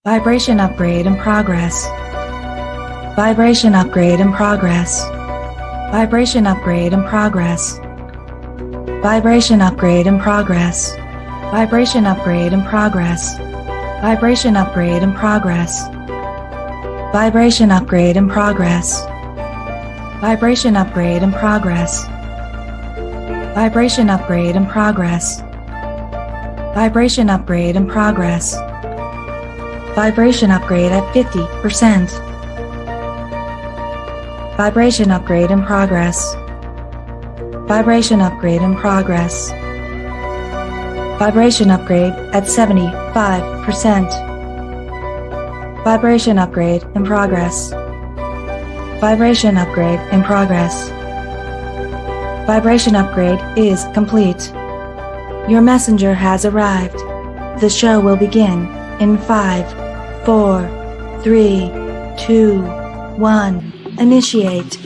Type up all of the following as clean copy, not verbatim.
Vibration upgrade in progress. Vibration upgrade in progress. Vibration upgrade in progress. Vibration upgrade in progress. Vibration upgrade in progress. Vibration upgrade in progress. Vibration upgrade in progress. Vibration upgrade in progress. Vibration upgrade in progress. Vibration upgrade in progress. Vibration upgrade at 50%. Vibration upgrade in progress. Vibration upgrade in progress. Vibration upgrade at 75%. Vibration upgrade in progress. Vibration upgrade in progress. Vibration upgrade is complete. Your messenger has arrived. The show will begin in 5, 4, 3, 2, 1. Initiate.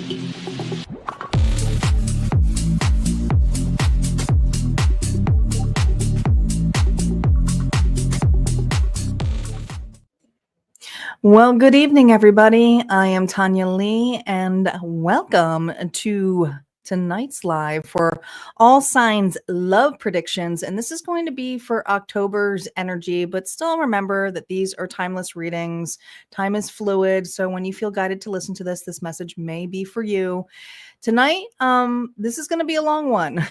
Well, good evening, everybody. I am Tanya Lee, and welcome to tonight's live for all signs love predictions. And this is going to be for October's energy, but still remember that these are timeless readings. Time is fluid. So when you feel guided to listen to this message may be for you. Tonight, this is going to be a long one.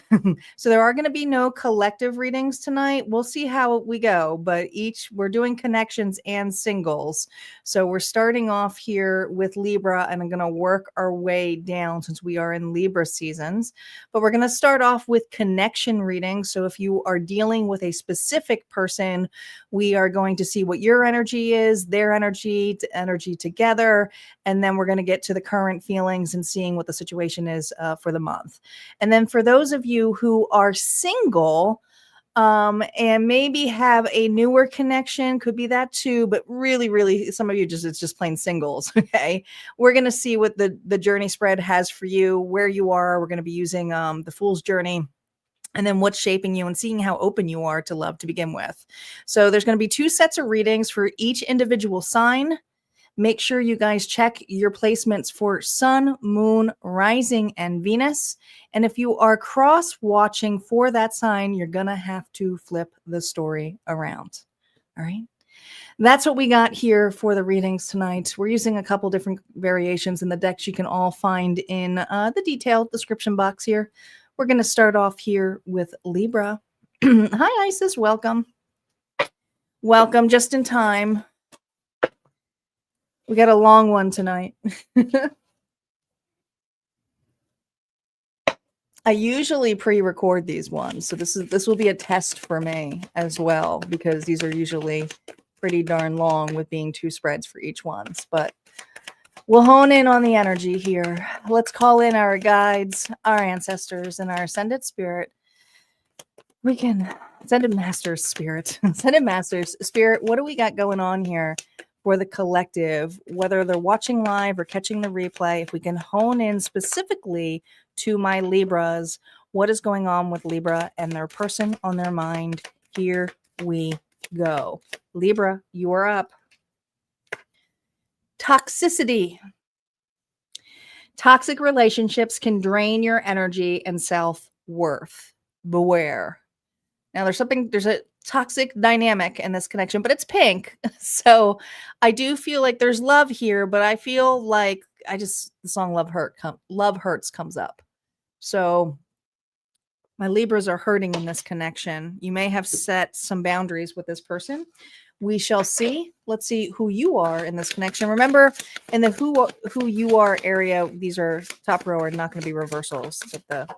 So there are going to be no collective readings tonight. We'll see how we go, but we're doing connections and singles. So we're starting off here with Libra, and I'm going to work our way down since we are in Libra seasons. But we're going to start off with connection readings. So if you are dealing with a specific person, we are going to see what your energy is, their energy together, and then we're going to get to the current feelings and seeing what the situation is for the month. And then for those of you who are single and maybe have a newer connection, could be that too, but really some of you it's just plain singles. Okay, we're going to see what the journey spread has for you, where you are. We're going to be using the Fool's Journey, and then what's shaping you and seeing how open you are to love to begin with. So there's going to be 2 sets of readings for each individual sign. Make sure you guys check your placements for Sun, Moon, Rising, and Venus. And if you are cross-watching for that sign, you're going to have to flip the story around. All right? That's what we got here for the readings tonight. We're using a couple different variations in the decks you can all find in the detailed description box here. We're going to start off here with Libra. Hi, Isis. Welcome. Welcome just in time. We got a long one tonight. I usually pre-record these ones, so this will be a test for me as well, because these are usually pretty darn long with being 2 spreads for each ones. But we'll hone in on the energy here. Let's call in our guides, our ancestors, and our ascended spirit. We can ascended masters spirit, ascended masters spirit. What do we got going on here for the collective, whether they're watching live or catching the replay? If we can hone in specifically to my Libras, what is going on with Libra and their person on their mind? Here we go. Libra, you are up. Toxicity. Toxic relationships can drain your energy and self-worth. Beware. Now there's a toxic dynamic in this connection, but it's pink. So I do feel like there's love here, but I feel like the song Love Hurts comes up. So my Libras are hurting in this connection. You may have set some boundaries with this person. We shall see. Let's see who you are in this connection. Remember, in the who you are area, these are top row are not going to be reversals, but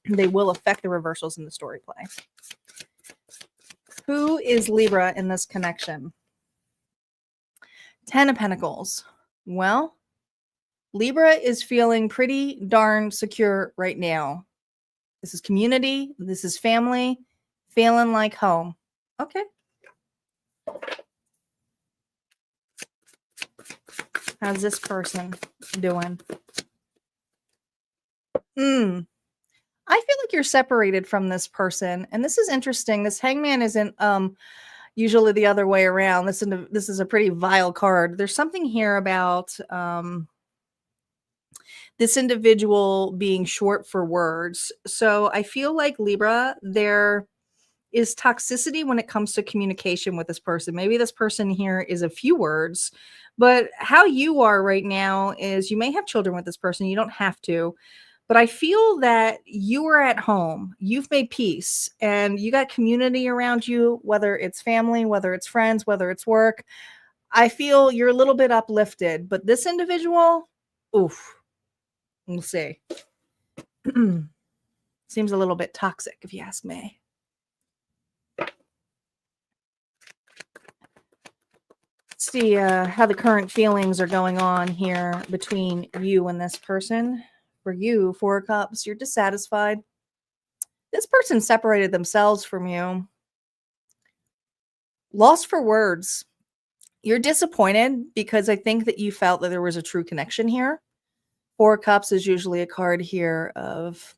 they will affect the reversals in the story play. Who is Libra in this connection? 10 of Pentacles. Well, Libra is feeling pretty darn secure right now. This is community. This is family. Feeling like home. Okay. How's this person doing? I feel like you're separated from this person. And this is interesting. This hangman isn't, Usually the other way around. This is a pretty vile card. There's something here about this individual being short for words. So I feel like Libra, there is toxicity when it comes to communication with this person. Maybe this person here is a few words, but how you are right now is you may have children with this person. You don't have to, but I feel that you are at home. You've made peace and you got community around you, whether it's family, whether it's friends, whether it's work. I feel you're a little bit uplifted, but this individual, oof, we'll see. Seems a little bit toxic, if you ask me. Let's see how the current feelings are going on here between you and this person. For you, Four of Cups, you're dissatisfied. This person separated themselves from you. Lost for words. You're disappointed because I think that you felt that there was a true connection here. Four of Cups is usually a card here of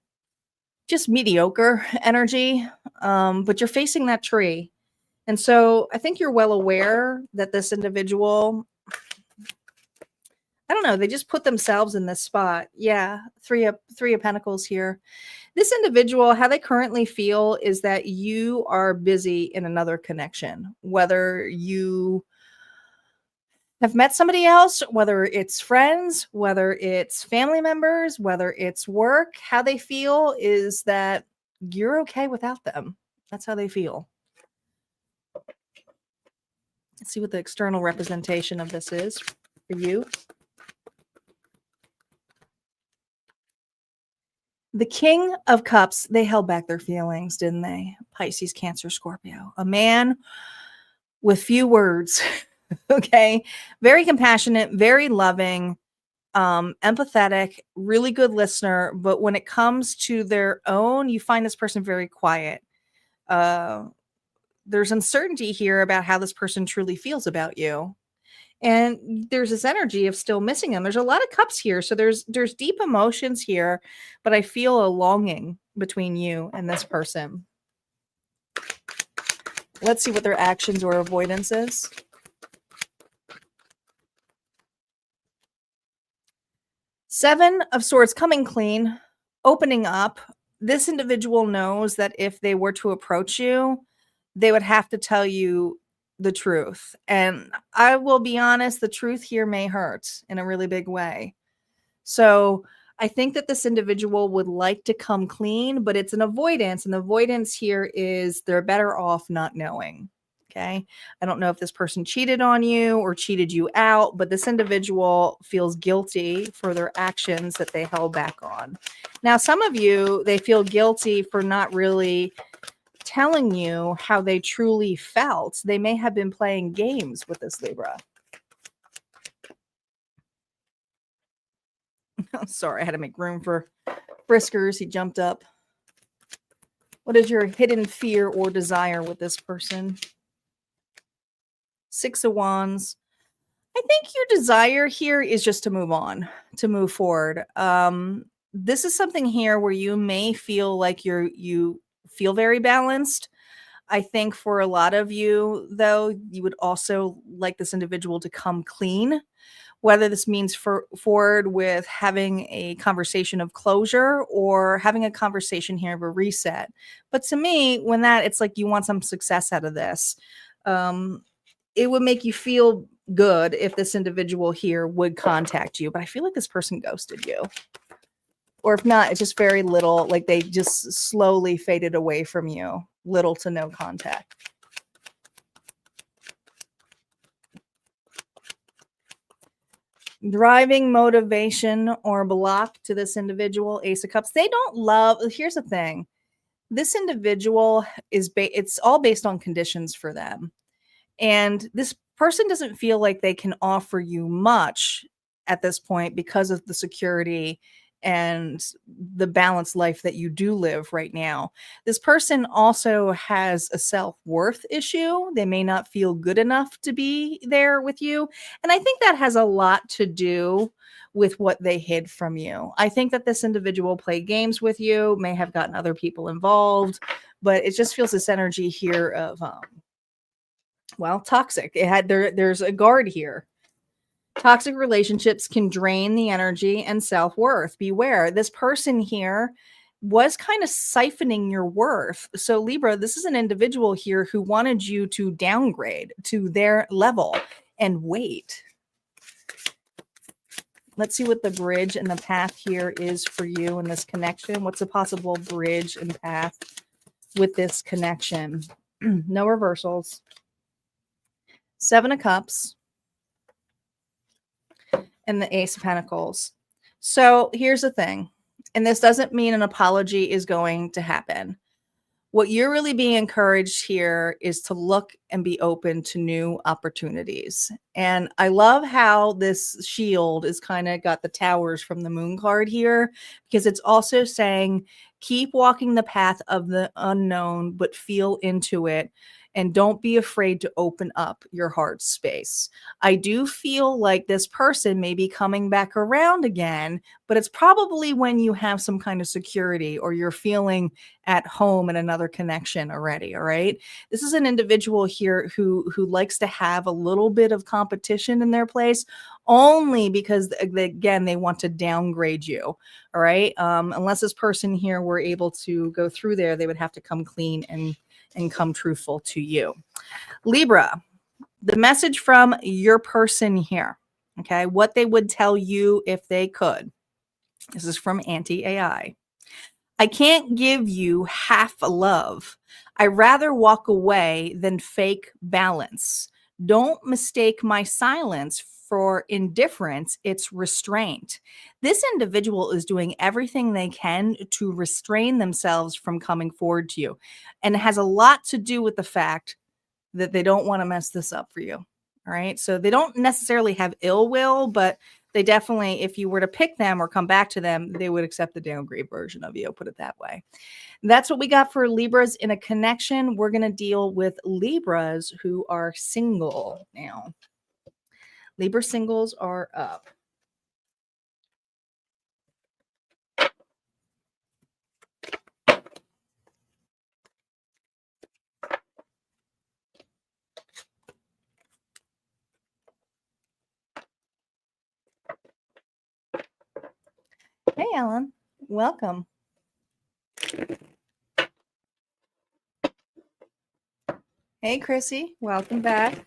just mediocre energy, but you're facing that tree. And so I think you're well aware that this individual, I don't know, they just put themselves in this spot. Yeah, three of Pentacles here. This individual, how they currently feel is that you are busy in another connection, whether you have met somebody else, whether it's friends, whether it's family members, whether it's work. How they feel is that you're okay without them. That's how they feel. Let's see what the external representation of this is for you. The King of Cups, they held back their feelings, didn't they? Pisces, Cancer, Scorpio. A man with few words, okay? Very compassionate, very loving, empathetic, really good listener. But when it comes to their own, you find this person very quiet. There's uncertainty here about how this person truly feels about you. And there's this energy of still missing them. There's a lot of cups here. So there's deep emotions here, but I feel a longing between you and this person. Let's see what their actions or avoidance is. Seven of Swords, coming clean, opening up. This individual knows that if they were to approach you, they would have to tell you the truth. And I will be honest, the truth here may hurt in a really big way. So I think that this individual would like to come clean, but it's an avoidance. And the avoidance here is they're better off not knowing. Okay. I don't know if this person cheated on you or cheated you out, but this individual feels guilty for their actions that they held back on. Now, some of you, they feel guilty for not really telling you how they truly felt. They may have been playing games with this Libra. Sorry, I had to make room for Briskers. He jumped up. What is your hidden fear or desire with this person? Six of Wands. I think your desire here is just to move on, to move forward. This is something here where you may feel like you feel very balanced. I think for a lot of you, though, you would also like this individual to come clean, whether this means forward with having a conversation of closure or having a conversation here of a reset. But to me, when it's like you want some success out of this, it would make you feel good if this individual here would contact you. But I feel like this person ghosted you. Or if not, it's just very little, like they just slowly faded away from you. Little to no contact. Driving motivation or block to this individual, Ace of Cups. They don't love, here's the thing. This individual is, it's all based on conditions for them. And this person doesn't feel like they can offer you much at this point because of the security and the balanced life that you do live right now. This person also has a self-worth issue. They may not feel good enough to be there with you. And I think that has a lot to do with what they hid from you. I think that this individual played games with you, may have gotten other people involved, but it just feels this energy here of Well, toxic. There's a guard here. Toxic relationships can drain the energy and self-worth. Beware. This person here was kind of siphoning your worth. So Libra, this is an individual here who wanted you to downgrade to their level and wait. Let's see what the bridge and the path here is for you in this connection. What's a possible bridge and path with this connection? No reversals. 7 of Cups and the Ace of Pentacles. So here's the thing, and this doesn't mean an apology is going to happen. What you're really being encouraged here is to look and be open to new opportunities. And I love how this shield is kind of got the towers from the moon card here, because it's also saying keep walking the path of the unknown, but feel into it. And don't be afraid to open up your heart space. I do feel like this person may be coming back around again, but it's probably when you have some kind of security or you're feeling at home in another connection already. All right. This is an individual here who likes to have a little bit of competition in their place, only because again, they want to downgrade you. All right. Unless this person here were able to go through there, they would have to come clean and come truthful to you. Libra, the message from your person here, okay, what they would tell you if they could. This is from Anti-AI. I can't give you half a love. I rather walk away than fake balance. Don't mistake my silence for indifference. It's restraint. This individual is doing everything they can to restrain themselves from coming forward to you. And it has a lot to do with the fact that they don't want to mess this up for you. All right. So they don't necessarily have ill will, but they definitely, if you were to pick them or come back to them, they would accept the downgrade version of you. Put it that way. That's what we got for Libras in a connection. We're going to deal with Libras who are single now. Libra singles are up. Hey, Ellen. Welcome. Hey, Chrissy. Welcome back.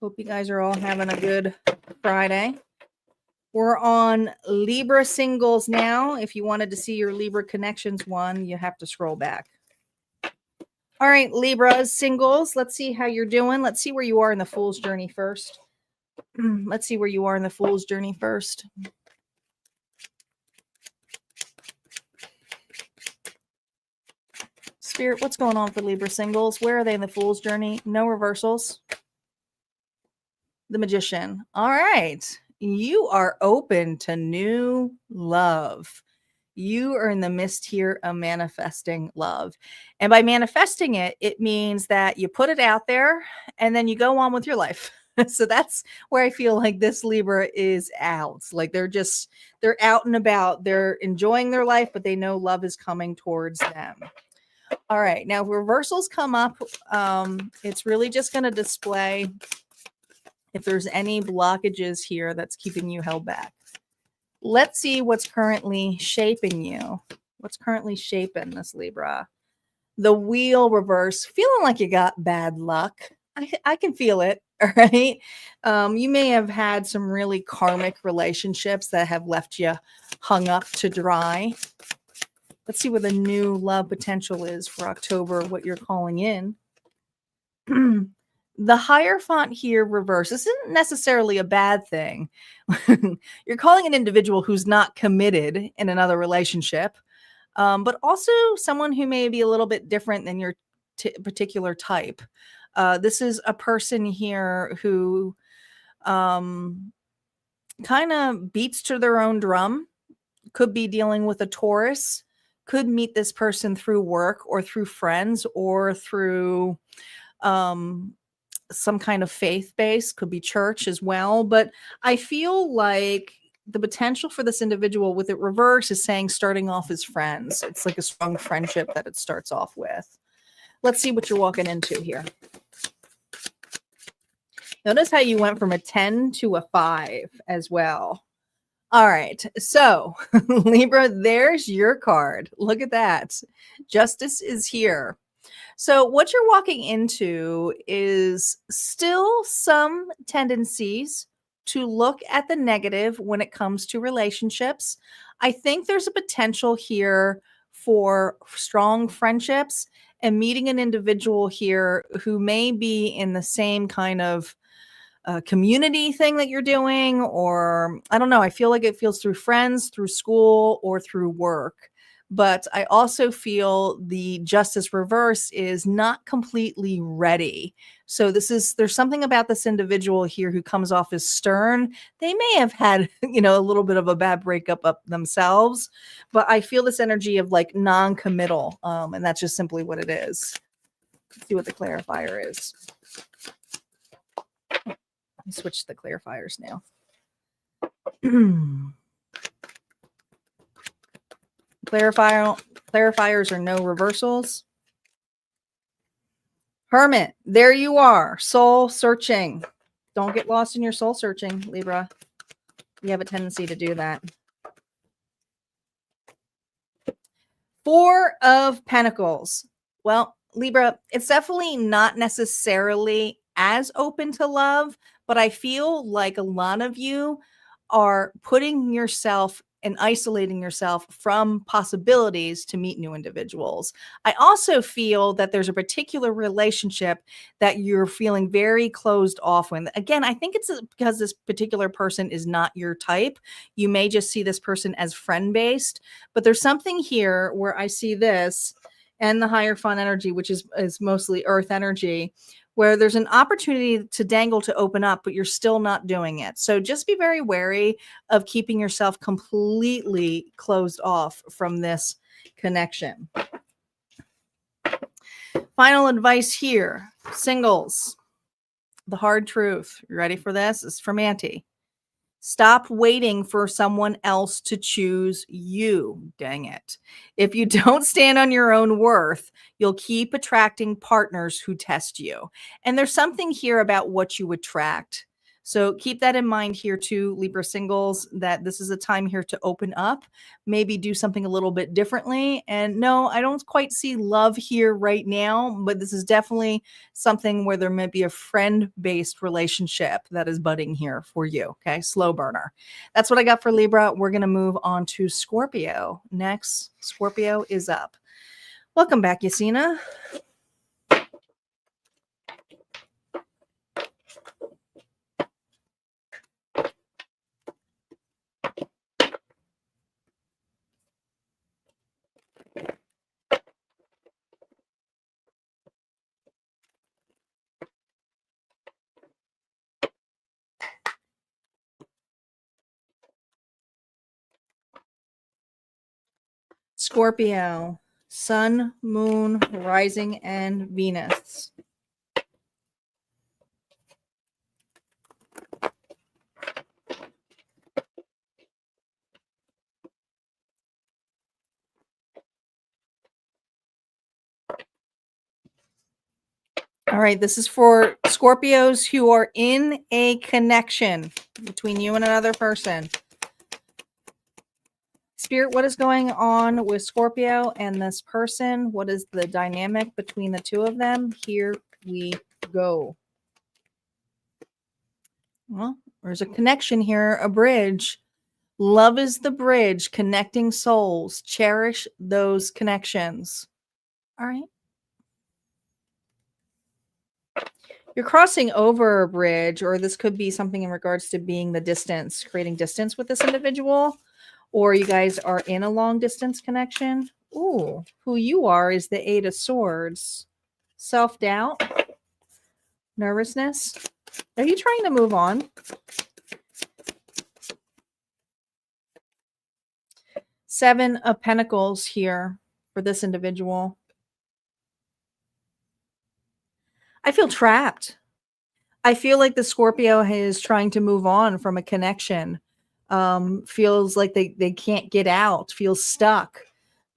Hope you guys are all having a good Friday. We're on Libra singles now. If you wanted to see your Libra connections one, you have to scroll back. All right, Libra singles. Let's see how you're doing. Let's see where you are in the Fool's Journey first. Let's see where you are in the Fool's Journey first. Spirit, what's going on for Libra singles? Where are they in the Fool's Journey? No reversals. The Magician. All right. You are open to new love. You are in the midst here of manifesting love. And by manifesting it, it means that you put it out there and then you go on with your life. So that's where I feel like this Libra is out. Like they're out and about. They're enjoying their life, but they know love is coming towards them. All right. Now, reversals come up. It's really just going to display if there's any blockages here that's keeping you held back. Let's see what's currently shaping you. What's currently shaping this Libra? The Wheel reverse. Feeling like you got bad luck. I can feel it. All right. You may have had some really karmic relationships that have left you hung up to dry. Let's see what the new love potential is for October, what you're calling in. The Hierophant here reverse. This isn't necessarily a bad thing. You're calling an individual who's not committed in another relationship, but also someone who may be a little bit different than your particular type. This is a person here who kind of beats to their own drum, could be dealing with a Taurus, could meet this person through work or through friends or through some kind of faith base, could be church as well. But I feel like the potential for this individual with it reverse is saying starting off as friends. It's like a strong friendship that it starts off with. Let's see what you're walking into here. Notice how you went from a 10 to a 5 as well. All right. So, Libra, there's your card. Look at that. Justice is here. So, what you're walking into is still some tendencies to look at the negative when it comes to relationships. I think there's a potential here for strong friendships and meeting an individual here who may be in the same kind of community thing that you're doing, or I don't know. I feel like it feels through friends, through school, or through work. But I also feel the justice reverse is not completely ready. So there's something about this individual here who comes off as stern. They may have had, a little bit of a bad breakup up themselves, but I feel this energy of like non-committal. And that's just simply what it is. Let's see what the clarifier is. Let me switch the clarifiers now. Clarifiers are no reversals. Hermit, there you are. Soul searching. Don't get lost in your soul searching, Libra. You have a tendency to do that. Four of Pentacles. Well, Libra, it's definitely not necessarily as open to love, but I feel like a lot of you are putting yourself and isolating yourself from possibilities to meet new individuals. I also feel that there's a particular relationship that you're feeling very closed off with. Again, I think it's because this particular person is not your type. You may just see this person as friend-based, but there's something here where I see this and the higher fun energy, which is mostly earth energy, where there's an opportunity to dangle to open up, but you're still not doing it. So just be very wary of keeping yourself completely closed off from this connection. Final advice here, singles. The hard truth. You ready for this? It's from Auntie. Stop waiting for someone else to choose you. Dang it. If you don't stand on your own worth, you'll keep attracting partners who test you. And there's something here about what you attract. So keep that in mind here too, Libra singles, that this is a time here to open up, maybe do something a little bit differently. And no, I don't quite see love here right now, but this is definitely something where there may be a friend-based relationship that is budding here for you. Okay, slow burner. That's what I got for Libra. We're going to move on to Scorpio. Next, Scorpio is up. Welcome back, Yasina. Scorpio, Sun, Moon, Rising, and Venus. All right, this is for Scorpios who are in a connection between you and another person. Spirit, what is going on with Scorpio and this person? What is the dynamic between the two of them? Here we go. Well, there's a connection here, a bridge. Love is the bridge connecting souls. Cherish those connections. All right. You're crossing over a bridge, or this could be something in regards to being the distance, creating distance with this individual. Or you guys are in a long distance connection. Ooh, who you are is the Eight of Swords. Self-doubt, nervousness. Are you trying to move on? Seven of Pentacles here for this individual. I feel trapped. I feel like the Scorpio is trying to move on from a connection. Feels like they can't get out, feels stuck.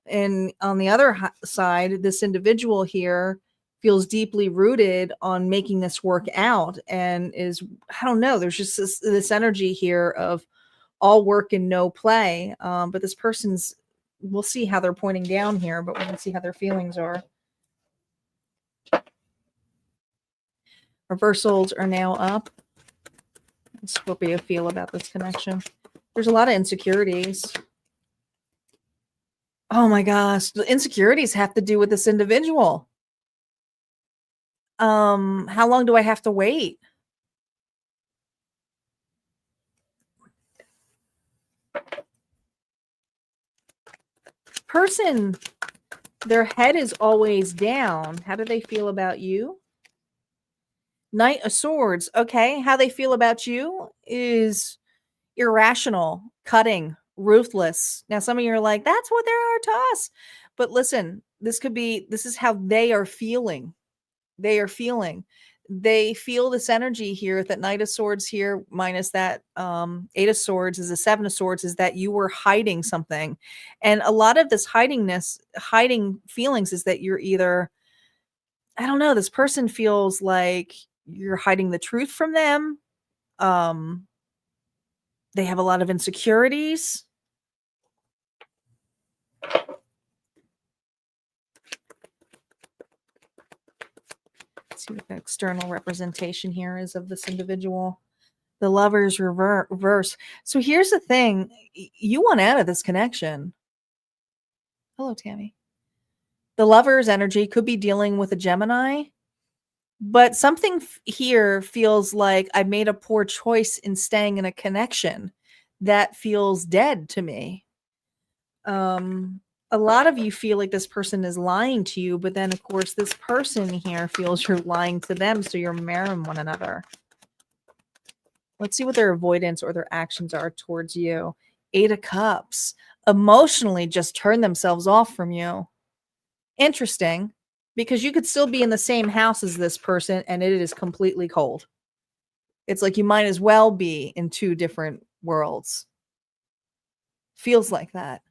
And on the other side, this individual here feels deeply rooted on making this work out and is, I don't know, there's just this energy here of all work and no play. But this person's, we'll see how they're pointing down here, but we're going to see how their feelings are. Reversals are now up. Scorpio feel about this connection. There's a lot of insecurities. Oh my gosh, the insecurities have to do with this individual. How long do I have to wait? Person, their head is always down. How do they feel about you? Knight of Swords. Okay, how they feel about you is irrational, cutting, ruthless. Now, some of you are like, that's what they are to us. But listen, this is how they are feeling. They are feeling. They feel this energy here, that Knight of Swords here, minus that Eight of Swords is a Seven of Swords, is that you were hiding something. And a lot of this hiding feelings is that you're either, I don't know, this person feels like you're hiding the truth from them. They have a lot of insecurities. Let's see what the external representation here is of this individual. The Lovers reverse. So here's the thing. You want out of this connection. Hello, Tammy. The Lovers energy could be dealing with a Gemini, but something here feels like I made a poor choice in staying in a connection that feels dead to me. A lot of you feel like this person is lying to you, but then of course this person here feels you're lying to them, so you're marrying one another. Let's see what their avoidance or their actions are towards you. Eight of Cups. Emotionally just turn themselves off from you. Interesting, because you could still be in the same house as this person and it is completely cold. It's like you might as well be in two different worlds. Feels like that.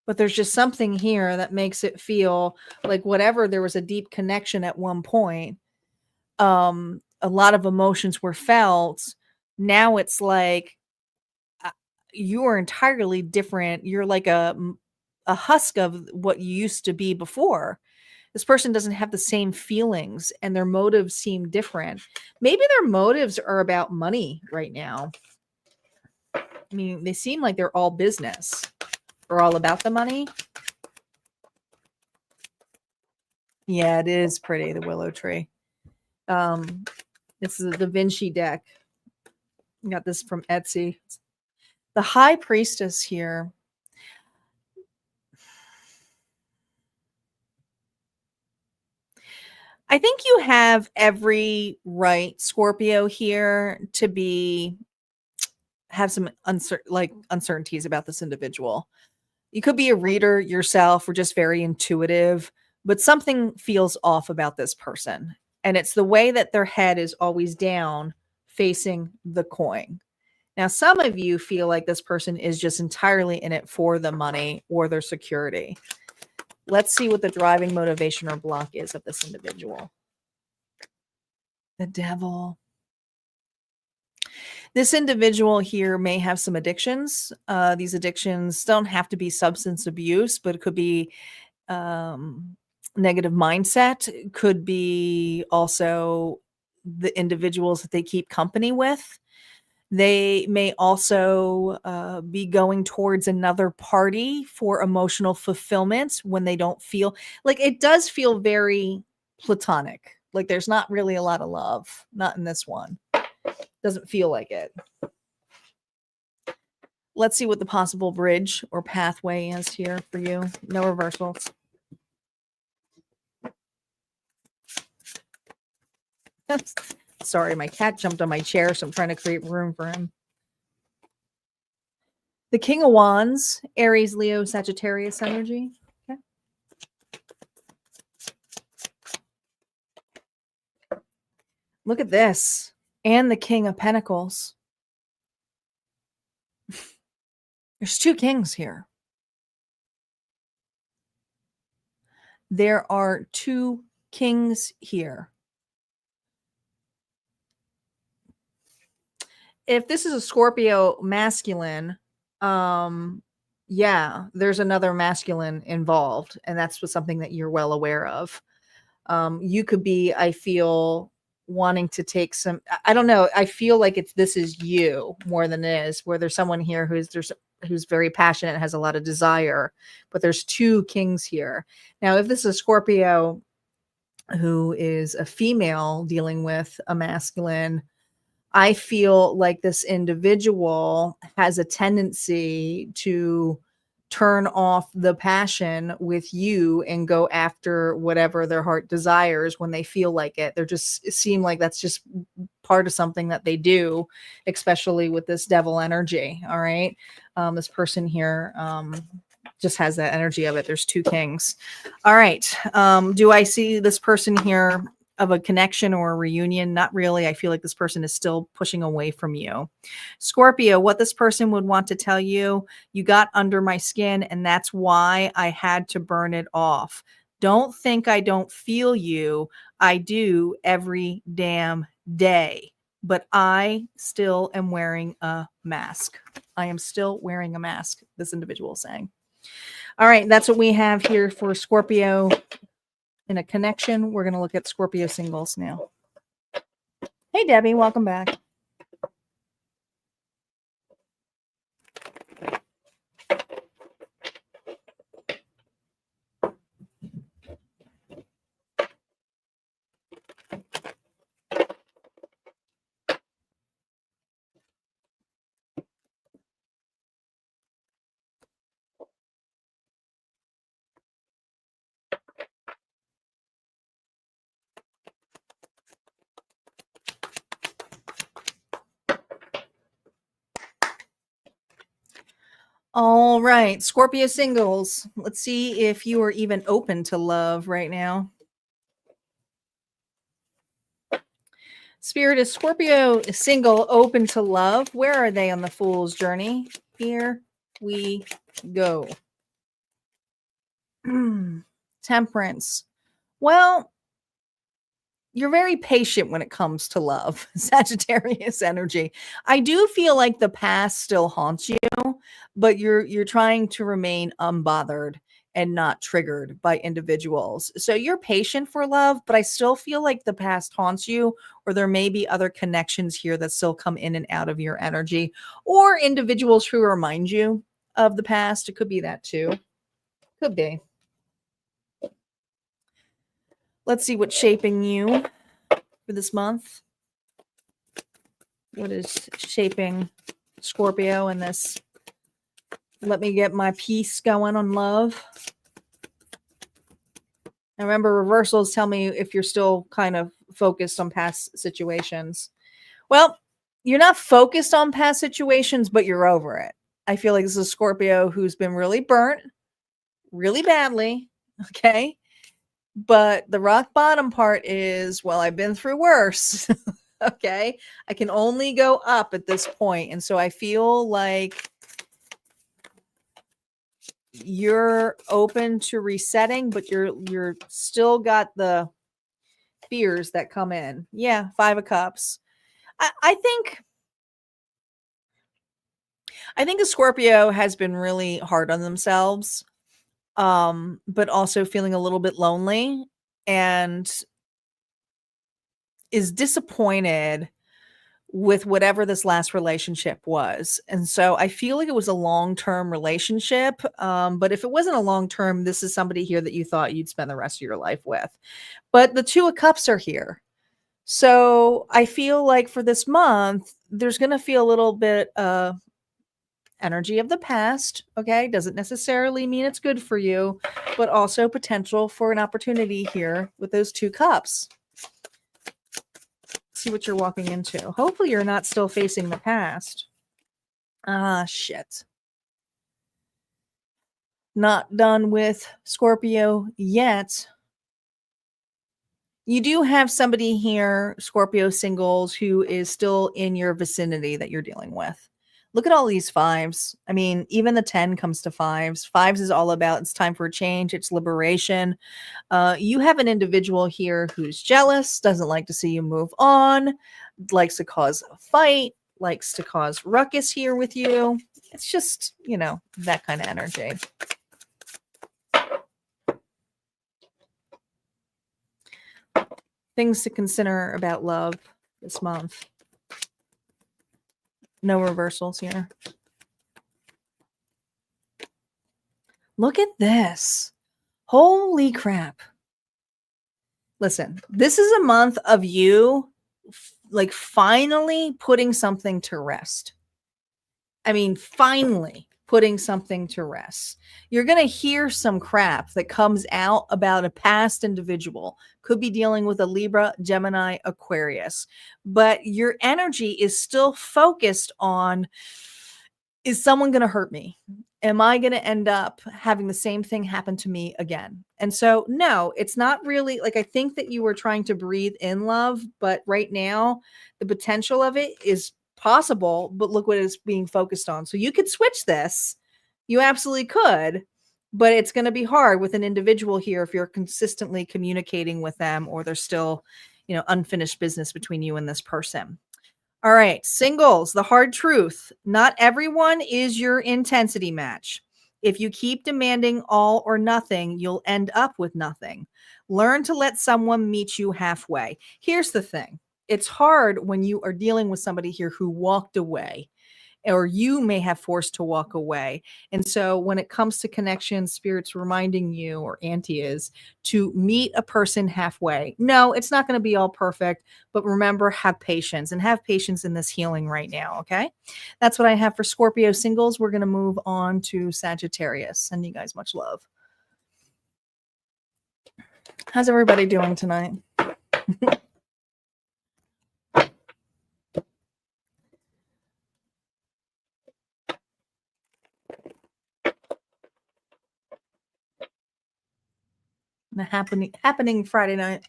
But there's just something here that makes it feel like whatever, there was a deep connection at one point. A lot of emotions were felt. Now it's like you are entirely different. You're like a husk of what you used to be before. This person doesn't have the same feelings and their motives seem different. Maybe their motives are about money right now. I mean, they seem like they're all business or all about the money. Yeah, it is pretty, the willow tree. This is a Da Vinci deck. I got this from Etsy. The High Priestess here. I think you have every right, Scorpio, here to have some uncertainties about this individual. You could be a reader yourself or just very intuitive, but something feels off about this person. And it's the way that their head is always down facing the coin. Now, some of you feel like this person is just entirely in it for the money or their security. Let's see what the driving motivation or block is of this individual. The Devil. This individual here may have some addictions. These addictions don't have to be substance abuse, but it could be negative mindset. It could be also the individuals that they keep company with. They may also be going towards another party for emotional fulfillment when they don't feel like it does feel very platonic. Like there's not really a lot of love, not in this one. Doesn't feel like it. Let's see what the possible bridge or pathway is here for you. No reversals. Sorry, my cat jumped on my chair, so I'm trying to create room for him. The King of Wands, Aries, Leo, Sagittarius energy. Okay. Look at this. And the King of Pentacles. There's two kings here. There are two kings here. If this is a Scorpio masculine, yeah, there's another masculine involved, and that's something that you're well aware of. You could be, I feel, wanting to take some, I don't know, I feel like this is you more than it is, where there's someone here who's very passionate, has a lot of desire, but there's two kings here. Now, if this is a Scorpio who is a female dealing with a masculine, I feel like this individual has a tendency to turn off the passion with you and go after whatever their heart desires when they feel like it. They're just, it seem like that's just part of something that they do, especially with this devil energy. All right. This person here just has that energy of it. There's two kings. All right. Do I see this person here of a connection or a reunion? Not really. I feel like this person is still pushing away from you. Scorpio, what this person would want to tell you: you got under my skin, and that's why I had to burn it off. Don't think I don't feel you. I do every damn day. But I still am wearing a mask. I am still wearing a mask, this individual is saying. All right, that's what we have here for Scorpio in a connection. We're going to look at Scorpio singles now. Hey, Debbie, welcome back. All right, Scorpio singles. Let's see if you are even open to love right now. Spirit, is Scorpio single open to love? Where are they on the fool's journey? Here we go. Temperance. Well, you're very patient when it comes to love. Sagittarius energy. I do feel like the past still haunts you, but you're trying to remain unbothered and not triggered by individuals. So you're patient for love, but I still feel like the past haunts you, or there may be other connections here that still come in and out of your energy, or individuals who remind you of the past. It could be that too. Could be. Let's see what's shaping you for this month. What is shaping Scorpio in this? Let me get my piece going on love. And remember, reversals tell me if you're still kind of focused on past situations. Well, you're not focused on past situations, but you're over it. I feel like this is a Scorpio who's been really burnt really badly. Okay. But the rock bottom part is, well, I've been through worse. Okay. I can only go up at this point. And so I feel like you're open to resetting, but you're still got the fears that come in. Yeah. 5 of Cups. I think a Scorpio has been really hard on themselves, but also feeling a little bit lonely and is disappointed with whatever this last relationship was. And so I feel like it was a long-term relationship. But if it wasn't a long-term, this is somebody here that you thought you'd spend the rest of your life with. But the 2 of Cups are here. So I feel like for this month, there's going to feel a little bit energy of the past. Okay. Doesn't necessarily mean it's good for you, but also potential for an opportunity here with those 2 cups. See what you're walking into. Hopefully you're not still facing the past. Ah, shit. Not done with Scorpio yet. You do have somebody here, Scorpio singles, who is still in your vicinity that you're dealing with. Look at all these fives. I mean, even the 10 comes to fives. Fives is all about it's time for a change, it's liberation. You have an individual here who's jealous, doesn't like to see you move on, likes to cause a fight, likes to cause ruckus here with you. It's just, that kind of energy. Things to consider about love this month. No reversals here. Look at this. Holy crap. Listen, this is a month of you like finally putting something to rest. I mean, finally putting something to rest. You're going to hear some crap that comes out about a past individual. Could be dealing with a Libra, Gemini, Aquarius. But your energy is still focused on, is someone going to hurt me? Am I going to end up having the same thing happen to me again? And so, no, it's not really like, I think that you were trying to breathe in love, but right now the potential of it is possible, but look what it's being focused on. So you could switch this. You absolutely could, but it's going to be hard with an individual here if you're consistently communicating with them or there's still, unfinished business between you and this person. All right, singles, the hard truth. Not everyone is your intensity match. If you keep demanding all or nothing, you'll end up with nothing. Learn to let someone meet you halfway. Here's the thing. It's hard when you are dealing with somebody here who walked away, or you may have forced to walk away. And so when it comes to connection, Spirit's reminding you, or Auntie is, to meet a person halfway. No, it's not going to be all perfect, but remember, have patience and have patience in this healing right now. Okay. That's what I have for Scorpio singles. We're going to move on to Sagittarius. Send you guys much love. How's everybody doing tonight? Happening Friday night.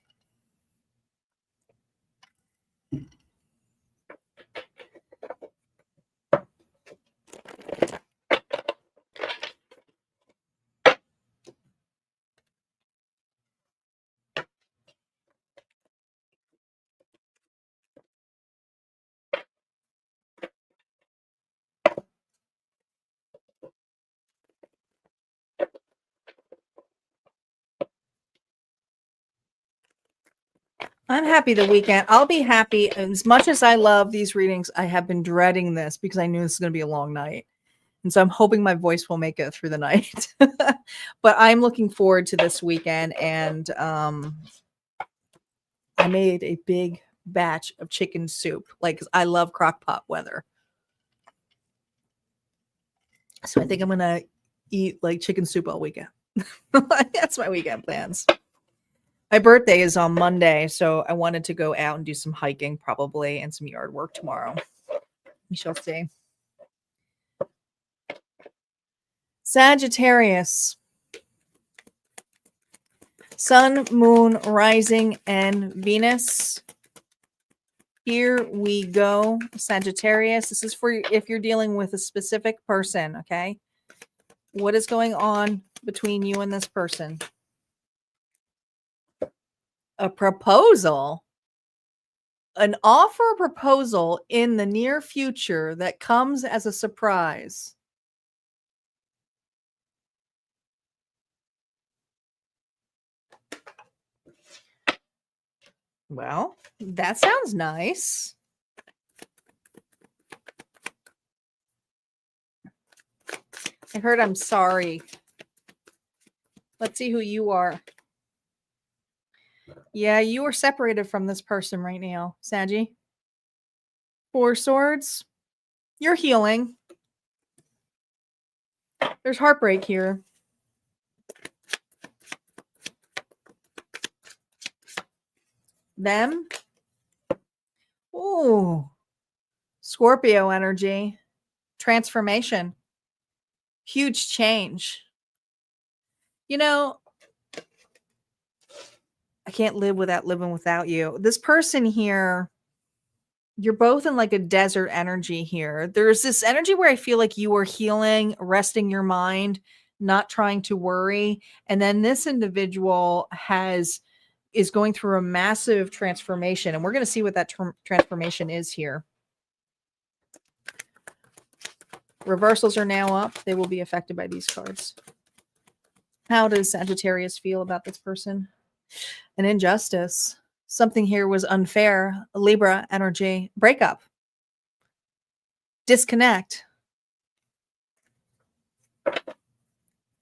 I'm happy the weekend. I'll be happy. As much as I love these readings, I have been dreading this because I knew this was going to be a long night. And so I'm hoping my voice will make it through the night. But I'm looking forward to this weekend. And I made a big batch of chicken soup. Like, 'cause I love crock pot weather. So I think I'm going to eat like chicken soup all weekend. That's my weekend plans. My birthday is on Monday, so I wanted to go out and do some hiking probably and some yard work tomorrow. We shall see. Sagittarius. Sun, Moon, Rising, and Venus. Here we go. Sagittarius. This is for if you're dealing with a specific person, okay? What is going on between you and this person? A proposal. An offer proposal in the near future that comes as a surprise. Well, that sounds nice. I heard I'm sorry. Let's see who you are. Yeah, you are separated from this person right now, Saggy. Four Swords. You're healing. There's heartbreak here. Them. Ooh. Scorpio energy. Transformation. Huge change. I can't live without living without you. This person here You're both in like a desert energy here. There's this energy where I feel like you are healing, resting your mind, not trying to worry. And then this individual is going through a massive transformation. And we're going to see what that transformation is here. Reversals are now up. They will be affected by these cards. How does Sagittarius feel about this person? An injustice. Something here was unfair. Libra energy. Breakup. Disconnect.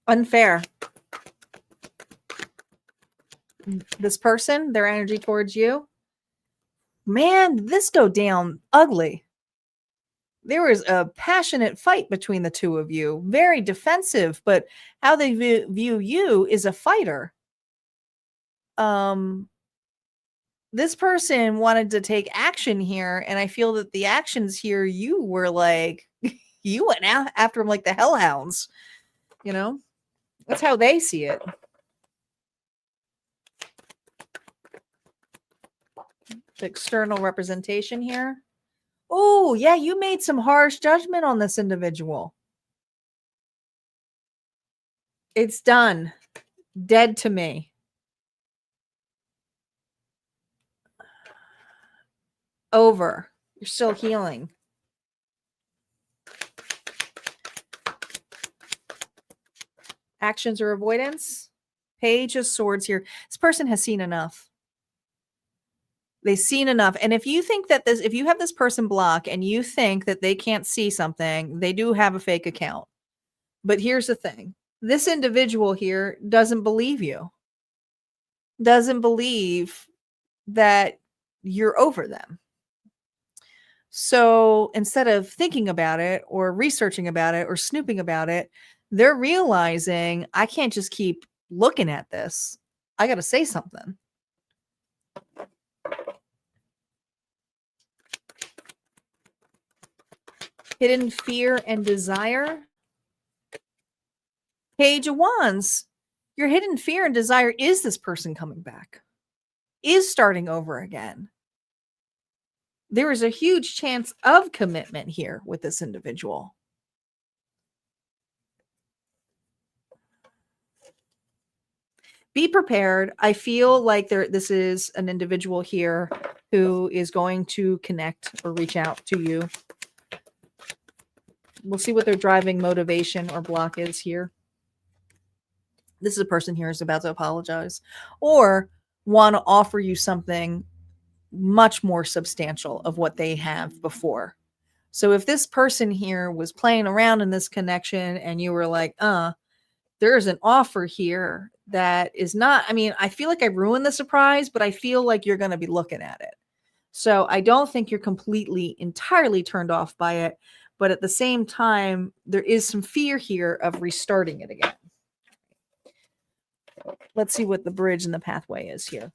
Unfair. This person, their energy towards you. Man, this go down ugly. There was a passionate fight between the two of you. Very defensive, but how they view you is a fighter. This person wanted to take action here, and I feel that the actions here, you were like, you went out after them like the hellhounds. You know, that's how they see it. The external representation here. Oh, yeah, you made some harsh judgment on this individual. It's done. Dead to me. Over. You're still healing. Actions or avoidance. Page of Swords here. This person has seen enough. They've seen enough. And if you think that if you have this person block and you think that they can't see something, they do have a fake account. But here's the thing. This individual here doesn't believe you. Doesn't believe that you're over them. So instead of thinking about it or researching about it or snooping about it, they're realizing I can't just keep looking at this. I got to say something. Hidden fear and desire. Page of Wands. Your hidden fear and desire is this person coming back, is starting over again. There is a huge chance of commitment here with this individual. Be prepared. I feel like this is an individual here who is going to connect or reach out to you. We'll see what their driving motivation or block is here. This is a person here who's about to apologize or want to offer you something much more substantial of what they have before. So if this person here was playing around in this connection and you were like, there's an offer here that is not, I mean, I feel like I ruined the surprise, but I feel like you're going to be looking at it. So I don't think you're completely, entirely turned off by it. But at the same time, there is some fear here of restarting it again. Let's see what the bridge and the pathway is here.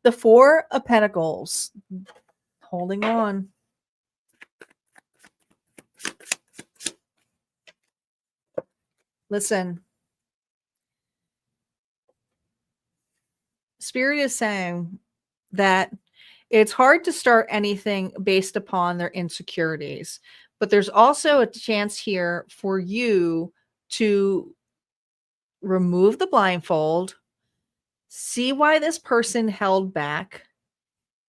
The Four of Pentacles. Holding on. Listen. Spirit is saying that it's hard to start anything based upon their insecurities, but there's also a chance here for you to remove the blindfold, see why this person held back,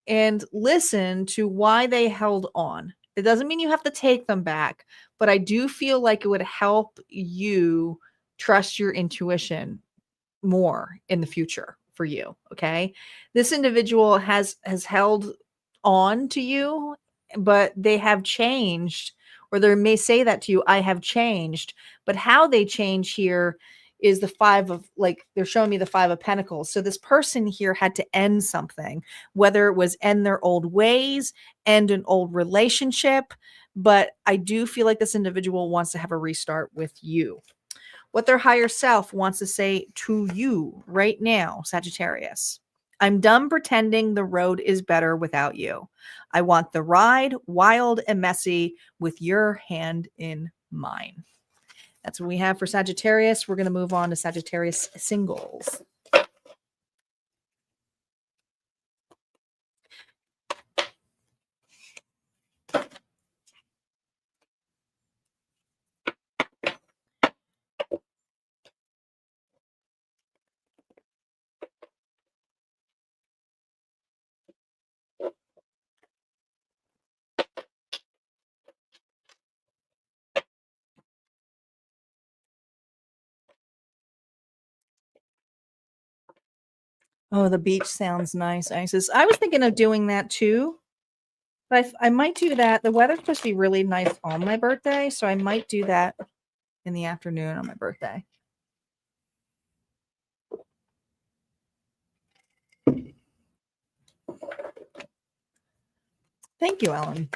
and listen to why they held on. It doesn't mean you have to take them back, but I do feel like it would help you trust your intuition more in the future for you. Okay. This individual has held on to you, but they have changed, or they may say that to you, I have changed, but how they change here is the they're showing me the Five of Pentacles. So this person here had to end something, whether it was end their old ways, end an old relationship, but I do feel like this individual wants to have a restart with you. What their higher self wants to say to you right now, Sagittarius. I'm done pretending the road is better without you. I want the ride wild and messy with your hand in mine. That's what we have for Sagittarius. We're going to move on to Sagittarius Singles. Oh, the beach sounds nice, Isis. I was thinking of doing that too, but I might do that. The weather's supposed to be really nice on my birthday, so I might do that in the afternoon on my birthday. Thank you, Ellen.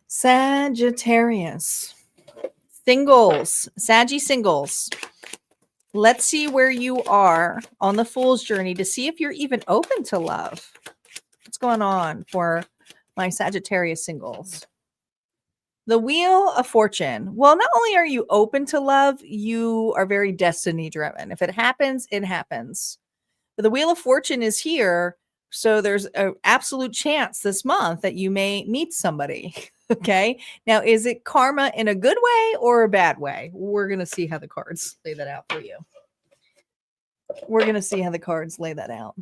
Sagittarius Singles, Saggy Singles. Let's see where you are on the Fool's journey to see if you're even open to love. What's going on for my Sagittarius Singles? The Wheel of Fortune. Well, not only are you open to love, you are very destiny driven. If it happens, it happens. But the Wheel of Fortune is here. So there's an absolute chance this month that you may meet somebody. Okay. Now, is it karma in a good way or a bad way? We're going to see how the cards lay that out for you. We're going to see how the cards lay that out.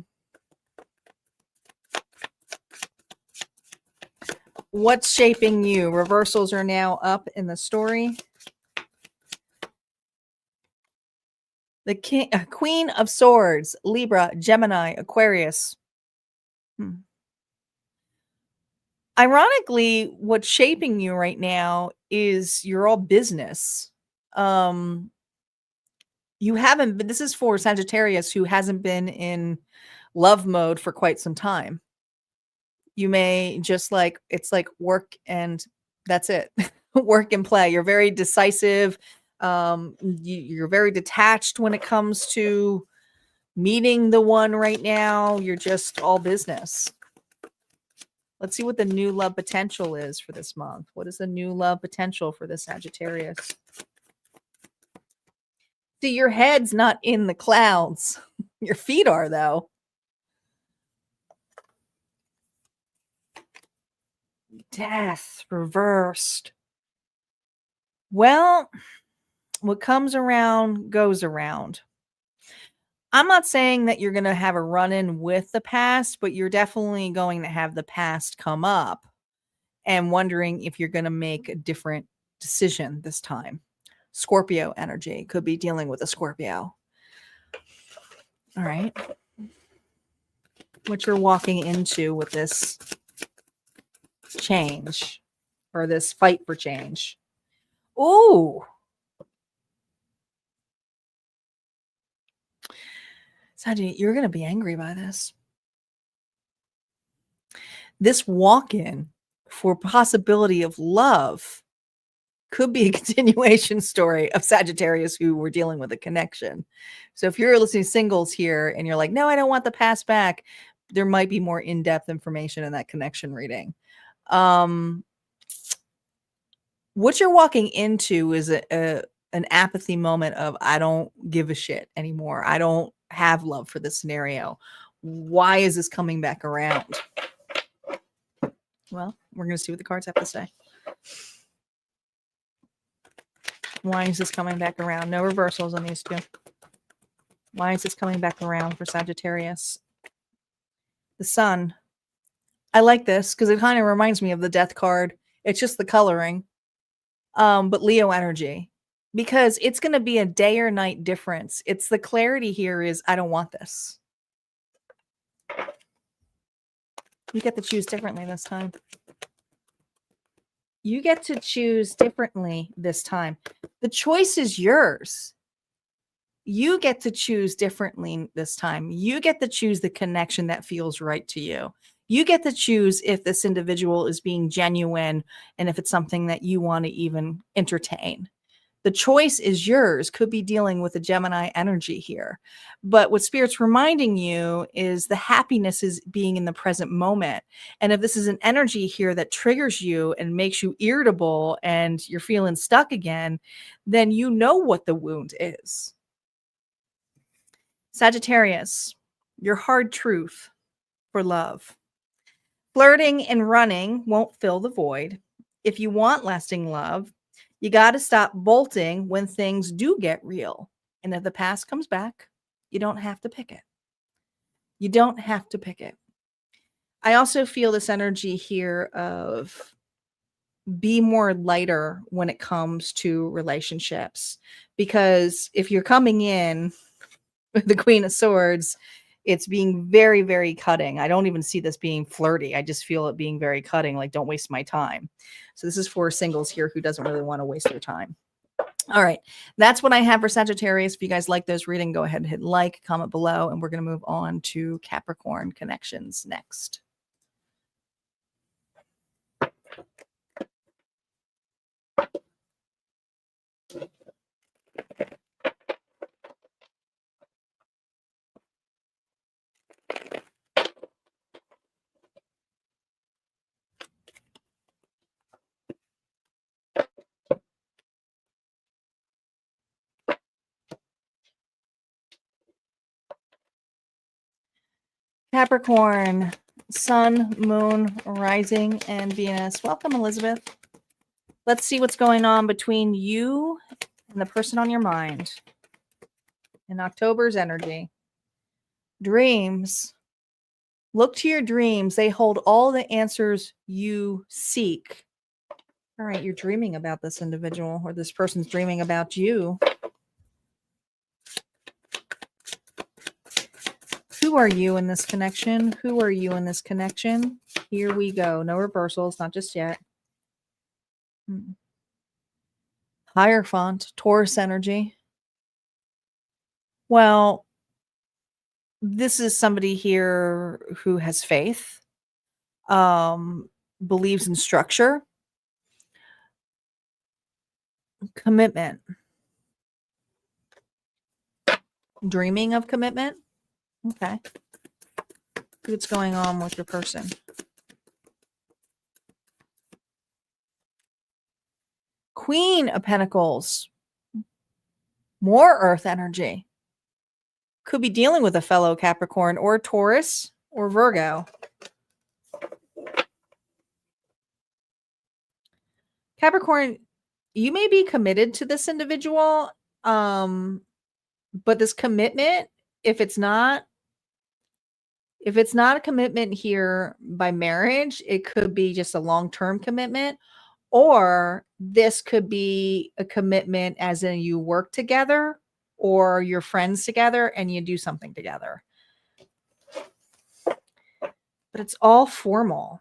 What's shaping you? Reversals are now up in the story. The Queen of Swords, Libra, Gemini, Aquarius. Ironically, what's shaping you right now is you're all business. You haven't been, this is for Sagittarius who hasn't been in love mode for quite some time. You may just like, it's like work and that's it. Work and play. You're very decisive. You're very detached when it comes to meeting the one right now. You're just all business. Let's see what the new love potential is for this month. What is the new love potential for the Sagittarius? See, your head's not in the clouds. Your feet are, though. Death reversed. Well, what comes around goes around. I'm not saying that you're going to have a run-in with the past, but you're definitely going to have the past come up and wondering if you're going to make a different decision this time. Scorpio energy could be dealing with a Scorpio. All right. What you're walking into with this change or this fight for change. Ooh. Saji, you're going to be angry by this. This walk-in for possibility of love could be a continuation story of Sagittarius who were dealing with a connection. So if you're listening to singles here and you're like, no, I don't want the past back, there might be more in-depth information in that connection reading. What you're walking into is an apathy moment of, I don't give a shit anymore. I don't have love for this scenario. Why is this coming back around? Well, we're going to see what the cards have to say. Why is this coming back around? No reversals on these two. Why is this coming back around for Sagittarius? The Sun. I like this because it kind of reminds me of the Death card. It's just the coloring. But Leo energy. Because it's going to be a day or night difference. It's the clarity here is, I don't want this. You get to choose differently this time. You get to choose differently this time. The choice is yours. You get to choose differently this time. You get to choose the connection that feels right to you. You get to choose if this individual is being genuine and if it's something that you want to even entertain. The choice is yours. Could be dealing with a Gemini energy here. But what Spirit's reminding you is the happiness is being in the present moment. And if this is an energy here that triggers you and makes you irritable and you're feeling stuck again, then you know what the wound is. Sagittarius, your hard truth for love. Flirting and running won't fill the void. If you want lasting love, you got to stop bolting when things do get real. And if the past comes back, you don't have to pick it. You don't have to pick it. I also feel this energy here of be more lighter when it comes to relationships, because if you're coming in with the Queen of Swords, it's being very, very cutting. I don't even see this being flirty. I just feel it being very cutting, like, don't waste my time. So this is for singles here who doesn't really want to waste their time. All right, that's what I have for Sagittarius. If you guys like those reading, go ahead and hit like, comment below, and we're going to move on to Capricorn connections next. Capricorn, Sun, Moon, Rising, and Venus. Welcome, Elizabeth. Let's see what's going on between you and the person on your mind in October's energy. Dreams. Look to your dreams. They hold all the answers you seek. All right, you're dreaming about this individual, or this person's dreaming about you. Who are you in this connection? Who are you in this connection? Here we go. No reversals, not just yet. Hierophant, Taurus energy. Well, this is somebody here who has faith, believes in structure, commitment, dreaming of commitment. Okay. What's going on with your person? Queen of Pentacles. More earth energy. Could be dealing with a fellow Capricorn or Taurus or Virgo. Capricorn, you may be committed to this individual, but this commitment, if it's not a commitment here by marriage, it could be just a long-term commitment, or this could be a commitment as in you work together or you're friends together and you do something together. But it's all formalized.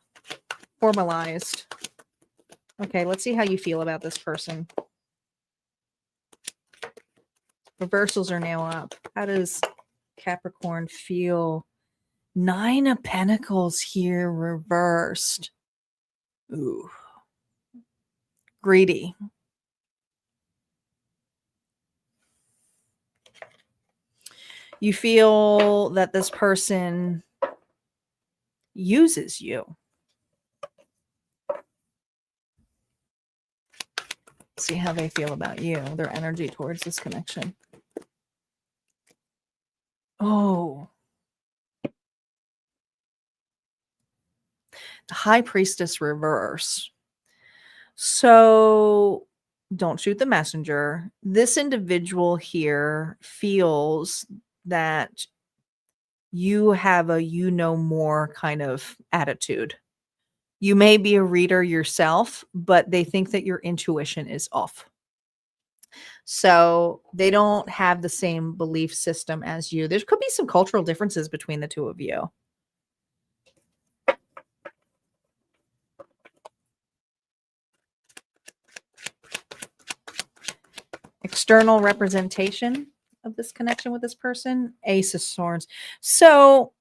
Okay, let's see how you feel about this person. Reversals are now up. How does Capricorn feel? 9 of Pentacles here reversed. Ooh. Greedy. You feel that this person uses you. See how they feel about you, their energy towards this connection. Oh. The High Priestess reverse. So don't shoot the messenger. This individual here feels that you have a you know more kind of attitude. You may be a reader yourself, but they think that your intuition is off. So they don't have the same belief system as you. There could be some cultural differences between the two of you. External representation of this connection with this person, Ace of Swords. So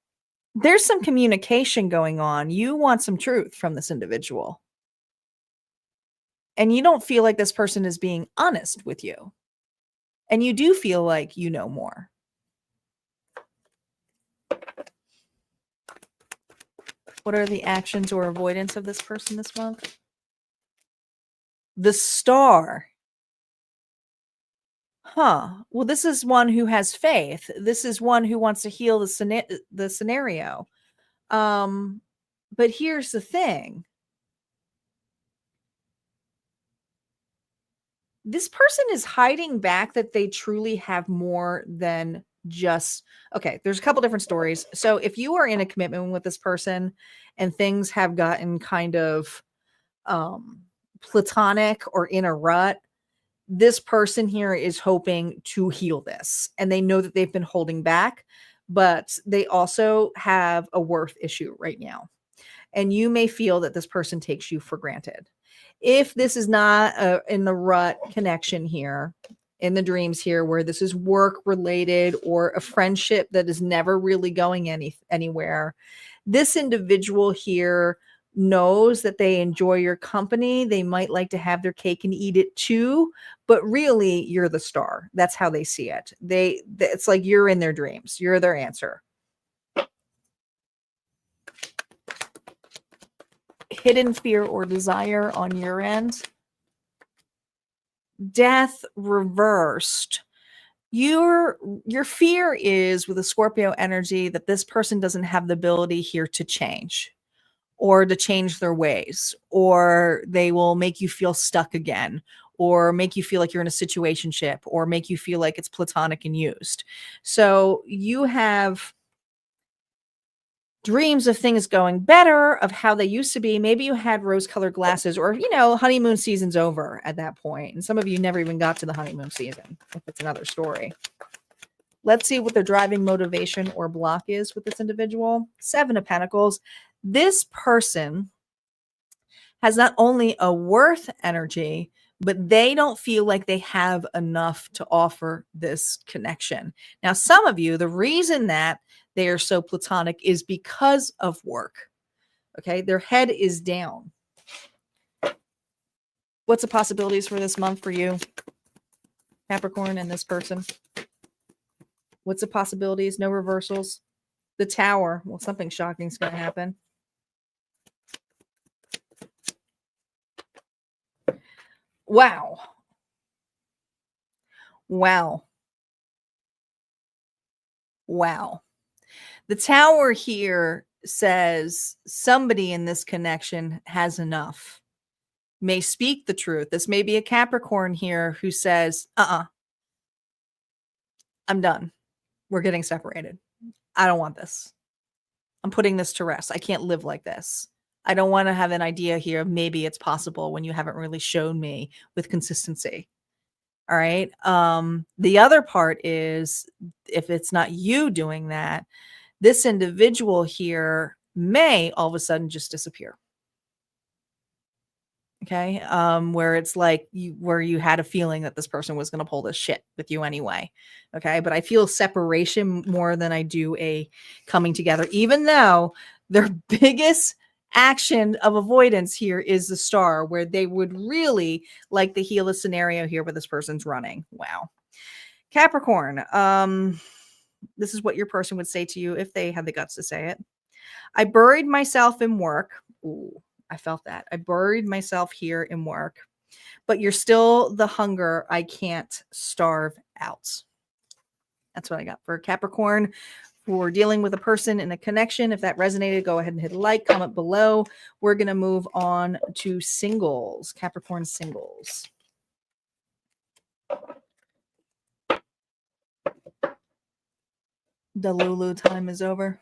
there's some communication going on. You want some truth from this individual. And you don't feel like this person is being honest with you. And you do feel like you know more. What are the actions or avoidance of this person this month? The Star. Well, this is one who has faith. This is one who wants to heal the scenario. But here's the thing. This person is hiding back that they truly have more than just, okay, there's a couple different stories. So if you are in a commitment with this person and things have gotten kind of platonic or in a rut, this person here is hoping to heal this. And they know that they've been holding back, but they also have a worth issue right now. And you may feel that this person takes you for granted. If this is not in the rut connection here, in the dreams here, where this is work related or a friendship that is never really going anywhere, this individual here knows that they enjoy your company. They might like to have their cake and eat it too, but really you're the star. That's how they see it. It's like you're in their dreams. You're their answer. Hidden fear or desire on your end. Death reversed. Your fear is with a Scorpio energy that this person doesn't have the ability here to change or to change their ways, or they will make you feel stuck again, or make you feel like you're in a situationship, or make you feel like it's platonic and used. So you have dreams of things going better, of how they used to be. Maybe you had rose-colored glasses, or, honeymoon season's over at that point. And some of you never even got to the honeymoon season. It's another story. Let's see what the driving motivation or block is with this individual. 7 of Pentacles. This person has not only a worth energy, but they don't feel like they have enough to offer this connection. Now, some of you, the reason that they are so platonic is because of work. Okay, their head is down. What's the possibilities for this month for you, Capricorn, and this person? What's the possibilities? No reversals. The Tower. Well, something shocking is going to happen. Wow. Wow. Wow. The Tower here says somebody in this connection has enough, may speak the truth. This may be a Capricorn here who says, I'm done. We're getting separated. I don't want this. I'm putting this to rest. I can't live like this. I don't want to have an idea here of maybe it's possible when you haven't really shown me with consistency. All right. The other part is, if it's not you doing that, this individual here may all of a sudden just disappear. Okay. Where it's like where you had a feeling that this person was going to pull this shit with you anyway. Okay. But I feel separation more than I do a coming together, even though their biggest action of avoidance here is the Star, where they would really like to heal a scenario here where this person's running. Wow. Capricorn. This is what your person would say to you if they had the guts to say it. I buried myself in work. Ooh, I felt that. I buried myself here in work, but you're still the hunger I can't starve out. That's what I got for Capricorn. For dealing with a person in a connection. If that resonated, go ahead and hit a like, comment below. We're going to move on to singles, Capricorn singles. The Lulu time is over.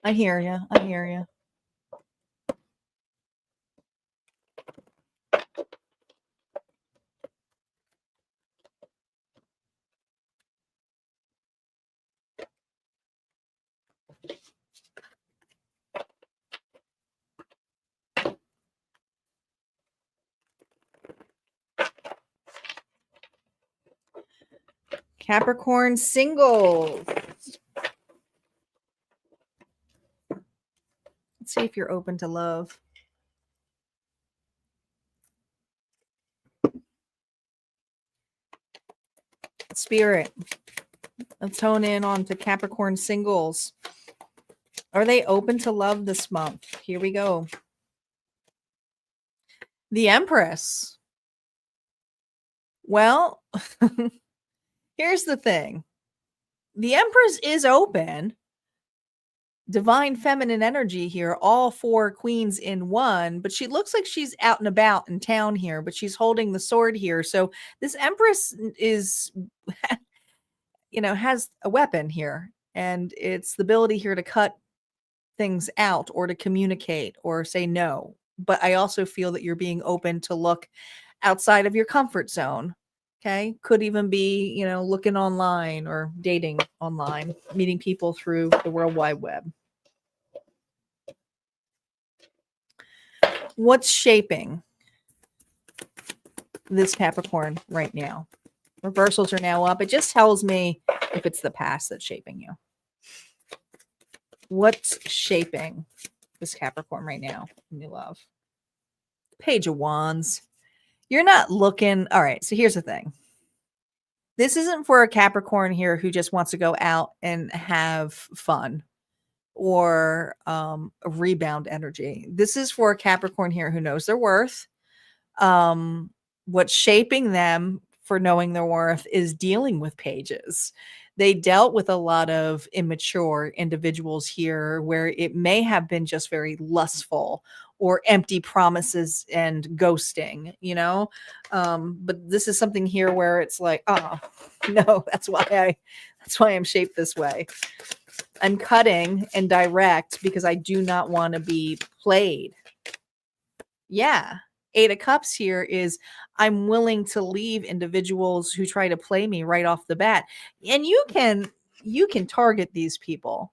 I hear you. I hear you. Capricorn Singles. Let's see if you're open to love. Spirit. Let's hone in on to Capricorn Singles. Are they open to love this month? Here we go. The Empress. Well, here's the thing. The Empress is open. Divine feminine energy here, all 4 queens in one, but she looks like she's out and about in town here, but she's holding the sword here. So this Empress is, has a weapon here, and it's the ability here to cut things out or to communicate or say no. But I also feel that you're being open to look outside of your comfort zone. Okay. Could even be, looking online or dating online, meeting people through the World Wide Web. What's shaping this Capricorn right now? Reversals are now up. It just tells me if it's the past that's shaping you. What's shaping this Capricorn right now in your love? Page of Wands. You're not looking. All right. So here's the thing. This isn't for a Capricorn here who just wants to go out and have fun or a rebound energy. This is for a Capricorn here who knows their worth. What's shaping them for knowing their worth is dealing with pages. They dealt with a lot of immature individuals here where it may have been just very lustful or empty promises and ghosting, but this is something here where it's like, oh no, that's why I'm shaped this way. I'm cutting and direct because I do not want to be played. Yeah. 8 of Cups here is I'm willing to leave individuals who try to play me right off the bat. And you can target these people.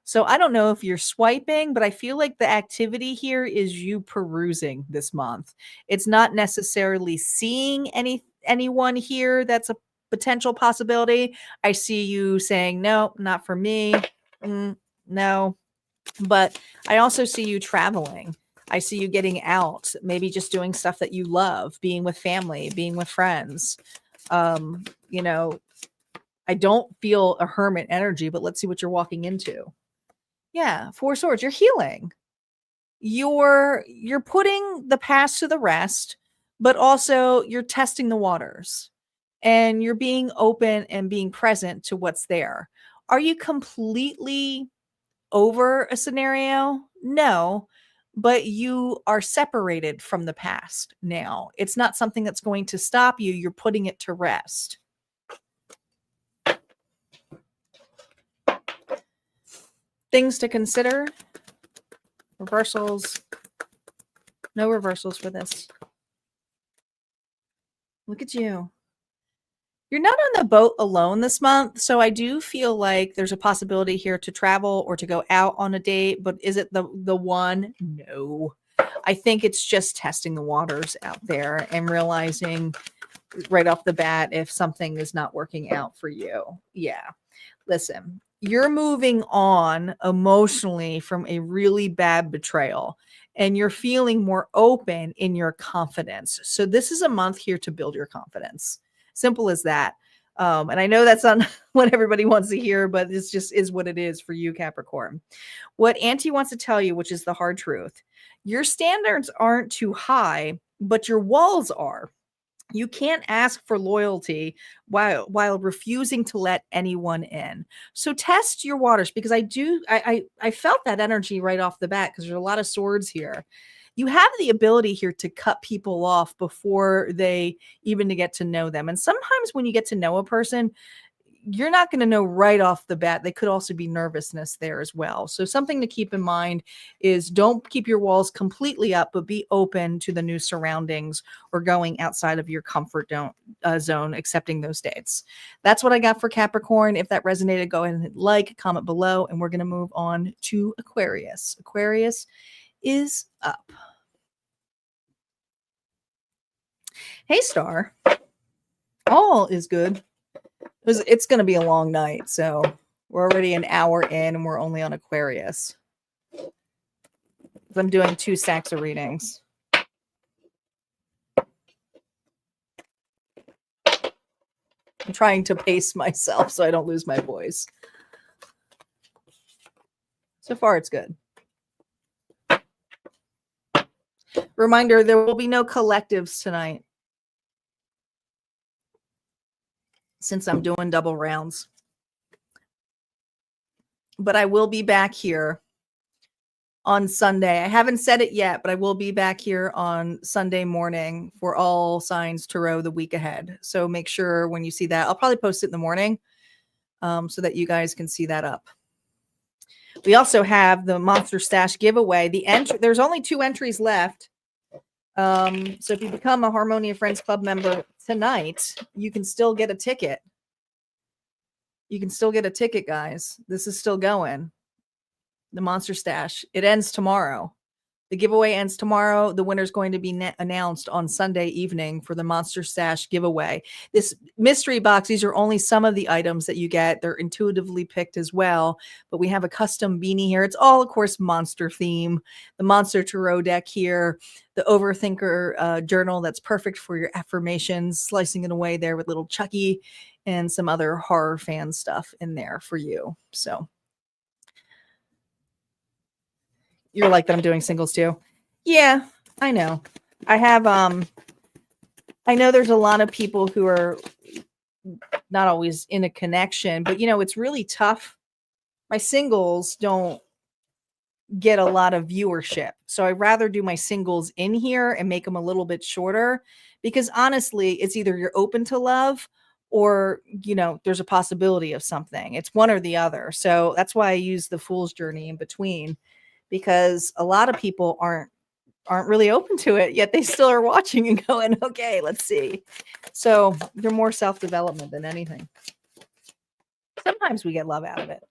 So I don't know if you're swiping, but I feel like the activity here is you perusing this month. It's not necessarily seeing anyone here that's a potential possibility. I see you saying, no, not for me. No. But I also see you traveling. I see you getting out, maybe just doing stuff that you love, being with family, being with friends. I don't feel a hermit energy, but let's see what you're walking into. Yeah, 4 Swords, you're healing. You're putting the past to the rest, but also you're testing the waters and you're being open and being present to what's there. Are you completely over a scenario? No, but you are separated from the past now. It's not something that's going to stop you. You're putting it to rest. Things to consider. Reversals. No reversals for this. Look at you. You're not on the boat alone this month, so I do feel like there's a possibility here to travel or to go out on a date, but is it the one? No. I think it's just testing the waters out there and realizing right off the bat if something is not working out for you. Yeah. Listen, you're moving on emotionally from a really bad betrayal and you're feeling more open in your confidence. So this is a month here to build your confidence. Simple as that. And I know that's not what everybody wants to hear, but this just is what it is for you, Capricorn. What Auntie wants to tell you, which is the hard truth, your standards aren't too high, but your walls are. You can't ask for loyalty while refusing to let anyone in. So test your waters because I felt that energy right off the bat because there's a lot of swords here. You have the ability here to cut people off before they even get to know them. And sometimes when you get to know a person, you're not going to know right off the bat. They could also be nervousness there as well. So something to keep in mind is don't keep your walls completely up, but be open to the new surroundings or going outside of your comfort zone, accepting those dates. That's what I got for Capricorn. If that resonated, go ahead and hit like, comment below, and we're going to move on to Aquarius. Aquarius is up. Hey, Star. All is good. It's going to be a long night, so we're already an hour in and we're only on Aquarius. I'm doing 2 stacks of readings. I'm trying to pace myself so I don't lose my voice. So far, it's good. Reminder, there will be no collectives tonight, since I'm doing double rounds. But I will be back here on Sunday. I haven't said it yet, but I will be back here on Sunday morning for all signs tarot the week ahead. So make sure when you see that, I'll probably post it in the morning so that you guys can see that up. We also have the Monster Stash giveaway. There's only 2 entries left. So if you become a Harmonia Friends Club member tonight, you can still get a ticket. You can still get a ticket, guys. This is still going. The Monster Stash. It ends tomorrow. The giveaway ends tomorrow. The winner's going to be announced on Sunday evening for the Monster Stash giveaway. This mystery box, these are only some of the items that you get. They're intuitively picked as well. But we have a custom beanie here. It's all, of course, monster theme. The Monster Tarot deck here. The Overthinker journal that's perfect for your affirmations. Slicing it away there with little Chucky and some other horror fan stuff in there for you. So you're like that I'm doing singles too. Yeah, I know. I have I know there's a lot of people who are not always in a connection, but it's really tough. My singles don't get a lot of viewership. So I'd rather do my singles in here and make them a little bit shorter, because honestly, it's either you're open to love or there's a possibility of something. It's one or the other. So that's why I use the Fool's Journey in between, because a lot of people aren't really open to it, yet they still are watching and going, okay, let's see. So they're more self-development than anything. Sometimes we get love out of it.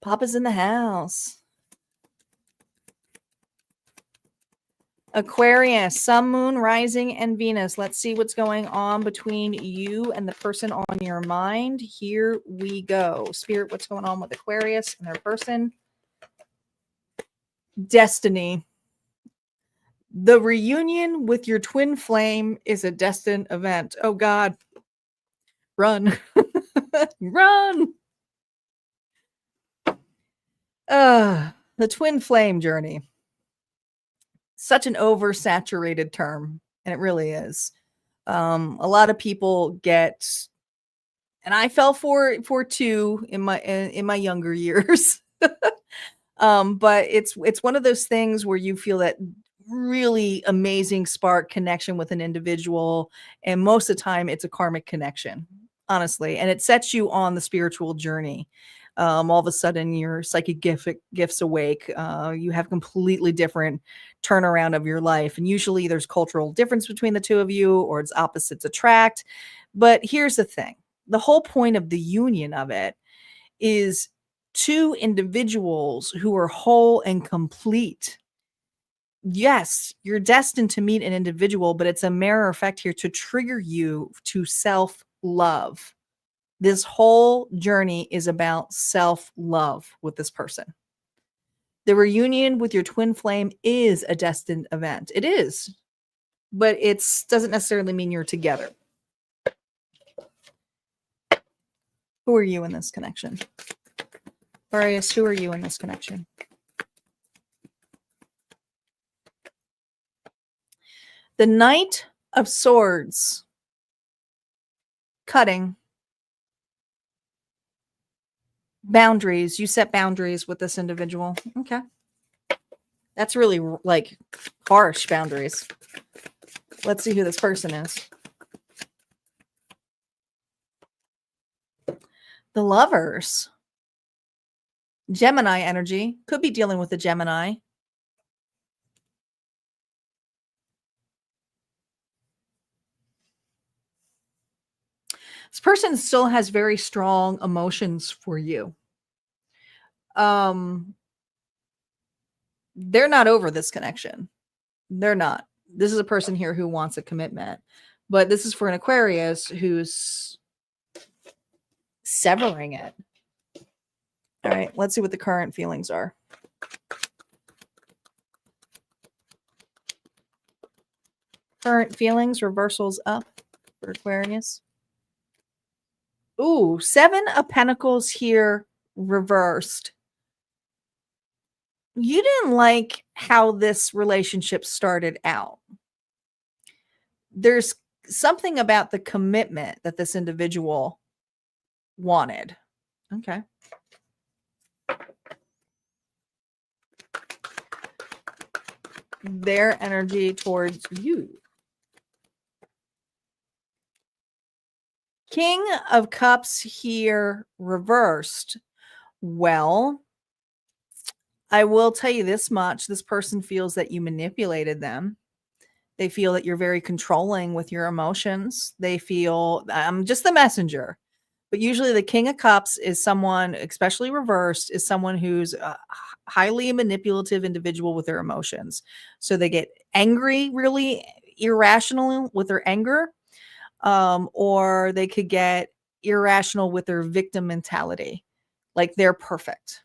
Papa's in the house. Aquarius, Sun, Moon, Rising, and Venus. Let's see what's going on between you and the person on your mind. Here we go. Spirit, what's going on with Aquarius and their person? Destiny. The reunion with your twin flame is a destined event. Oh, God. Run. Run. The twin flame journey. Such an oversaturated term, and it really is. A lot of people get, and I fell for too in my younger years. But it's one of those things where you feel that really amazing spark connection with an individual, and most of the time it's a karmic connection, honestly, and it sets you on the spiritual journey. All of a sudden your psychic gifts awake. You have completely different turnaround of your life, and usually there's cultural difference between the two of you, or it's opposites attract. But here's the thing: the whole point of the union of it is 2 individuals who are whole and complete. Yes, you're destined to meet an individual, but it's a mirror effect here to trigger you to self-love. This whole journey is about self-love with this person. The reunion with your twin flame is a destined event. It is, but it doesn't necessarily mean you're together. Who are you in this connection? Aquarius, who are you in this connection? The Knight of Swords. Cutting. Boundaries. You set boundaries with this individual. Okay. That's really like harsh boundaries. Let's see who this person is. The Lovers. Gemini energy. Could be dealing with a Gemini. This person still has very strong emotions for you. They're not over this connection. They're not. This is a person here who wants a commitment, but this is for an Aquarius who's severing it. All right, let's see what the current feelings are. Current feelings, reversals up for Aquarius. Ooh, 7 of Pentacles here reversed. You didn't like how this relationship started out. There's something about the commitment that this individual wanted. Okay. Their energy towards you. King of Cups here reversed. Well, I will tell you this much. This person feels that you manipulated them. They feel that you're very controlling with your emotions. They feel I'm just the messenger. But usually the King of Cups is someone, especially reversed, is someone who's a highly manipulative individual with their emotions. So they get angry, really irrational with their anger, or they could get irrational with their victim mentality, like they're perfect.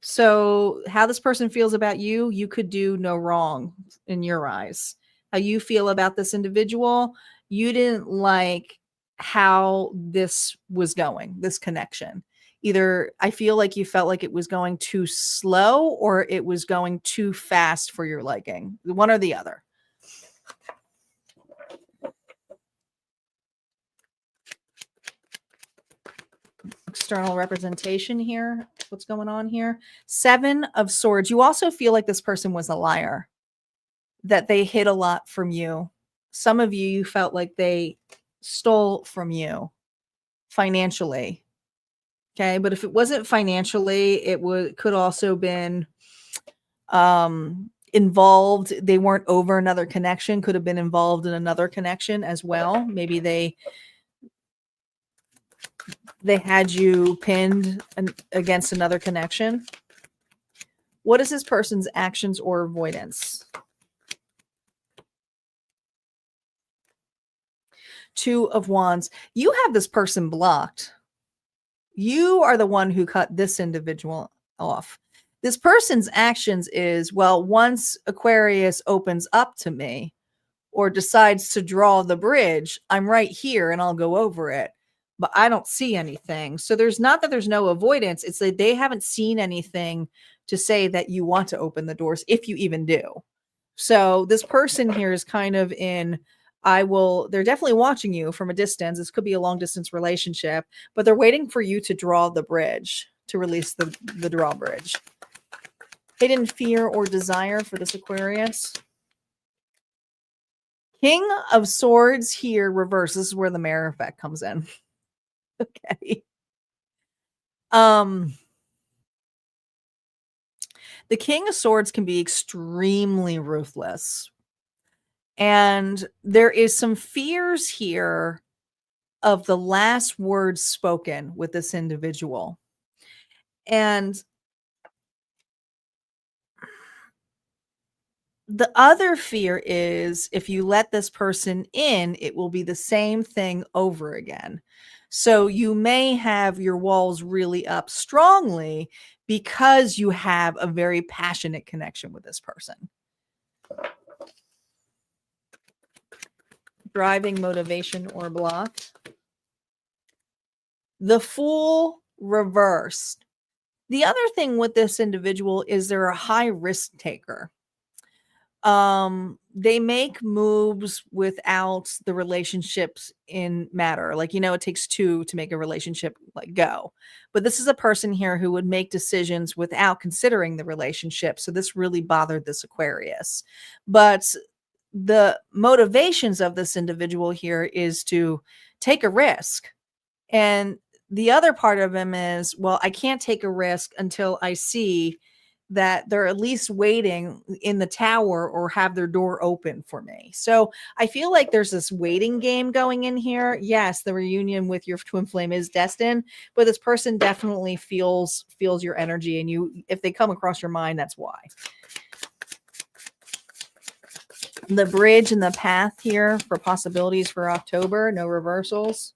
So how this person feels about you, you could do no wrong in your eyes. How you feel about this individual, you didn't like how this was going, this connection. Either I feel like you felt like it was going too slow or it was going too fast for your liking, one or the other. External representation here. What's going on here? 7 of Swords. You also feel like this person was a liar, that they hid a lot from you. Some of you felt like they stole from you financially. Okay. But if it wasn't financially, it could also been involved. They weren't over another connection, could have been involved in another connection as well. Maybe they had you pinned against another connection. What is this person's actions or avoidance? 2 of Wands. You have this person blocked. You are the one who cut this individual off. This person's actions is, well, once Aquarius opens up to me or decides to draw the bridge, I'm right here and I'll go over it. But I don't see anything. So there's not that there's no avoidance. It's that they haven't seen anything to say that you want to open the doors, if you even do. So this person here is kind of in, they're definitely watching you from a distance. This could be a long distance relationship, but they're waiting for you to draw the bridge, to release the drawbridge. Hidden fear or desire for this Aquarius. King of Swords here reverse. This is where the mirror effect comes in. Okay. The King of Swords can be extremely ruthless. And there is some fears here of the last words spoken with this individual. And the other fear is if you let this person in, it will be the same thing over again. So you may have your walls really up strongly because you have a very passionate connection with this person. Driving motivation or block. The Fool reversed. The other thing with this individual is they're a high risk taker. They make moves without the relationships in matter. Like, it takes 2 to make a relationship go. But this is a person here who would make decisions without considering the relationship. So this really bothered this Aquarius. But the motivations of this individual here is to take a risk. And the other part of him is, well, I can't take a risk until I see that they're at least waiting in the tower or have their door open for me. So I feel like there's this waiting game going in here. Yes, the reunion with your twin flame is destined, but this person definitely feels your energy, and if they come across your mind, that's why. The bridge and the path here for possibilities for October, no reversals.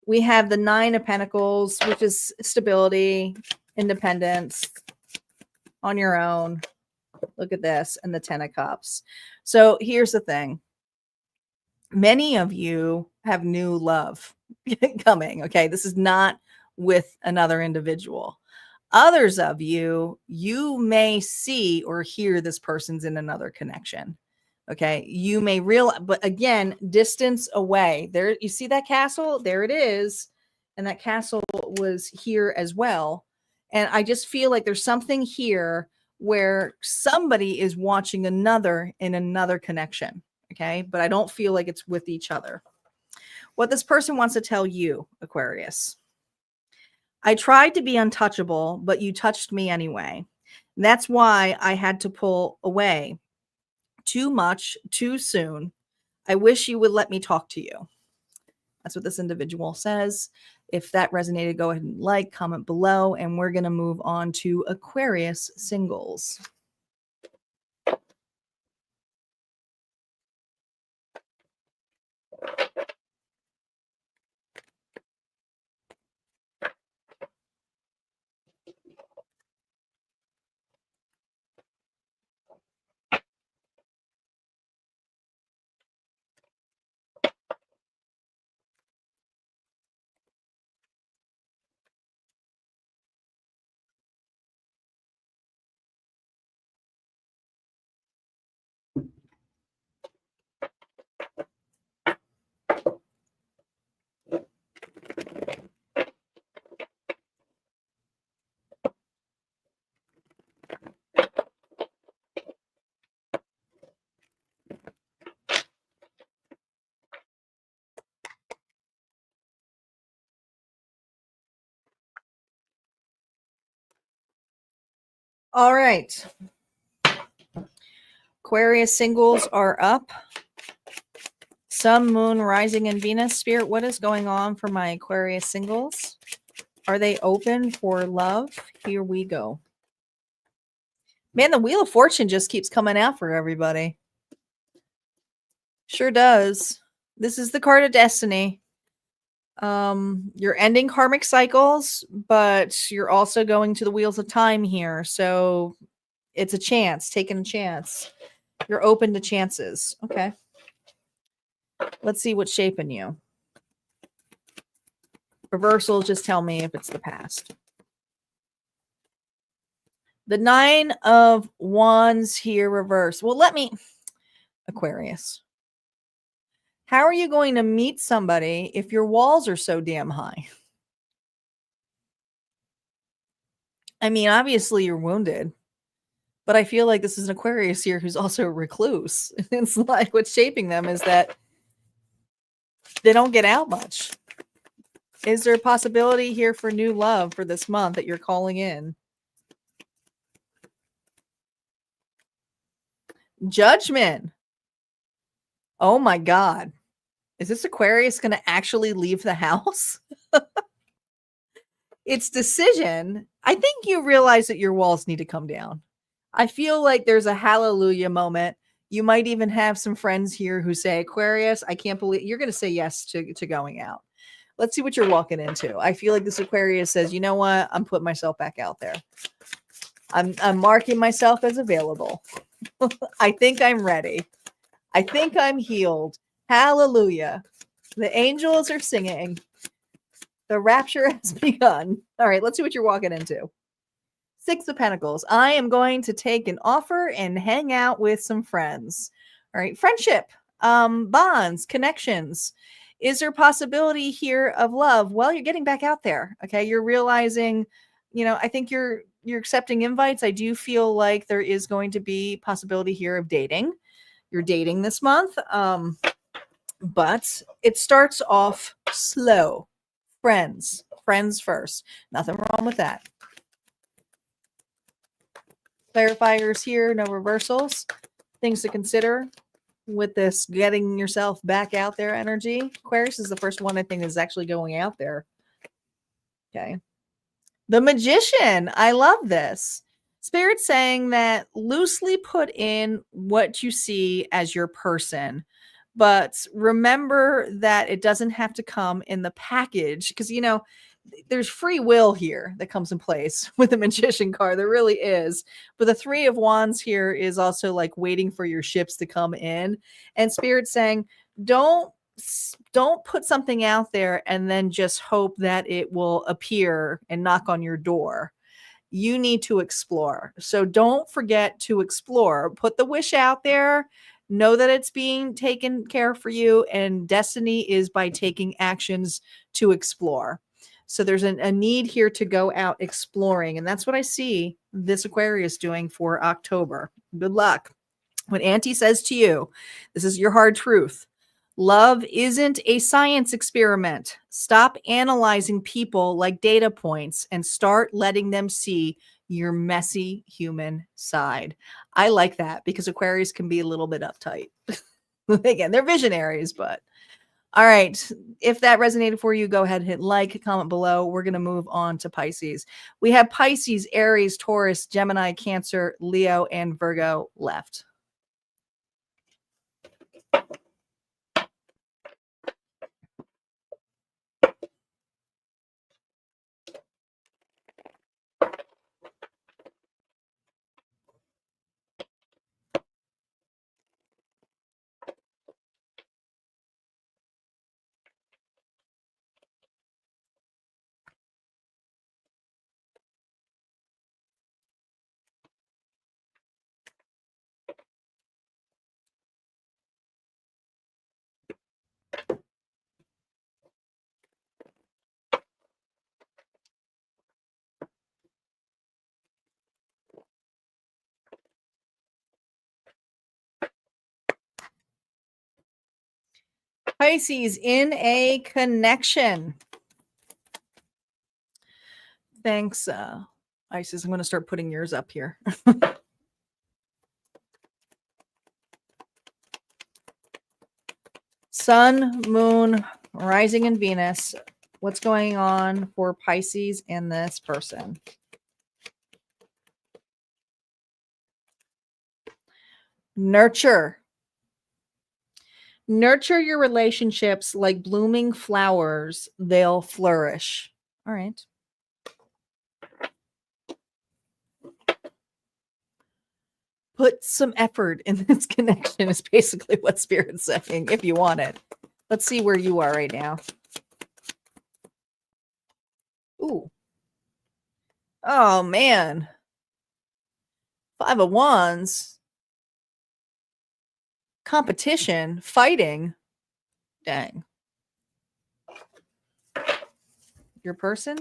We have the 9 of Pentacles, which is stability, independence, on your own. Look at this, and the 10 of Cups. So here's the thing. Many of you have new love coming. Okay. This is not with another individual. Others of you may see or hear this person's in another connection. Okay. You may realize, but again, distance away. There, you see that castle? There it is. And that castle was here as well. And I just feel like there's something here where somebody is watching another in another connection. Okay. But I don't feel like it's with each other. What this person wants to tell you, Aquarius. I tried to be untouchable, but you touched me anyway. That's why I had to pull away. Too much, too soon. I wish you would let me talk to you. That's what this individual says. If that resonated, go ahead and like, comment below, and we're going to move on to Aquarius Singles. All right. Aquarius Singles are up. Sun, Moon, Rising, and Venus. Spirit, what is going on for my Aquarius Singles? Are they open for love? Here we go. Man, the Wheel of Fortune just keeps coming out for everybody. Sure does. This is the card of destiny. You're ending karmic cycles, but you're also going to the wheels of time here. So it's a chance, taking a chance. You're open to chances. Okay. Let's see what's shaping you. Reversal, just tell me if it's the past. The 9 of Wands here reversed. Well, Aquarius. How are you going to meet somebody if your walls are so damn high? I mean, obviously you're wounded, but I feel like this is an Aquarius here who's also a recluse. It's like what's shaping them is that they don't get out much. Is there a possibility here for new love for this month that you're calling in? Judgment. Oh my God. Is this Aquarius going to actually leave the house? It's decision. I think you realize that your walls need to come down. I feel like there's a hallelujah moment. You might even have some friends here who say, Aquarius, I can't believe you're going to say yes to going out. Let's see what you're walking into. I feel like this Aquarius says, you know what? I'm putting myself back out there. I'm marking myself as available. I think I'm ready. I think I'm healed. Hallelujah. The angels are singing. The rapture has begun. All right, let's see what you're walking into. 6 of Pentacles. I am going to take an offer and hang out with some friends. All right, friendship, bonds, connections. Is there possibility here of love? Well, you're getting back out there. Okay, you're realizing, I think you're accepting invites. I do feel like there is going to be possibility here of dating. You're dating this month, but it starts off slow. Friends first. Nothing wrong with that. Clarifiers here, no reversals. Things to consider with this getting yourself back out there energy. Aquarius is the first one I think is actually going out there. Okay. The Magician. I love this. Spirit saying that loosely put in what you see as your person. But remember that it doesn't have to come in the package because, there's free will here that comes in place with the Magician card. There really is. But the 3 of Wands here is also like waiting for your ships to come in. And Spirit saying, don't put something out there and then just hope that it will appear and knock on your door. You need to explore. So don't forget to explore. Put the wish out there. Know that it's being taken care for you. And destiny is by taking actions to explore. So there's a need here to go out exploring. And that's what I see this Aquarius doing for October. Good luck. When Auntie says to you, this is your hard truth. Love isn't a science experiment. Stop analyzing people like data points and start letting them see your messy human side. I like that because Aquarius can be a little bit uptight. Again, they're visionaries, but all right. If that resonated for you, go ahead and hit like, comment below. We're going to move on to Pisces. We have Pisces, Aries, Taurus, Gemini, Cancer, Leo, and Virgo left. Pisces, in a connection. Thanks, Isis. I'm going to start putting yours up here. Sun, Moon, Rising, and Venus. What's going on for Pisces and this person? Nurture. Nurture your relationships like blooming flowers. They'll flourish. All right. Put some effort in this connection is basically what Spirit's saying, if you want it. Let's see where you are right now. Ooh. Oh, man. 5 of Wands. Competition. Fighting. Dang. Your person?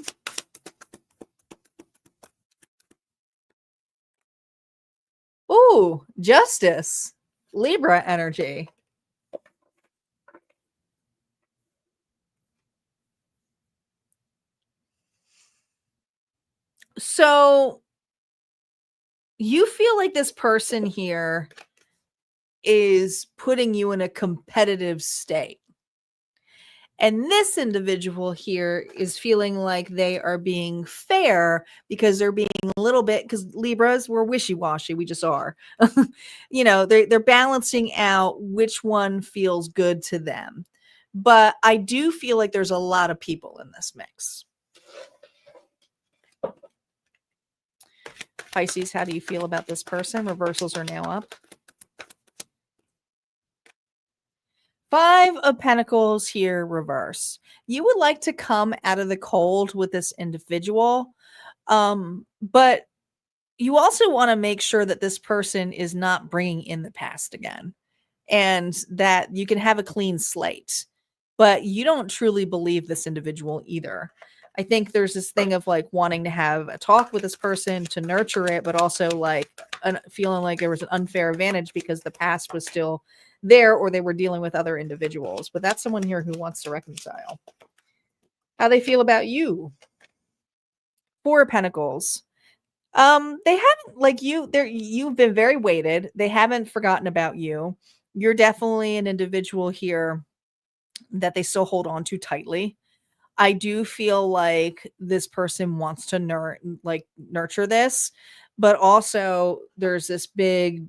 Ooh, Justice. Libra energy. So you feel like this person here is putting you in a competitive state. And this individual here is feeling like they are being fair because they're being a little bit, because Libras, we're wishy-washy. We just are. You know, they're balancing out which one feels good to them. But I do feel like there's a lot of people in this mix. Pisces, how do you feel about this person? Reversals are now up. 5 of Pentacles here, reverse. You would like to come out of the cold with this individual, but you also want to make sure that this person is not bringing in the past again and that you can have a clean slate. But you don't truly believe this individual either. I think there's this thing of like wanting to have a talk with this person to nurture it, but also like feeling like there was an unfair advantage because the past was still there or they were dealing with other individuals. But that's someone here who wants to reconcile. How they feel about you? 4 of Pentacles. They haven't, like, you've been very weighted. They haven't forgotten about you. You're definitely an individual here that they still hold on to tightly. I do feel like this person wants to nurture this, but also there's this big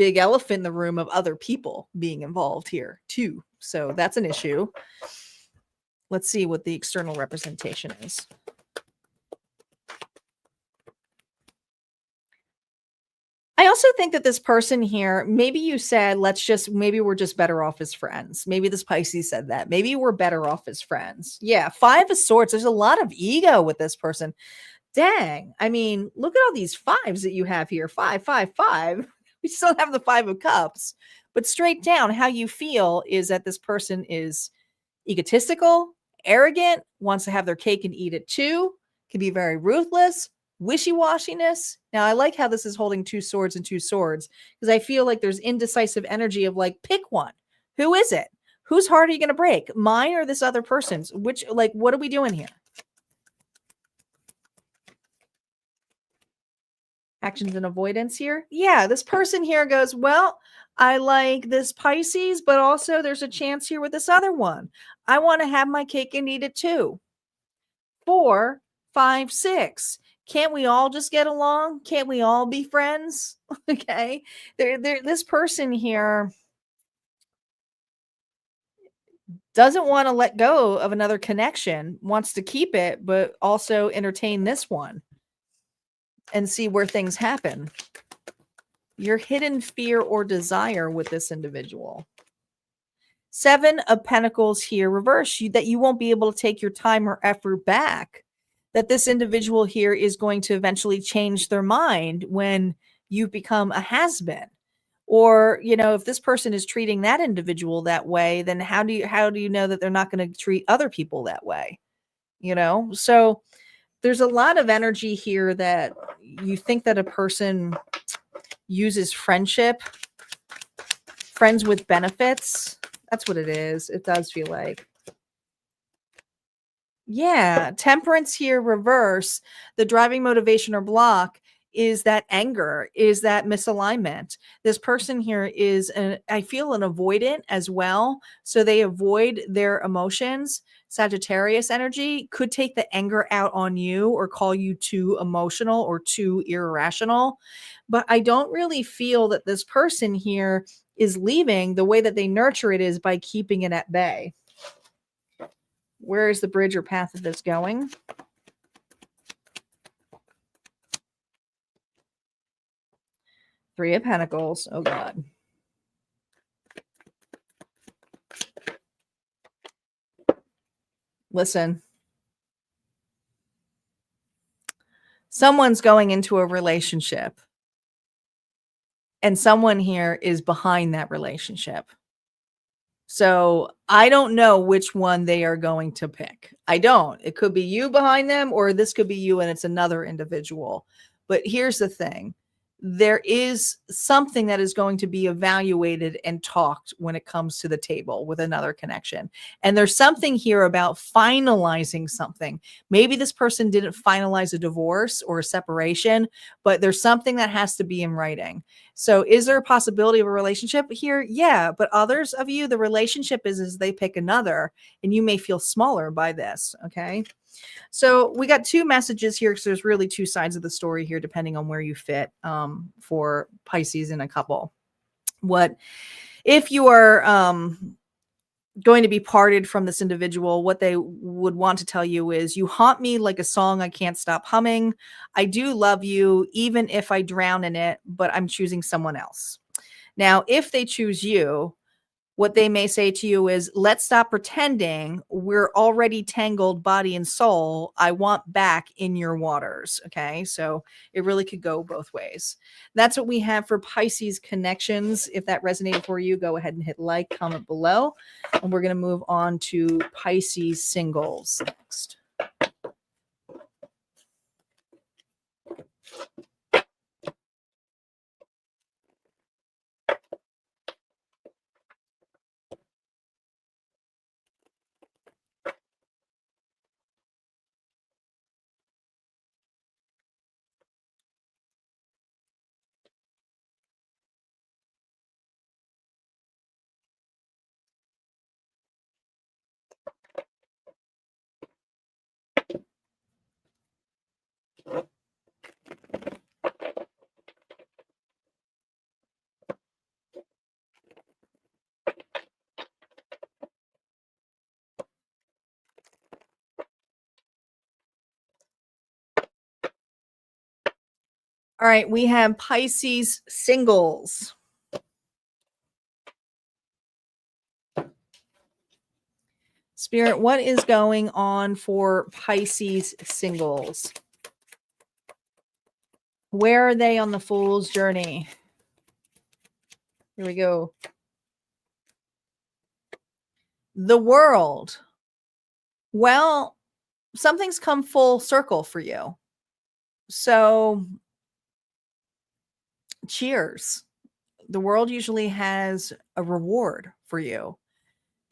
elephant in the room of other people being involved here too. So that's an issue. Let's see what the external representation is. I also think that this person here, maybe you said, maybe we're just better off as friends. Maybe this Pisces said that. Maybe we're better off as friends. Yeah, 5 of Swords. There's a lot of ego with this person. Dang. I mean, look at all these 5s that you have here. 5, 5, 5. We still have the 5 of Cups. But straight down, how you feel is that this person is egotistical, arrogant, wants to have their cake and eat it too, can be very ruthless, wishy-washiness. Now, I like how this is holding 2 swords and 2 swords because I feel like there's indecisive energy of like, pick one. Who is it? Whose heart are you going to break? Mine or this other person's? Which, like, what are we doing here? Actions and avoidance here. Yeah, this person here goes, well, I like this Pisces, but also there's a chance here with this other one. I want to have my cake and eat it too. 4, 5, 6. Can't we all just get along? Can't we all be friends? Okay. This person here doesn't want to let go of another connection, wants to keep it, but also entertain this one and see where things happen. Your hidden fear or desire with this individual. 7 of Pentacles here, reverse, that you won't be able to take your time or effort back. That this individual here is going to eventually change their mind when you become a has-been. Or, you know, if this person is treating that individual that way, then how do you know that they're not going to treat other people that way? You know? So there's a lot of energy here that you think that a person uses friendship, friends with benefits. That's what it is. It does feel like. Yeah, temperance here, reverse. The driving motivation or block is that anger, is that misalignment. This person here is, I feel, an avoidant as well. So they avoid their emotions. Sagittarius energy could take the anger out on you or call you too emotional or too irrational. But I don't really feel that this person here is leaving. The way that they nurture it is by keeping it at bay. Where is the bridge or path of this going? Three of Pentacles. Oh, God. Listen. Someone's going into a relationship. And someone here is behind that relationship. So I don't know which one they are going to pick. I don't. It could be you behind them, or this could be you and it's another individual. But here's the thing. There is something that is going to be evaluated and talked when it comes to the table with another connection. And there's something here about finalizing something. Maybe this person didn't finalize a divorce or a separation, but there's something that has to be in writing. So is there a possibility of a relationship here? Yeah. But others of you, the relationship is they pick another, and you may feel smaller by this. Okay. So we got 2 messages here because there's really 2 sides of the story here, depending on where you fit for Pisces in a couple. What if you are going to be parted from this individual? What they would want to tell you is, you haunt me like a song I can't stop humming. I do love you, even if I drown in it, but I'm choosing someone else. Now, if they choose you, what they may say to you is, let's stop pretending. We're already tangled body and soul. I want back in your waters. Okay. So it really could go both ways. That's what we have for Pisces connections. If that resonated for you, go ahead and hit like, comment below. And we're going to move on to Pisces singles next. All right, we have Pisces singles. Spirit, what is going on for Pisces singles? Where are they on the Fool's journey? Here we go. The World. Well, something's come full circle for you. So, cheers. The World usually has a reward for you.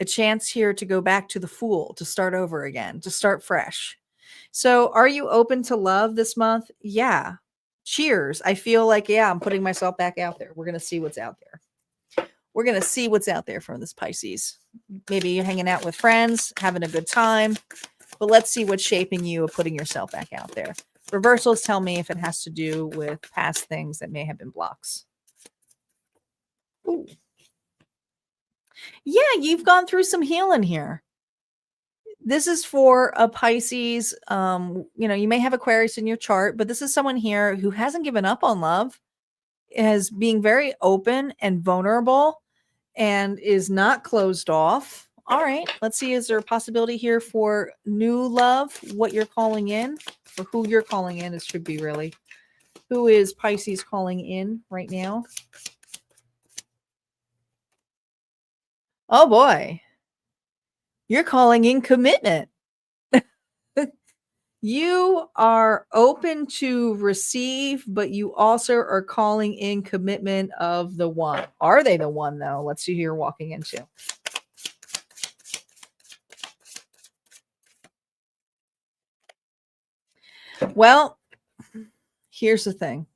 a chance here to go back to the Fool, to start over again, to start fresh. So, are you open to love this month? Yeah. Cheers. I feel like, yeah, I'm putting myself back out there. We're going to see what's out there. We're going to see what's out there from this Pisces. Maybe you're hanging out with friends, having a good time, but let's see what's shaping you of putting yourself back out there. Reversals tell me if it has to do with past things that may have been blocks. Ooh. Yeah, you've gone through some healing here. This is for a Pisces. You may have Aquarius in your chart, but this is someone here who hasn't given up on love, is being very open and vulnerable, and is not closed off. All right, let's see. Is there a possibility here for new love? What you're calling in, or who you're calling in? It should be really. Who is Pisces calling in right now? Oh boy, you're calling in commitment. You are open to receive, but you also are calling in commitment of the one. Are they the one, though? Let's see who you're walking into. Well, here's the thing.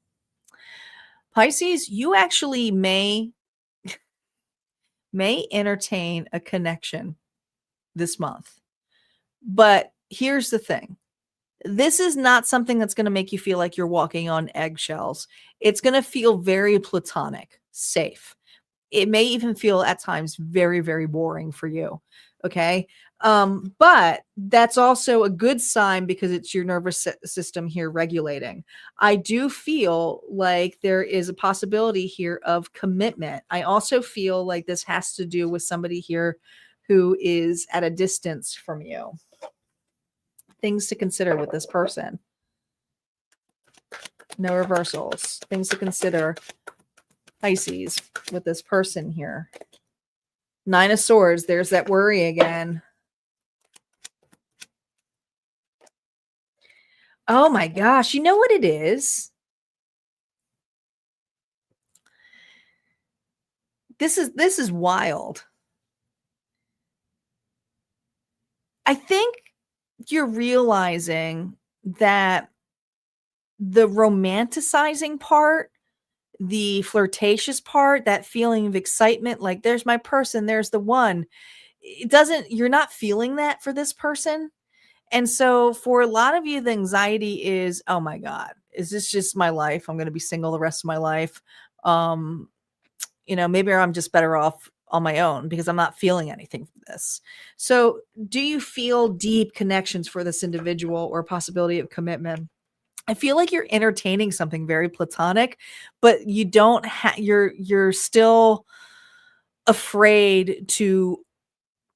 Pisces, you actually may entertain a connection this month. But here's the thing. This is not something that's going to make you feel like you're walking on eggshells. It's going to feel very platonic, safe. It may even feel at times very, very boring for you. Okay. But that's also a good sign because it's your nervous system here regulating. I do feel like there is a possibility here of commitment. I also feel like this has to do with somebody here who is at a distance from you. Things to consider with this person. No reversals. Things to consider, Pisces, with this person here. Nine of Swords. There's that worry again. Oh my gosh. You know what it is? This is wild. I think you're realizing that the romanticizing part, the flirtatious part, that feeling of excitement, like there's my person, there's the one. You're not feeling that for this person. And so for a lot of you, the anxiety is, oh my God, is this just my life? I'm going to be single the rest of my life. Maybe I'm just better off on my own because I'm not feeling anything from this. So do you feel deep connections for this individual or possibility of commitment? I feel like you're entertaining something very platonic, but you don't you're still afraid to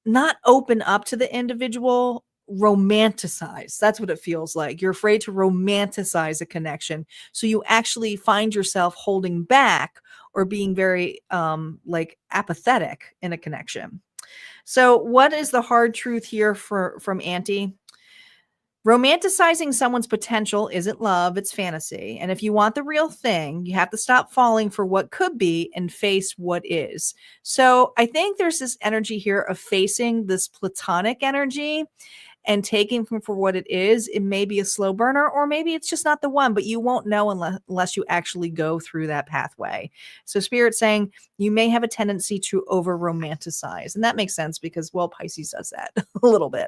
not open up to the individual, romanticize. That's what it feels like. You're afraid to romanticize a connection. So you actually find yourself holding back or being very like apathetic in a connection. So what is the hard truth here from Auntie? Romanticizing someone's potential isn't love, it's fantasy. And if you want the real thing, you have to stop falling for what could be and face what is. So I think there's this energy here of facing this platonic energy and taking from for what it is. It may be a slow burner, or maybe it's just not the one, but you won't know unless you actually go through that pathway. So Spirit's saying you may have a tendency to over romanticize. And that makes sense because, well, Pisces does that a little bit.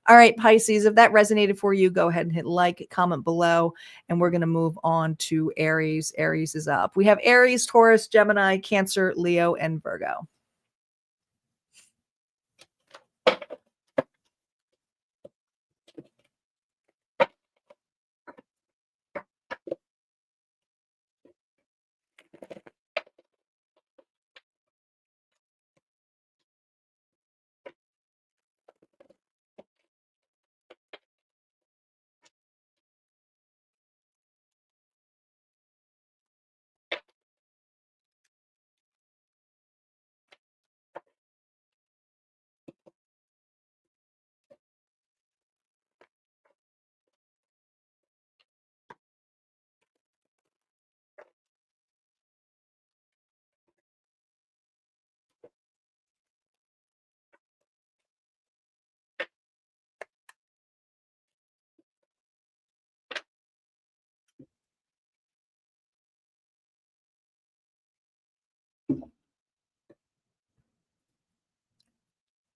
All right, Pisces, if that resonated for you, go ahead and hit like, comment below, and we're going to move on to Aries. Aries is up. We have Aries, Taurus, Gemini, Cancer, Leo, and Virgo.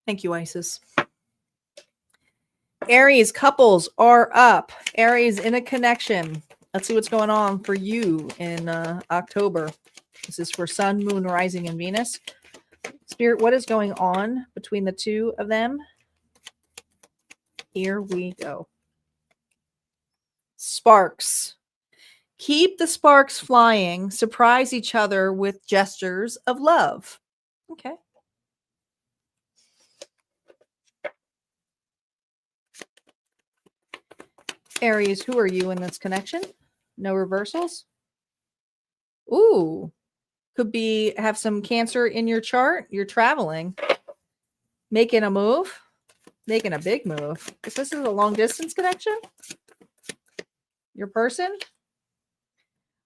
Thank you, Isis. Aries couples are up. Aries in a connection. Let's see what's going on for you in October. This is for Sun, Moon, Rising, and Venus. Spirit, what is going on between the two of them? Here we go. Sparks. Keep the sparks flying. Surprise each other with gestures of love. Okay. Aries, who are you in this connection? No reversals? Ooh. Could be have some Cancer in your chart. You're traveling. Making a move. Making a big move. Because this is a long distance connection. Your person?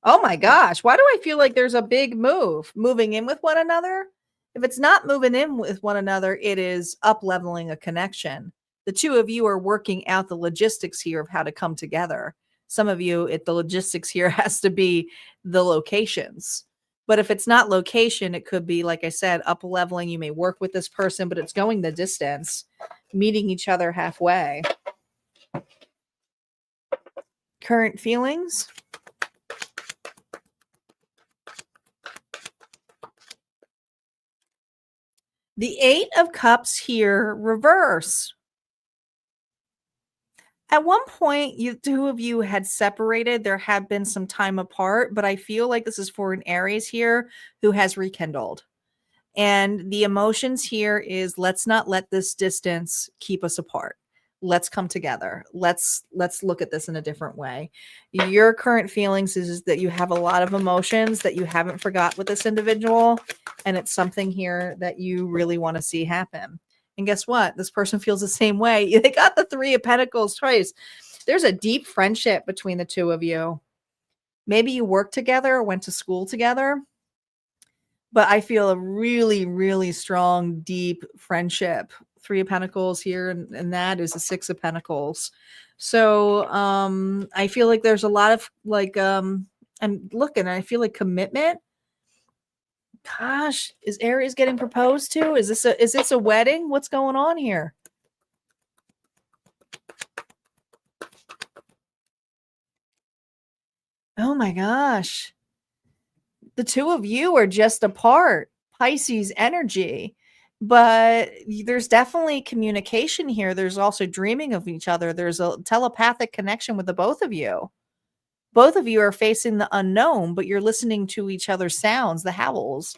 Oh my gosh. Why do I feel like there's a big move? Moving in with one another? If it's not moving in with one another, it is up leveling a connection. The two of you are working out the logistics here of how to come together. Some of you, the logistics here has to be the locations. But if it's not location, it could be, like I said, up leveling. You may work with this person, but it's going the distance, meeting each other halfway. Current feelings. The Eight of Cups here, reverse. At one point, you two of you had separated. There had been some time apart, but I feel like this is for an Aries here who has rekindled. And the emotions here is, let's not let this distance keep us apart. Let's come together. Let's look at this in a different way. Your current feelings is that you have a lot of emotions that you haven't forgot with this individual, and it's something here that you really want to see happen. And guess what? This person feels the same way. They got the Three of Pentacles twice. There's a deep friendship between the two of you. Maybe you worked together or went to school together. But I feel a really, really strong, deep friendship. Three of Pentacles here, and that is a Six of Pentacles. So I feel like there's a lot of I'm looking, I feel like commitment. Gosh, is Aries getting proposed to? Is this a wedding? What's going on here? Oh my gosh. The two of you are just apart. Pisces energy. But there's definitely communication here. There's also dreaming of each other. There's a telepathic connection with the both of you. Both of you are facing the unknown, but you're listening to each other's sounds, the howls.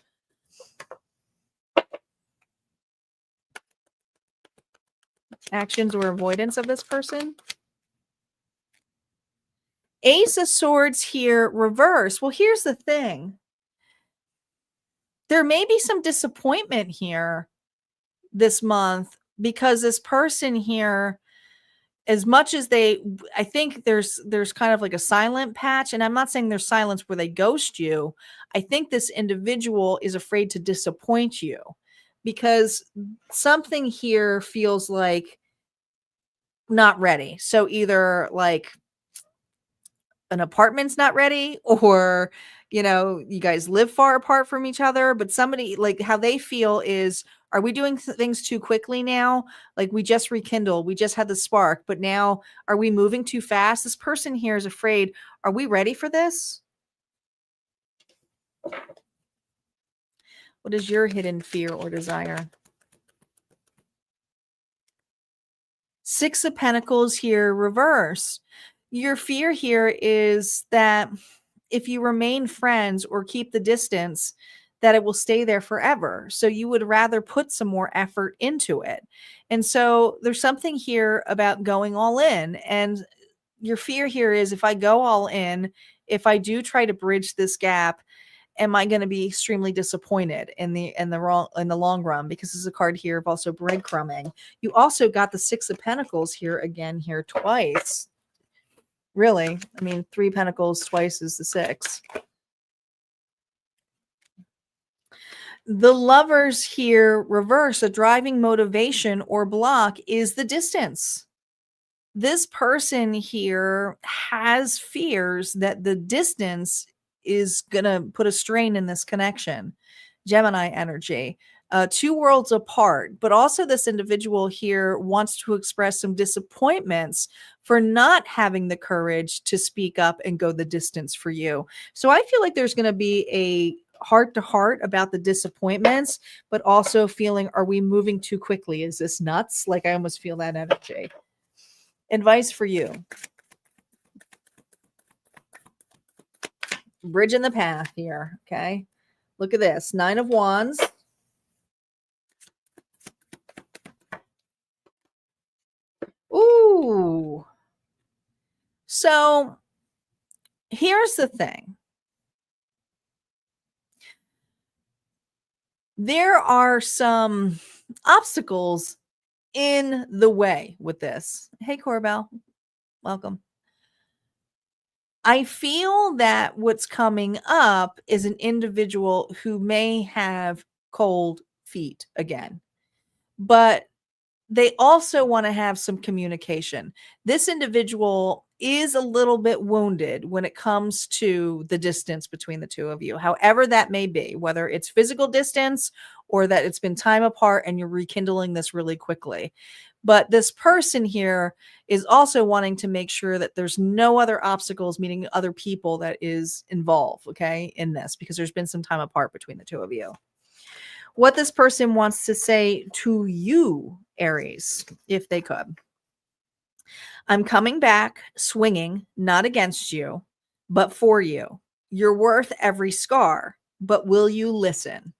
Actions or avoidance of this person. Ace of Swords here, reverse. Well, here's the thing. There may be some disappointment here this month because this person here, as much as I think there's kind of like a silent patch, and I'm not saying there's silence where they ghost you. I think this individual is afraid to disappoint you because something here feels like not ready. So either like an apartment's not ready, or you guys live far apart from each other, but somebody, like, how they feel is, are we doing things too quickly now? Like, we just rekindled, we just had the spark, but now are we moving too fast? This person here is afraid. Are we ready for this? What is your hidden fear or desire? Six of Pentacles here, reverse. Your fear here is that if you remain friends or keep the distance, that it will stay there forever. So you would rather put some more effort into it. And so there's something here about going all in. And your fear here is, if I go all in, if I do try to bridge this gap, am I going to be extremely disappointed in the long run? Because this is a card here of also breadcrumbing. You also got the Six of Pentacles here again here twice. Really, I mean, Three Pentacles twice is the Six. The Lovers here, reverse. A driving motivation or block is the distance. This person here has fears that the distance is going to put a strain in this connection. Gemini energy. two worlds apart. But also, this individual here wants to express some disappointments for not having the courage to speak up and go the distance for you. So I feel like there's going to be a heart to heart about the disappointments, but also feeling, are we moving too quickly? Is this nuts? Like, I almost feel that energy. Advice for you. Bridging the path here. Okay. Look at this. 9 of Wands. Ooh. So here's the thing. There are some obstacles in the way with this. Hey, Corbell. Welcome. I feel that what's coming up is an individual who may have cold feet again, but they also want to have some communication. This individual is a little bit wounded when it comes to the distance between the two of you, however that may be, whether it's physical distance or that it's been time apart and you're rekindling this really quickly. But this person here is also wanting to make sure that there's no other obstacles, meaning other people that is involved, okay, in this, because there's been some time apart between the two of you. What this person wants to say to you, Aries, if they could. I'm coming back swinging, not against you, but for you. You're worth every scar, but will you listen?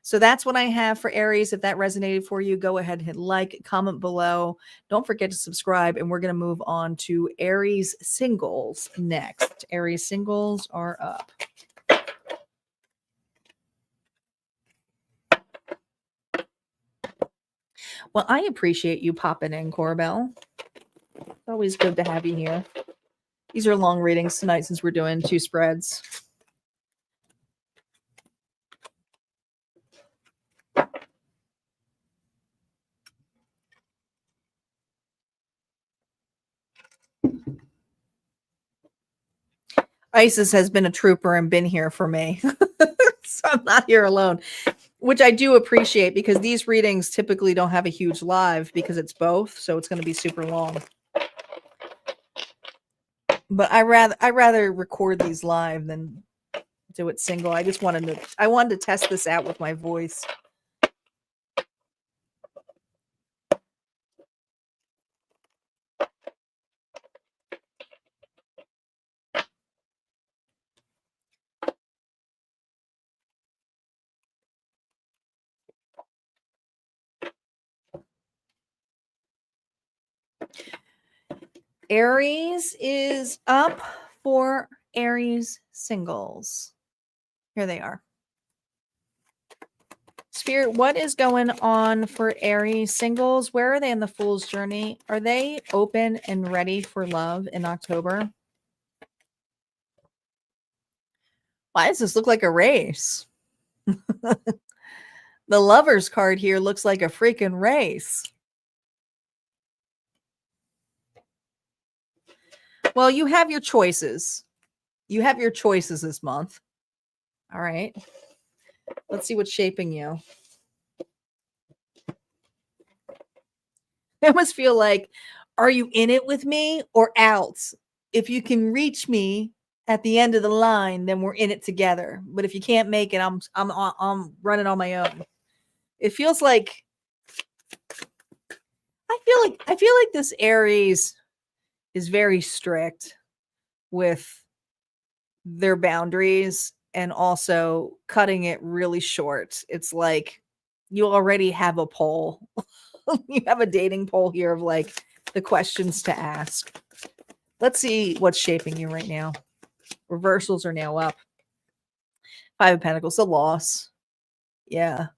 So that's what I have for Aries. If that resonated for you, go ahead and hit like, comment below. Don't forget to subscribe, and we're going to move on to Aries Singles next. Aries Singles are up. Well, I appreciate you popping in, Corbell. It's always good to have you here. These are long readings tonight since we're doing 2 spreads. Isis has been a trooper and been here for me. So I'm not here alone, which I do appreciate, because these readings typically don't have a huge live because it's both. So it's going to be super long. But I rather record these live than do it single. I wanted to test this out with my voice. Aries is up for Aries Singles. Here they are. Spirit, what is going on for Aries Singles? Where are they in the Fool's Journey? Are they open and ready for love in October? Why does this look like a race? The Lovers card here looks like a freaking race. Well, you have your choices. You have your choices this month. All right. Let's see what's shaping you. I almost feel like, are you in it with me or out? If you can reach me at the end of the line, then we're in it together. But if you can't make it, I'm running on my own. It feels like I feel like this Aries is very strict with their boundaries and also cutting it really short. It's like you already have a poll. You have a dating poll here of like the questions to ask. Let's see what's shaping you right now. Reversals are now up. 5 of Pentacles, a loss. Yeah.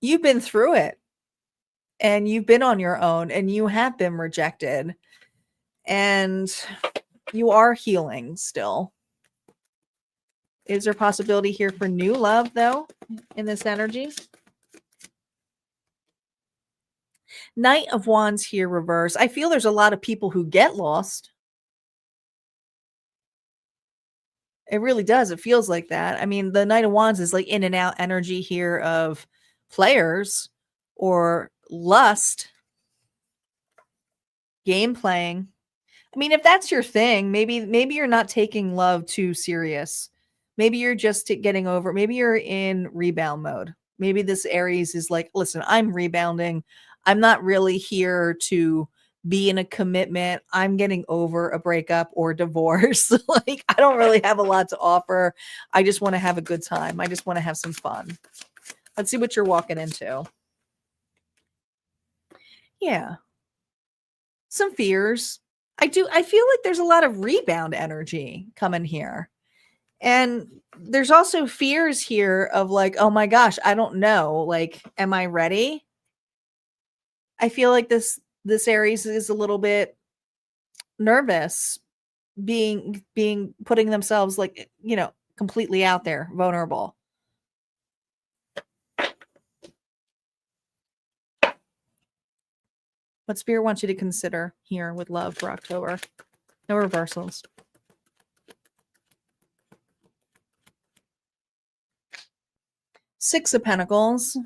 You've been through it and you've been on your own and you have been rejected and you are healing still. Is there a possibility here for new love though in this energy? Knight of Wands here reverse. I feel there's a lot of people who get lost. It really does. It feels like that. I mean, the Knight of Wands is like in and out energy here of players or lust, game playing. I mean, if that's your thing, maybe you're not taking love too serious. Maybe you're just getting over. Maybe you're in rebound mode. Maybe this Aries is like, listen, I'm rebounding. I'm not really here to be in a commitment. I'm getting over a breakup or divorce. Like, I don't really have a lot to offer. I just want to have a good time. I just want to have some fun. Let's see what you're walking into. Yeah. Some fears. I feel like there's a lot of rebound energy coming here. And there's also fears here of like, oh my gosh, I don't know. Like, am I ready? I feel like this Aries is a little bit nervous putting themselves like, completely out there, vulnerable. What Spirit wants you to consider here with love for October? No reversals. Six of Pentacles.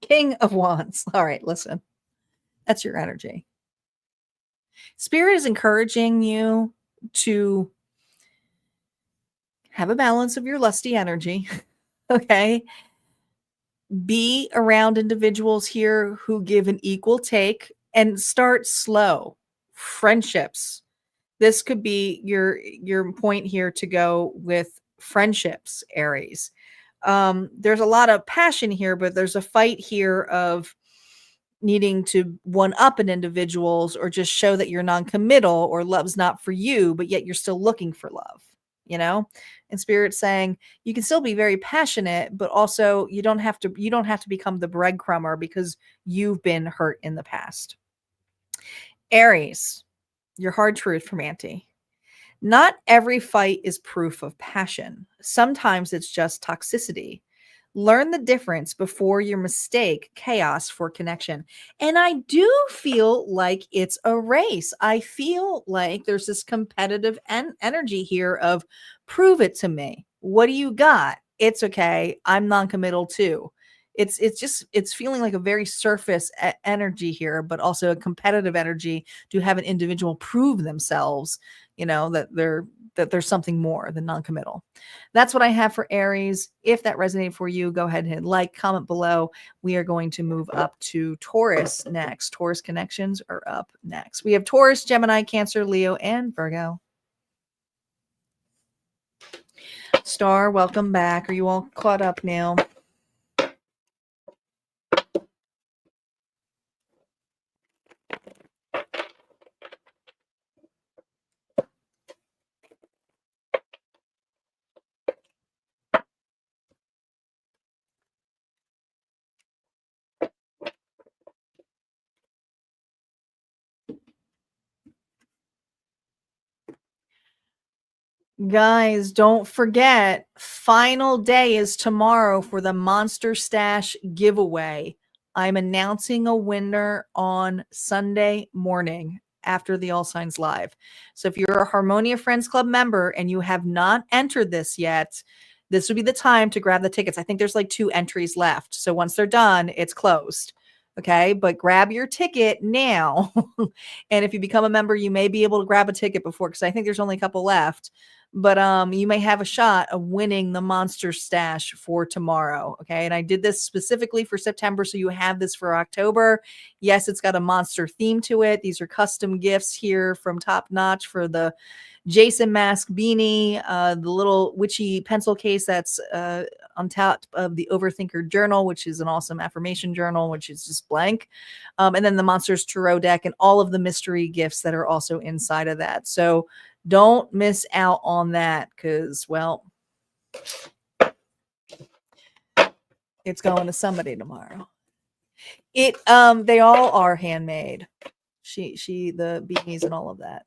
King of Wands. All right, listen. That's your energy. Spirit is encouraging you to have a balance of your lusty energy. Okay. Be around individuals here who give an equal take and start slow. Friendships. This could be your point here to go with friendships, Aries. There's a lot of passion here, but there's a fight here of needing to one up an individuals or just show that you're non-committal or love's not for you, but yet you're still looking for love, and Spirit saying you can still be very passionate, but also you don't have to become the breadcrumber because you've been hurt in the past. Aries, your hard truth from Auntie. Not every fight is proof of passion. Sometimes it's just toxicity. Learn the difference before you mistake chaos for connection. And I do feel like it's a race. I feel like there's this competitive energy here of prove it to me. What do you got? It's okay. I'm non-committal too. It's feeling like a very surface energy here, but also a competitive energy to have an individual prove themselves, that there's something more than non-committal. That's what I have for Aries. If that resonated for you, go ahead and hit like, comment below. We are going to move up to Taurus next. Taurus connections are up next. We have Taurus, Gemini, Cancer, Leo, and Virgo. Star, welcome back. Are you all caught up now? Guys, don't forget, final day is tomorrow for the Monster Stash giveaway. I'm announcing a winner on Sunday morning after the All Signs Live. So if you're a Harmonia Friends Club member and you have not entered this yet, this would be the time to grab the tickets. I think there's like 2 entries left. So once they're done, it's closed. Okay, but grab your ticket now. And if you become a member, you may be able to grab a ticket before, because I think there's only a couple left. But you may have a shot of winning the Monster Stash for tomorrow. Okay, and I did this specifically for September, so you have this for October. Yes, it's got a monster theme to it. These are custom gifts here from Top Notch for the Jason mask beanie, the little witchy pencil case that's on top of the Overthinker journal, which is an awesome affirmation journal, which is just blank. And then the Monsters Tarot deck and all of the mystery gifts that are also inside of that. So don't miss out on that because, well, it's going to somebody tomorrow. They all are handmade. The beanies and all of that.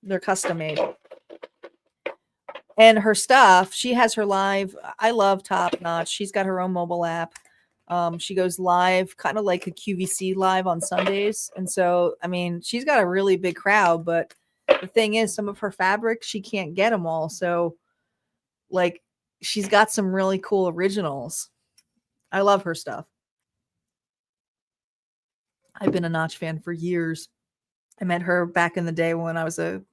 They're custom made. And her stuff, she has her live. I love Top Notch. She's got her own mobile app. She goes live, kind of like a QVC live on Sundays. And so, I mean, she's got a really big crowd, but the thing is, some of her fabrics, she can't get them all. So, like, she's got some really cool originals. I love her stuff. I've been a Notch fan for years. I met her back in the day when I was a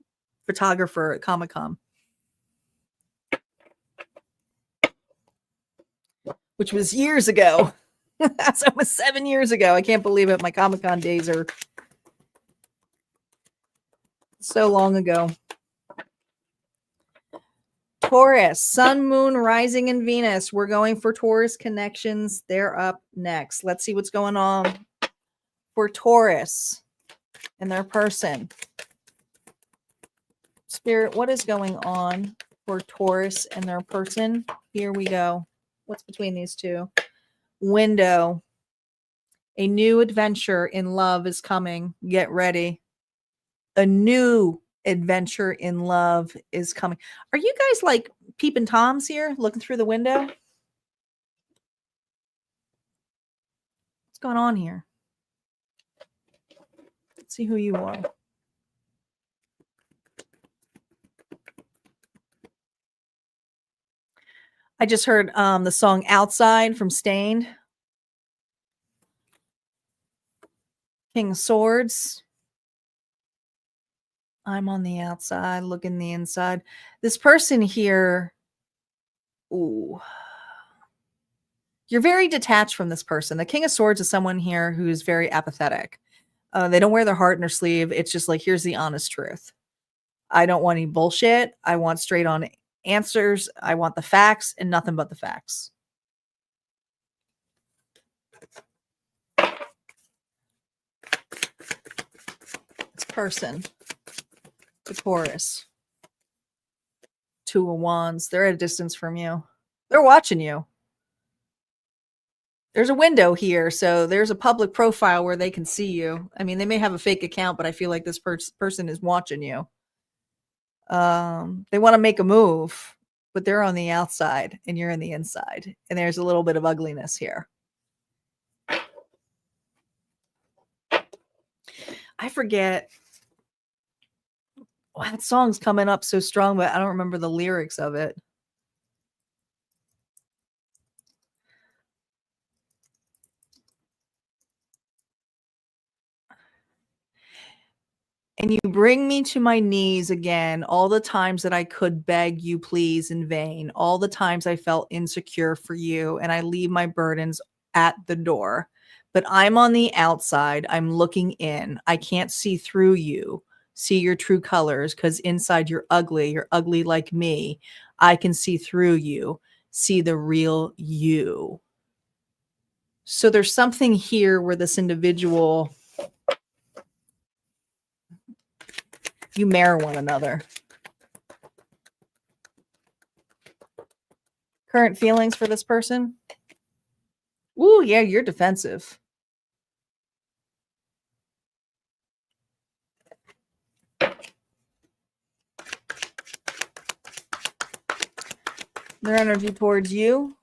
photographer at Comic-Con, which was years ago. That's almost 7 years ago. I can't believe it. My Comic-Con days are so long ago. Taurus, Sun, Moon, Rising, and Venus. We're going for Taurus connections. They're up next. Let's see what's going on for Taurus and their person. Spirit, what is going on for Taurus and their person? Here we go. What's between these two? Window. A new adventure in love is coming. Get ready. A new adventure in love is coming. Are you guys like peeping Toms here, looking through the window? What's going on here? Let's see who you are. I just heard the song Outside from Stained. King of Swords. I'm on the outside, looking the inside. This person here, ooh. You're very detached from this person. The King of Swords is someone here who's very apathetic. They don't wear their heart in their sleeve. It's just like, here's the honest truth. I don't want any bullshit. I want straight on answers. I want the facts and nothing but the facts. This person, the Taurus, Two of Wands. They're at a distance from you. They're watching you. There's a window here, so there's a public profile where they can see you. I mean, they may have a fake account, but I feel like this person is watching you. They want to make a move, but they're on the outside and you're in the inside. And there's a little bit of ugliness here. I forget. Well, that song's coming up so strong, but I don't remember the lyrics of it. And you bring me to my knees again, all the times that I could beg you please in vain, all the times I felt insecure for you, and I leave my burdens at the door. But I'm on the outside, I'm looking in. I can't see through you, see your true colors, because inside you're ugly like me. I can see through you, see the real you. So there's something here where this individual, you marry one another. Current feelings for this person? Ooh, yeah, you're defensive. Their energy towards you?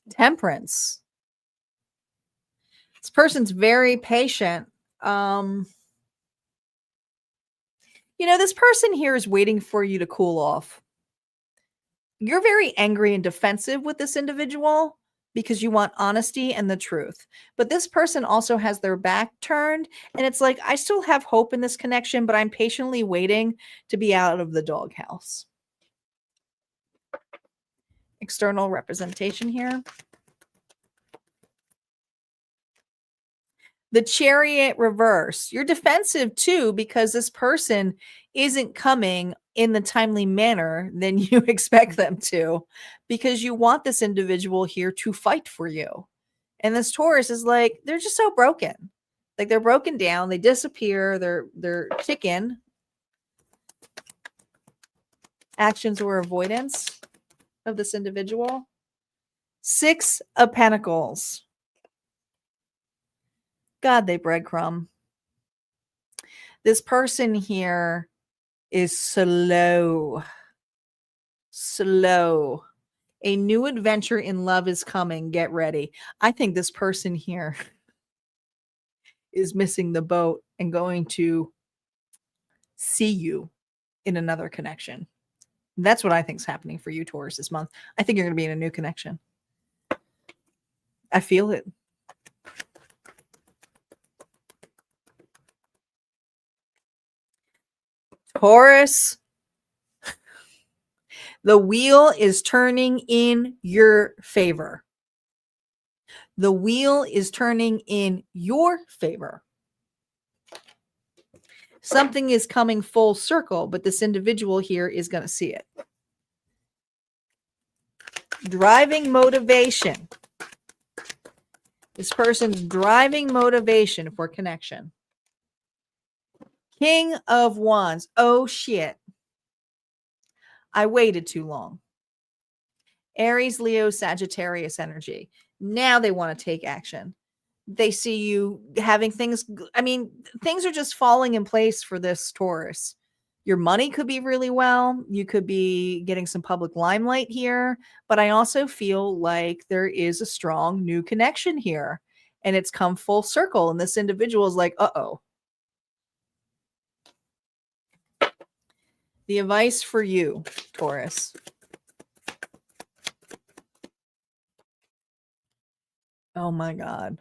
Temperance. This person's very patient. This person here is waiting for you to cool off. You're very angry and defensive with this individual because you want honesty and the truth. But this person also has their back turned, and it's like, I still have hope in this connection, but I'm patiently waiting to be out of the doghouse. External representation here. The Chariot reverse. You're defensive too because this person isn't coming in the timely manner than you expect them to, because you want this individual here to fight for you. And this Taurus is like, they're just so broken. Like, they're broken down, they disappear, they're chicken. Actions or avoidance of this individual. Six of Pentacles. God, they breadcrumb. This person here is slow. A new adventure in love is coming. Get ready. I think this person here is missing the boat and going to see you in another connection. That's what I think is happening for you, Taurus, this month. I think you're going to be in a new connection. I feel it. Taurus, the wheel is turning in your favor. The wheel is turning in your favor. Something is coming full circle, but this individual here is going to see it. Driving motivation. This person's driving motivation for connection. King of Wands. Oh, shit. I waited too long. Aries, Leo, Sagittarius energy. Now they want to take action. They see you having things. I mean, things are just falling in place for this Taurus. Your money could be really well. You could be getting some public limelight here. But I also feel like there is a strong new connection here. And it's come full circle. And this individual is like, uh-oh. The advice for you, Taurus. Oh my God.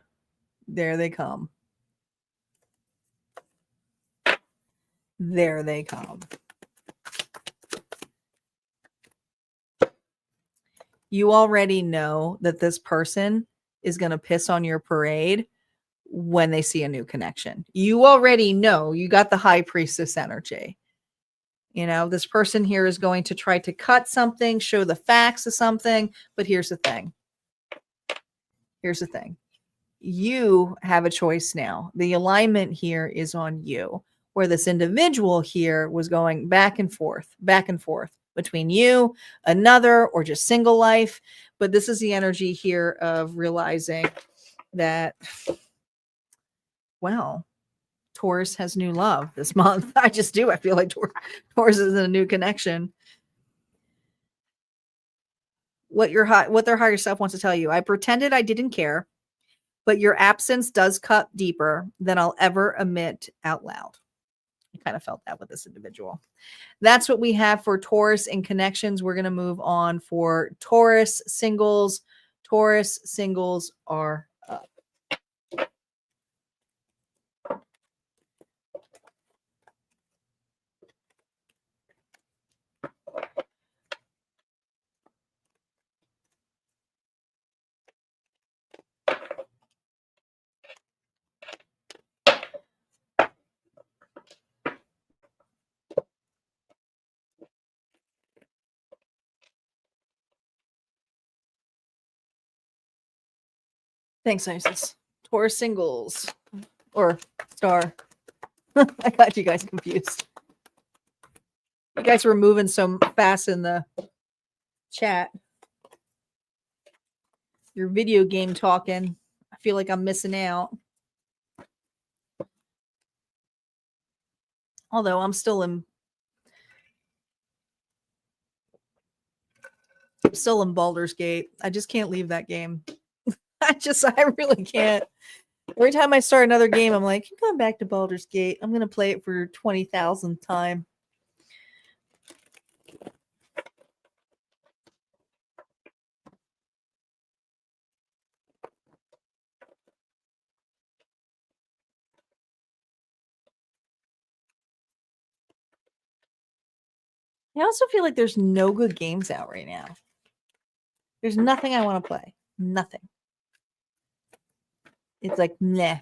There they come. There they come. You already know that this person is going to piss on your parade when they see a new connection. You already know. You got the high priestess energy. You know, this person here is going to try to cut something, show the facts of something. But here's the thing. Here's the thing. You have a choice now. The alignment here is on you, where this individual here was going back and forth between you, another, or just single life. But this is the energy here of realizing that, well, Taurus has new love this month. I just do. I feel like Taurus is in a new connection. What their higher self wants to tell you. I pretended I didn't care, but your absence does cut deeper than I'll ever admit out loud. I kind of felt that with this individual. That's what we have for Taurus and connections. We're going to move on for Taurus singles. Taurus singles are up. Thanks, Isis. Taurus singles or star. I got you guys confused. You guys were moving so fast in the chat. Your video game talking. I feel like I'm missing out. Although I'm still in Baldur's Gate. I just can't leave that game. I really can't. Every time I start another game, I'm like, I'm going back to Baldur's Gate. I'm going to play it for 20,000th time. I also feel like there's no good games out right now. There's nothing I want to play. Nothing. It's like, nah.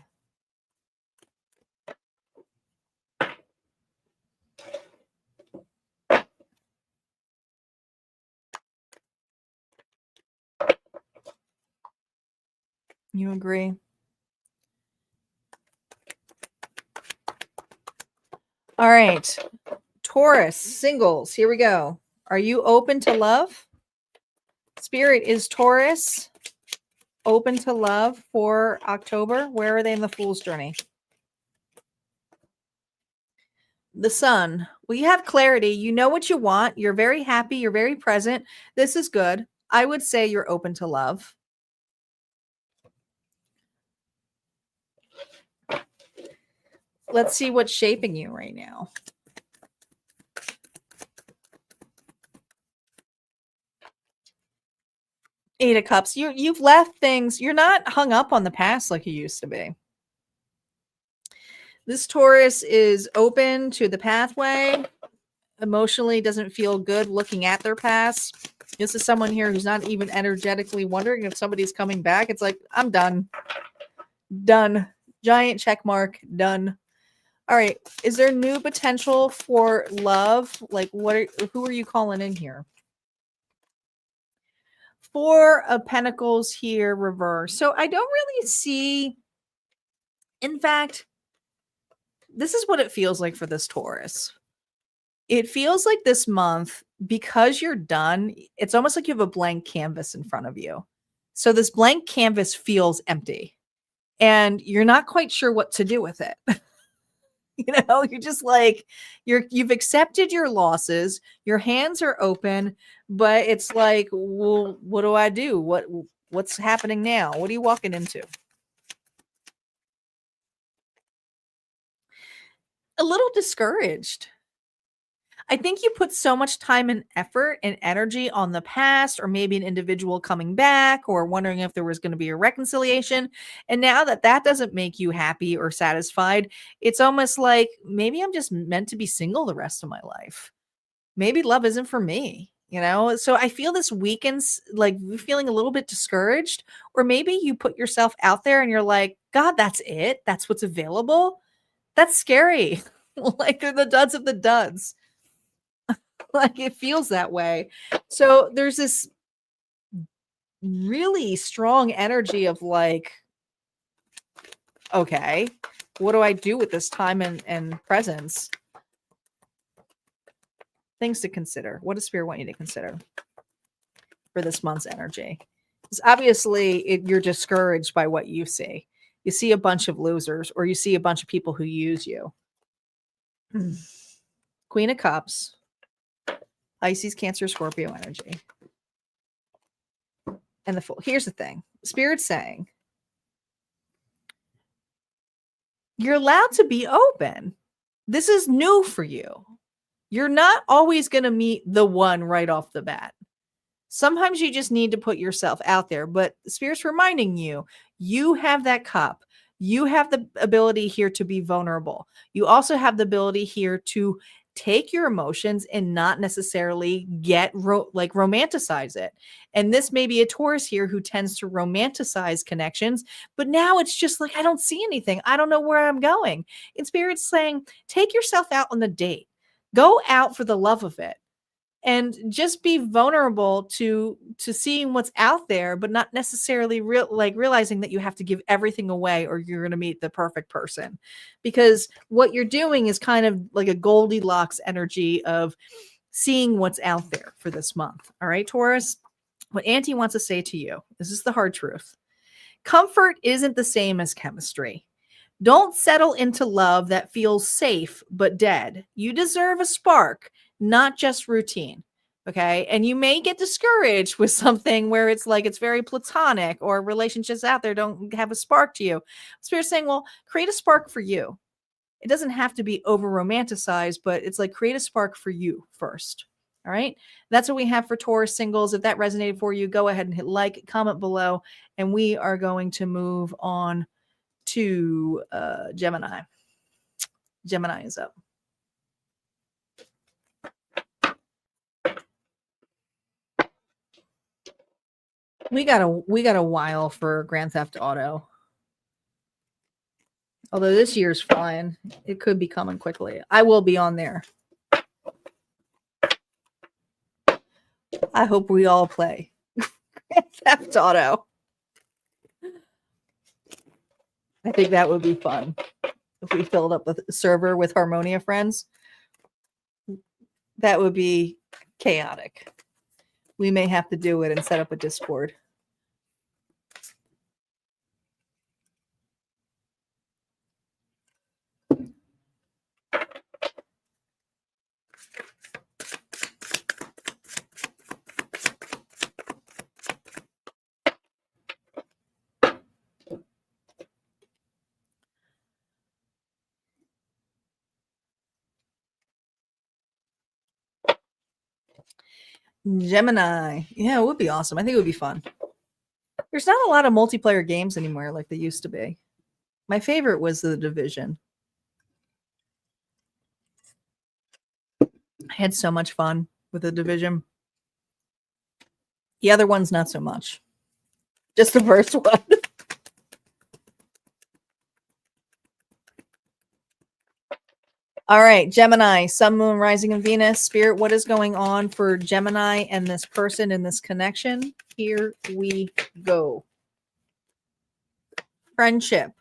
You agree? All right. Taurus singles. Here we go. Are you open to love? Spirit, is Taurus open to love for October? Where are they in the Fool's Journey? The Sun. Well, you have clarity. You know what you want. You're very happy. You're very present. This is good. I would say you're open to love. Let's see what's shaping you right now. Eight of Cups. You've left things. You're not hung up on the past like you used to be. This Taurus is open to the pathway. Emotionally doesn't feel good looking at their past. This is someone here who's not even energetically wondering if somebody's coming back. It's like, I'm done. Done. Giant check mark. Done. All right. Is there new potential for love? Like, who are you calling in here? Four of Pentacles here, reverse. So I don't really see, in fact, this is what it feels like for this Taurus. It feels like this month, because you're done, it's almost like you have a blank canvas in front of you. So this blank canvas feels empty and you're not quite sure what to do with it. You're just like, you've accepted your losses, your hands are open, but it's like, well, what do I do? What's happening now? What are you walking into? A little discouraged. I think you put so much time and effort and energy on the past, or maybe an individual coming back, or wondering if there was going to be a reconciliation. And now that that doesn't make you happy or satisfied, it's almost like maybe I'm just meant to be single the rest of my life. Maybe love isn't for me, So I feel this weakens, like feeling a little bit discouraged, or maybe you put yourself out there and you're like, God, that's it. That's what's available. That's scary. Like they're the duds of the duds. Like it feels that way. So there's this really strong energy of like, okay, what do I do with this time and presence? Things to consider. What does Spirit want you to consider for this month's energy? Because obviously you're discouraged by what you see. You see a bunch of losers, or you see a bunch of people who use you. Queen of Cups. Pisces, Cancer, Scorpio energy. And the Fool. Here's the thing. Spirit's saying you're allowed to be open. This is new for you. You're not always going to meet the one right off the bat. Sometimes you just need to put yourself out there, but Spirit's reminding you, you have that cup. You have the ability here to be vulnerable. You also have the ability here to take your emotions and not necessarily get romanticize it. And this may be a Taurus here who tends to romanticize connections, but now it's just like, I don't see anything. I don't know where I'm going. And Spirit's saying, take yourself out on the date. Go out for the love of it. And just be vulnerable to seeing what's out there, but not necessarily realizing that you have to give everything away or you're going to meet the perfect person. Because what you're doing is kind of like a Goldilocks energy of seeing what's out there for this month. All right, Taurus, what Auntie wants to say to you, this is the hard truth. Comfort isn't the same as chemistry. Don't settle into love that feels safe but dead. You deserve a spark, not just routine. Okay. And you may get discouraged with something where it's like it's very platonic, or relationships out there don't have a spark to you. Spirit's saying, well, create a spark for you. It doesn't have to be over romanticized, but it's like create a spark for you first. All right. That's what we have for Taurus singles. If that resonated for you, go ahead and hit like, comment below, and we are going to move on to Gemini. Gemini is up. We got a while for Grand Theft Auto. Although this year's flying, it could be coming quickly. I will be on there. I hope we all play Grand Theft Auto. I think that would be fun if we filled up a server with Harmonia friends. That would be chaotic. We may have to do it and set up a Discord. Gemini. Yeah, it would be awesome. I think it would be fun. There's not a lot of multiplayer games anymore like they used to be. My favorite was The Division. I had so much fun with The Division. The other ones, not so much. Just the first one. All right, Gemini, Sun, Moon, Rising, and Venus. Spirit, what is going on for Gemini and this person in this connection? Here we go. Friendship.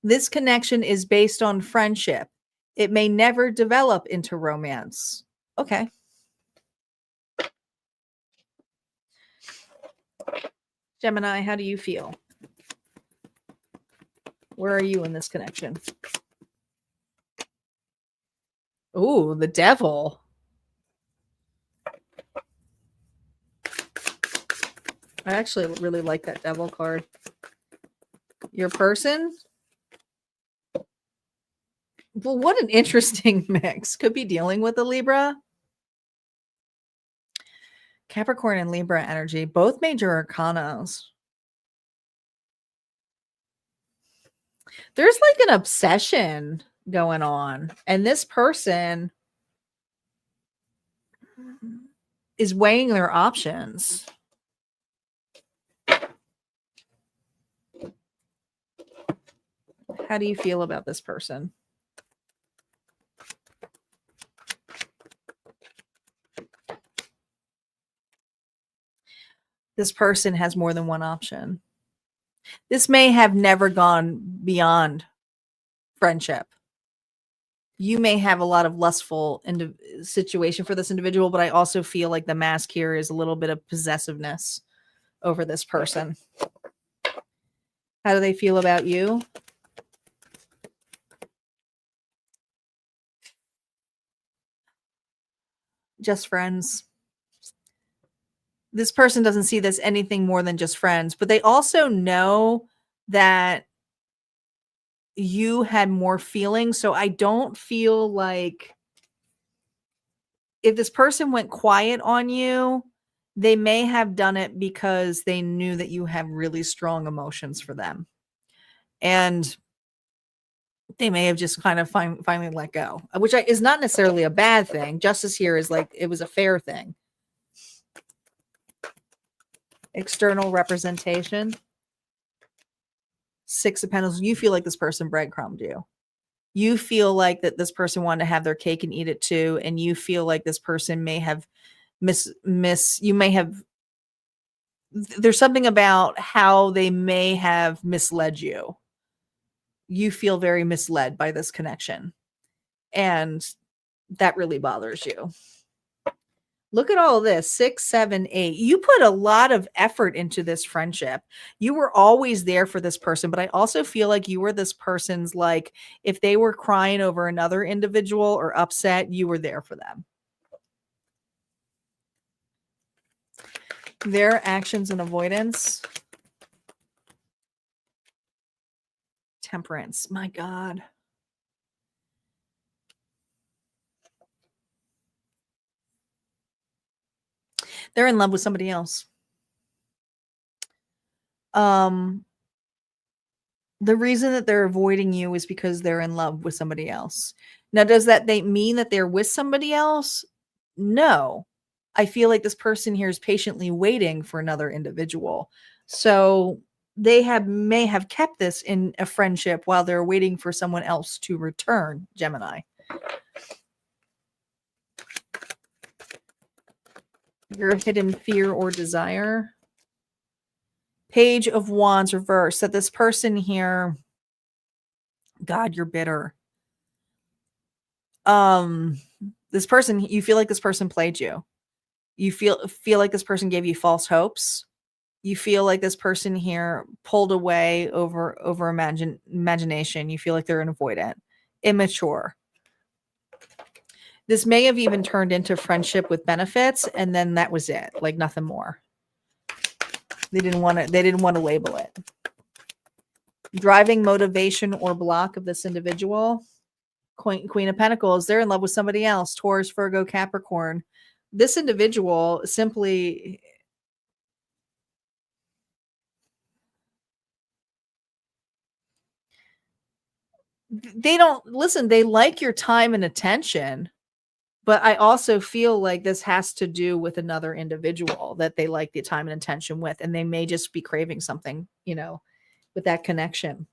This connection is based on friendship. It may never develop into romance. Okay. Gemini, how do you feel? Where are you in this connection? Ooh, the devil. I actually really like that devil card. Your person? Well, what an interesting mix. Could be dealing with a Libra. Capricorn and Libra energy, both major arcanas. There's like an obsession going on, and this person is weighing their options. How do you feel about this person? This person has more than one option. This may have never gone beyond friendship. You may have a lot of lustful situation for this individual, but I also feel like the mask here is a little bit of possessiveness over this person. How do they feel about you? Just friends. This person doesn't see this anything more than just friends, but they also know that you had more feelings. So I don't feel like if this person went quiet on you, they may have done it because they knew that you have really strong emotions for them. And they may have just kind of finally let go, which is not necessarily a bad thing. Justice here is like, it was a fair thing. External representation. Six of Pentacles. You feel like this person breadcrumbed you. You feel like that this person wanted to have their cake and eat it too. And you feel like this person may have you may have, there's something about how they may have misled you. You feel very misled by this connection. And that really bothers you. Look at all this, 6, 7, 8. You put a lot of effort into this friendship. You were always there for this person, but I also feel like you were this person's, like, if they were crying over another individual or upset, you were there for them. Their actions and avoidance. Temperance. My God. They're in love with somebody else. The reason that they're avoiding you is because they're in love with somebody else. Now, does that mean that they're with somebody else? No. I feel like this person here is patiently waiting for another individual. So they may have kept this in a friendship while they're waiting for someone else to return, Gemini. Your hidden fear or desire. Page of Wands reverse. That this person here, God, you're bitter. This person, you feel like this person played you. You feel like this person gave you false hopes. You feel like this person here pulled away over imagination. You feel like they're an avoidant, immature. This may have even turned into friendship with benefits, and then that was it. Like nothing more. They didn't want to label it. Driving motivation or block of this individual. Queen of Pentacles. They're in love with somebody else. Taurus, Virgo, Capricorn. this individual simply, they don't listen, they like your time and attention, but I also feel like this has to do with another individual that they like the time and attention with, and they may just be craving something, with that connection.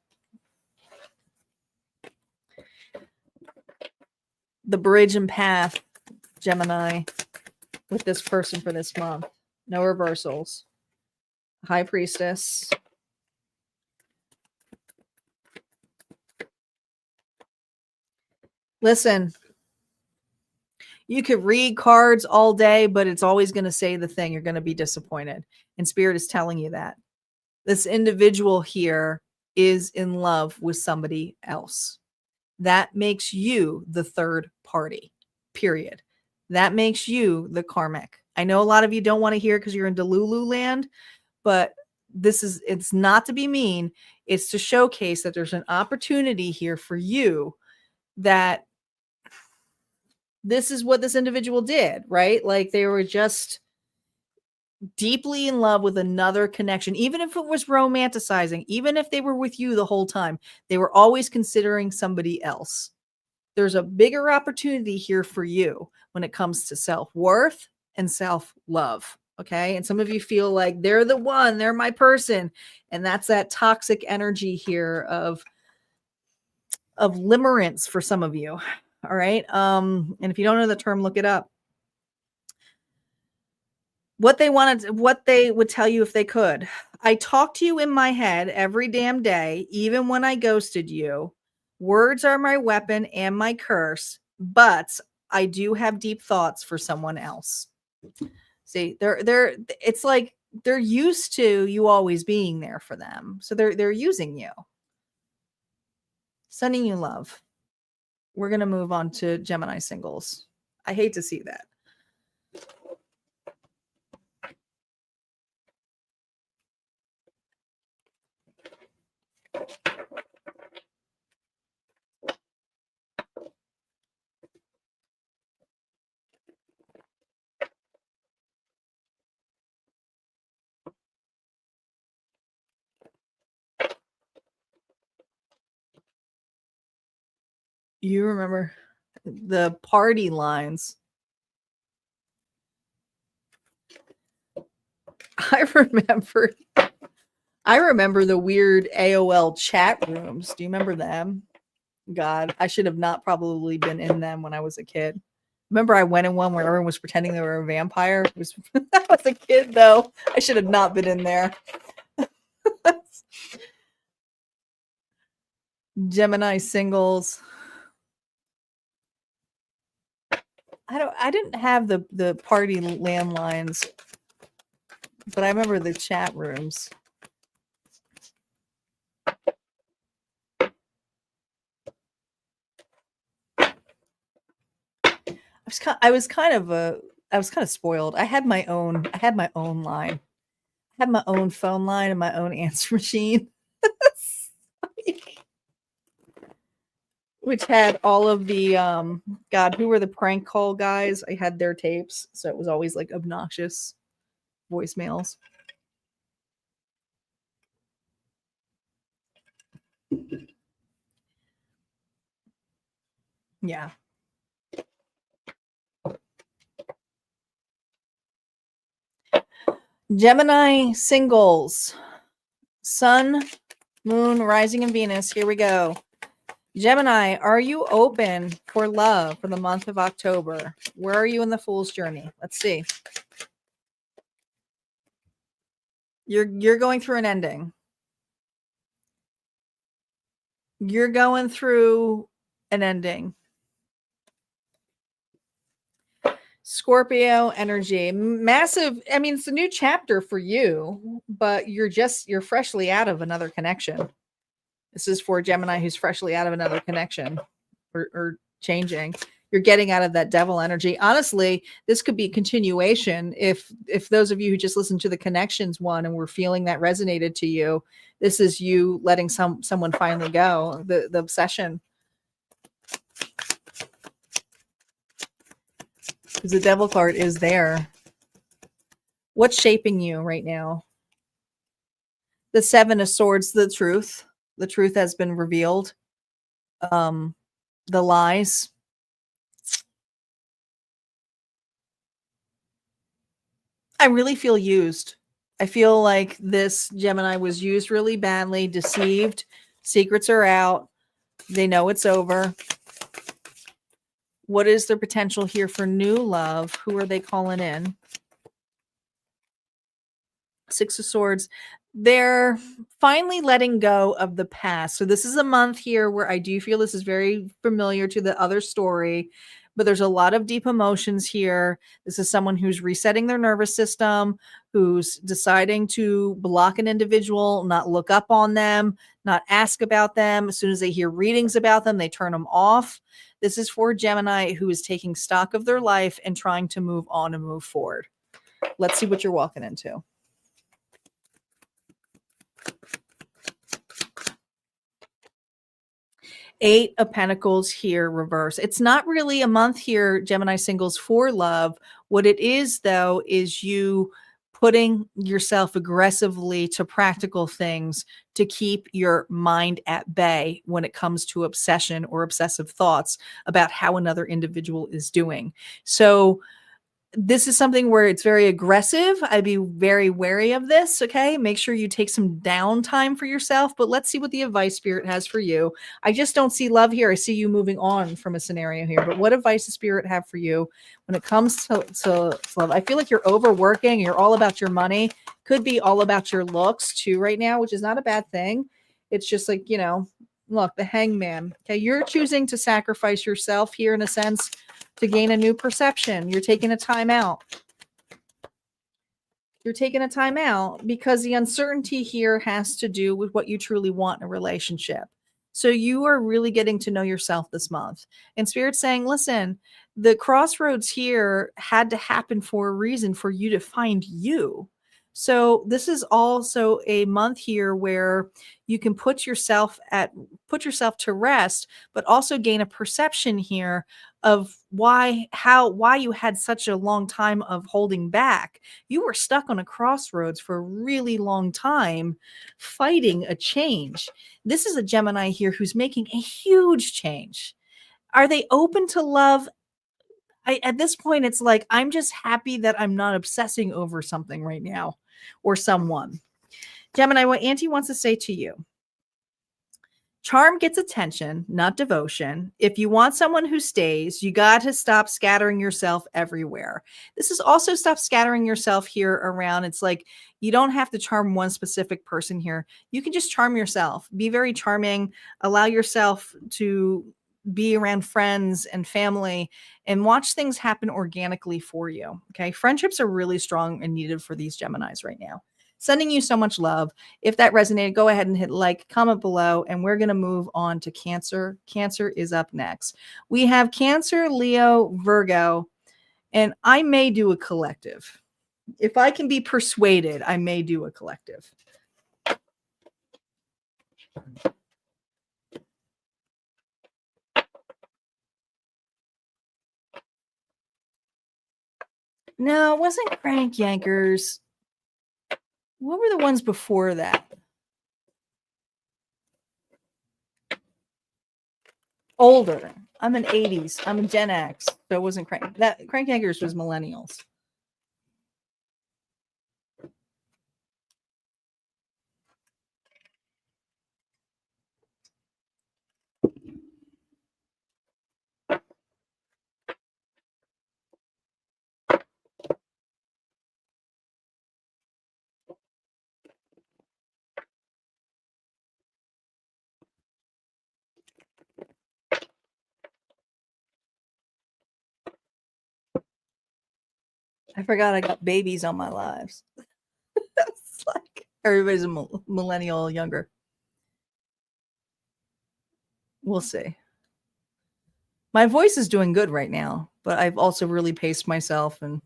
The bridge and path, Gemini, with this person for this month. No reversals. High Priestess. Listen, you could read cards all day, but it's always going to say the thing. You're going to be disappointed. And Spirit is telling you that. This individual here is in love with somebody else. That makes you the third party, period. That makes you the karmic. I know a lot of you don't want to hear because you're in Delulu land, but it's not to be mean. It's to showcase that there's an opportunity here for you, that this is what this individual did, right? Like they were just deeply in love with another connection, even if it was romanticizing, even if they were with you the whole time, they were always considering somebody else. There's a bigger opportunity here for you when it comes to self-worth and self-love. Okay. And some of you feel like they're the one, they're my person. And that's that toxic energy here of limerence for some of you. All right. And if you don't know the term, look it up. What they would tell you if they could. I talk to you in my head every damn day, even when I ghosted you. Words are my weapon and my curse, but I do have deep thoughts for someone else. See, it's like they're used to you always being there for them. So they're using you. Sending you love. We're going to move on to Gemini Singles. I hate to see that. You remember the party lines. I remember the weird AOL chat rooms. Do you remember them? God, I should have not probably been in them when I was a kid. Remember I went in one where everyone was pretending they were a vampire? I was a kid, though. I should have not been in there. Gemini Singles. I didn't have the party landlines, but I remember the chat rooms. I was kind of spoiled. I had my own line. I had my own phone line and my own answer machine. Which had all of the God, who were the prank call guys? I had their tapes, so it was always like obnoxious voicemails. Yeah. Gemini Singles. Sun, Moon, Rising, and Venus. Here we go. Gemini, are you open for love for the month of October? Where are you in the Fool's journey? Let's see. You're going through an ending. You're going through an ending. Scorpio energy, massive. I mean, it's a new chapter for you, but you're freshly out of another connection. This is for Gemini who's freshly out of another connection or changing. You're getting out of that devil energy. Honestly, this could be a continuation. If those of you who just listened to the connections one and were feeling that resonated to you, this is you letting someone finally go. The obsession. because the Devil card is there. What's shaping you right now? The Seven of Swords, the truth. The truth has been revealed. The lies. I really feel used. I feel like this Gemini was used really badly, deceived. Secrets are out. They know it's over. What is their potential here for new love? Who are they calling in? Six of Swords. They're finally letting go of the past. So this is a month here where I do feel this is very familiar to the other story, but there's a lot of deep emotions here. This is someone who's resetting their nervous system, who's deciding to block an individual, not look up on them, not ask about them. As soon as they hear readings about them, they turn them off. This is for Gemini who is taking stock of their life and trying to move on and move forward. Let's see what you're walking into. Eight of Pentacles here, reverse. It's not really a month here, Gemini Singles, for love. What it is, though, is you putting yourself aggressively to practical things to keep your mind at bay when it comes to obsession or obsessive thoughts about how another individual is doing. So this is something where it's very aggressive. I'd be very wary of this. Okay. Make sure you take some downtime for yourself, but let's see what the advice Spirit has for you. I just don't see love here. I see you moving on from a scenario here, but what advice does Spirit have for you when it comes to love? I feel like you're overworking. You're all about your money. Could be all about your looks too right now, which is not a bad thing. It's just like, you know, look, the Hangman. Okay. You're choosing to sacrifice yourself here in a sense to gain a new perception. You're taking a time out. You're taking a time out because the uncertainty here has to do with what you truly want in a relationship. So you are really getting to know yourself this month. And Spirit's saying, listen, the crossroads here had to happen for a reason for you to find you. So this is also a month here where you can put yourself to rest, but also gain a perception here of why you had such a long time of holding back. You were stuck on a crossroads for a really long time fighting a change. This is a Gemini here who's making a huge change. Are they open to love? At this point, it's like, I'm just happy that I'm not obsessing over something right now or someone. Gemini, what Auntie wants to say to you. Charm gets attention, not devotion. If you want someone who stays, you got to stop scattering yourself everywhere. This is also stop scattering yourself here around. It's like you don't have to charm one specific person here. You can just charm yourself. Be very charming. Allow yourself to be around friends and family and watch things happen organically for you. Okay. Friendships are really strong and needed for these Geminis right now. Sending you so much love. If that resonated, go ahead and hit like, comment below, and we're going to move on to Cancer. Cancer is up next. We have Cancer, Leo, Virgo, and I may do a collective. If I can be persuaded, I may do a collective. No, it wasn't Crank Yankers. What were the ones before that? Older. I'm an 80s. I'm a Gen X. So it wasn't Crank. That Crank Yankers was millennials. I forgot I got babies on my lives. It's like everybody's a millennial younger. We'll see. My voice is doing good right now, but I've also really paced myself, and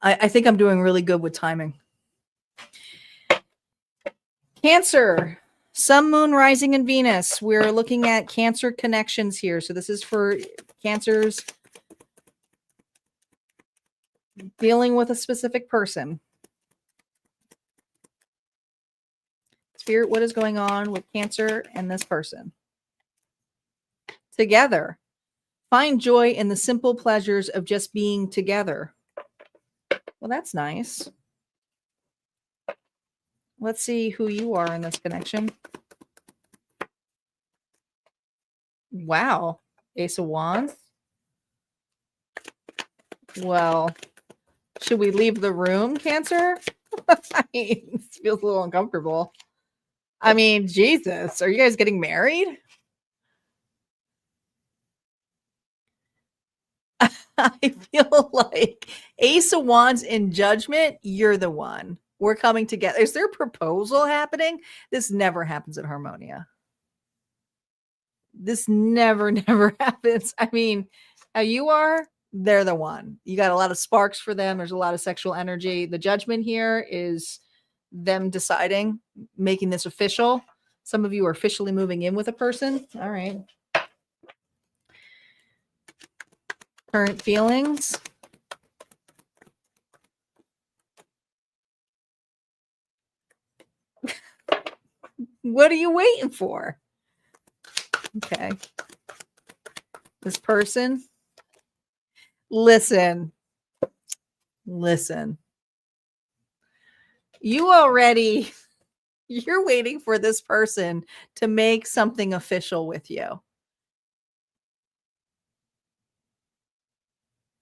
I think I'm doing really good with timing. Cancer, Sun, Moon, Rising, and Venus. We're looking at Cancer connections here. So this is for Cancers Dealing with a specific person. Spirit, what is going on with Cancer and this person? Together. Find joy in the simple pleasures of just being together. Well, that's nice. Let's see who you are in this connection. Wow. Ace of Wands. Well, should we leave the room, Cancer? I mean, this feels a little uncomfortable. I mean, Jesus, are you guys getting married? I feel like Ace of Wands in Judgment, you're the one. We're coming together. Is there a proposal happening? This never happens at Harmonia. This never happens. I mean, how you are, they're the one. You got a lot of sparks for them. There's a lot of sexual energy. The Judgment here is them deciding, making this official. Some of you are officially moving in with a person. All right. Current feelings. What are you waiting for? Okay. This person. Listen. You're waiting for this person to make something official with you.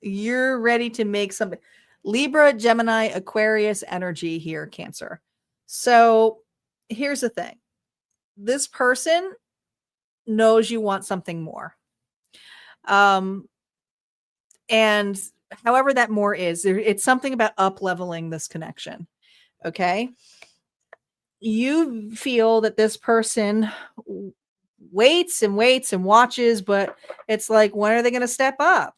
You're ready to make something. Libra, Gemini, Aquarius energy here, Cancer. So here's the thing. This person knows you want something more. And however that more is, it's something about up-leveling this connection. Okay. You feel that this person waits and watches, but it's like, when are they going to step up?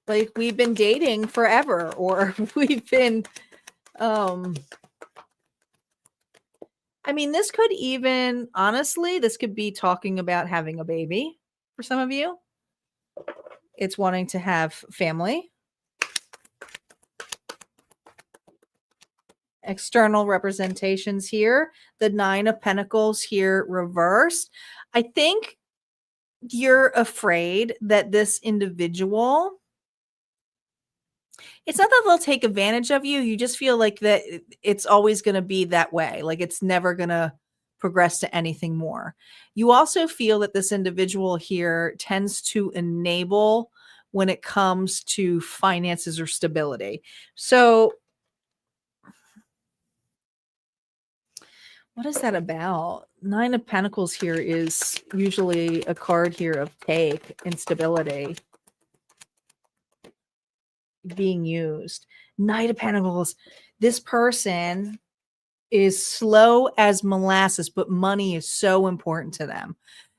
Like, we've been dating forever, or we've been, I mean, this could even, honestly, this could be talking about having a baby for some of you. It's wanting to have family. External representations here. The Nine of Pentacles here reversed. I think you're afraid that this individual, it's not that they'll take advantage of you. You just feel like that it's always going to be that way. Like, it's never going to progress to anything more. You also feel that this individual here tends to enable when it comes to finances or stability. So what is that about? Nine of Pentacles here is usually a card here of take, instability being used. Knight of Pentacles. This person is slow as molasses, but money is so important to them.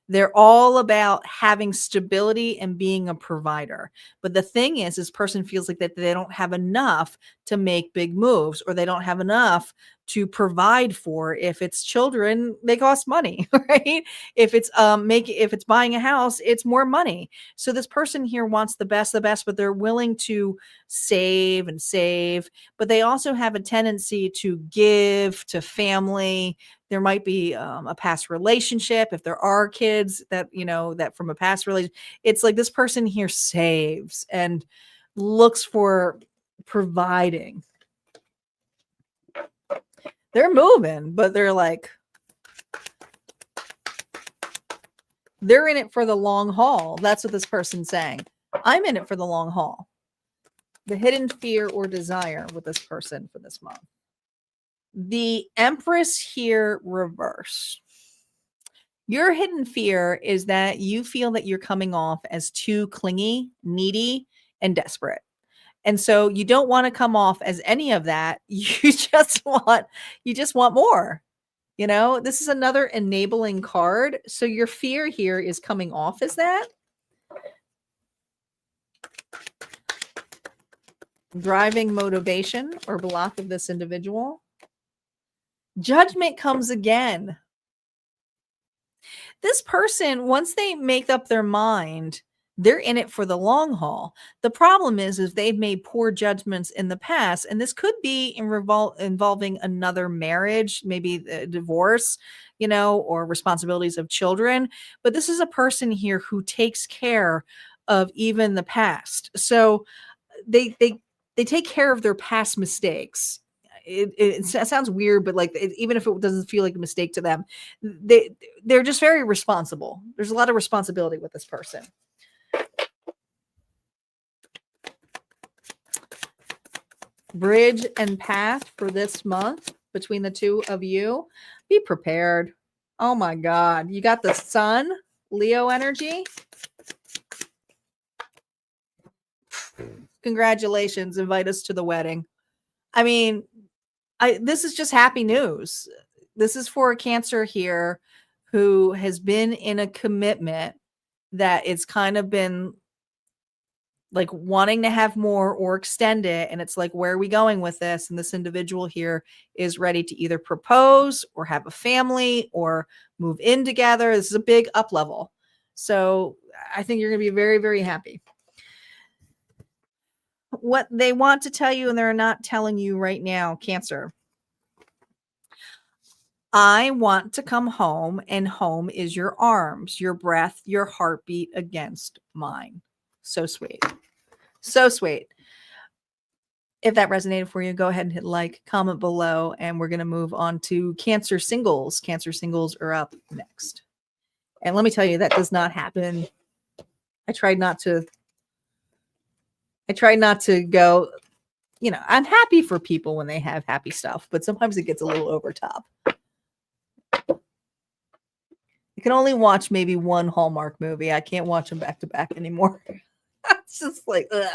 They're all about having stability and being a provider. But the thing is, this person feels like that they don't have enough to make big moves, or they don't have enough to provide for. If it's children, they cost money, right? If it's if it's buying a house, it's more money. So this person here wants the best, but they're willing to save, but they also have a tendency to give to family. There might be a past relationship. If there are kids that, that from a past relationship, it's like this person here saves and looks for providing. They're moving, but they're like, they're in it for the long haul. That's what this person's saying. I'm in it for the long haul. The hidden fear or desire with this person for this month. The Empress here reverse. Your hidden fear is that you feel that you're coming off as too clingy, needy, and desperate. And so you don't want to come off as any of that. You just want more. This is another enabling card. So your fear here is coming off as that. Driving motivation or block of this individual. Judgment comes again. This person, once they make up their mind, They're in it for the long haul. The problem is they've made poor judgments in the past, and this could be involving another marriage, maybe a divorce, or responsibilities of children. But this is a person here who takes care of even the past. So they take care of their past mistakes. It sounds weird, but like even if it doesn't feel like a mistake to them, they're just very responsible. There's a lot of responsibility with this person. Bridge and path for this month between the two of you. Be prepared. Oh my God. You got the sun, Leo energy. Congratulations. Invite us to the wedding. I mean, this is just happy news. This is for a Cancer here who has been in a commitment that it's kind of been like wanting to have more or extend it. And it's like, where are we going with this? And this individual here is ready to either propose or have a family or move in together. This is a big up level. So I think you're going to be very, very happy. What they want to tell you and they're not telling you right now, Cancer. I want to come home, and home is your arms, your breath, your heartbeat against mine. So sweet. So sweet. If that resonated for you, go ahead and hit like, comment below, and we're going to move on to Cancer Singles. Cancer Singles are up next. And let me tell you, that does not happen. I tried not to go, I'm happy for people when they have happy stuff, but sometimes it gets a little over top. You can only watch maybe one Hallmark movie. I can't watch them back to back anymore. It's just like, ugh.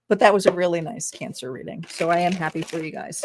But that was a really nice Cancer reading. So I am happy for you guys.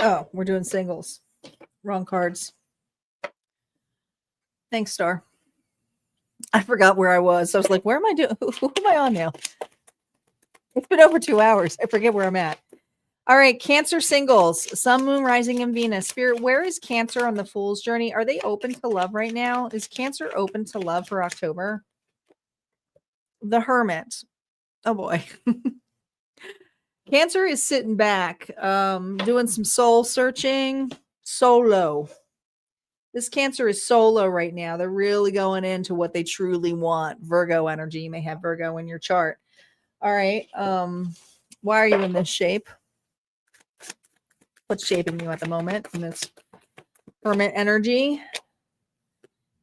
Oh, we're doing singles. Wrong cards. Thanks, Star. I forgot where I was. I was like, where am I doing? Who am I on now? It's been over 2 hours. I forget where I'm at. All right, Cancer Singles, Sun, Moon, Rising, and Venus. Spirit, where is Cancer on the Fool's Journey? Are they open to love right now? Is Cancer open to love for October? The Hermit. Oh, boy. Cancer is sitting back, doing some soul searching, solo. This Cancer is solo right now. They're really going into what they truly want. Virgo energy. You may have Virgo in your chart. All right. Why are you in this shape? What's shaping you at the moment in this Hermit energy?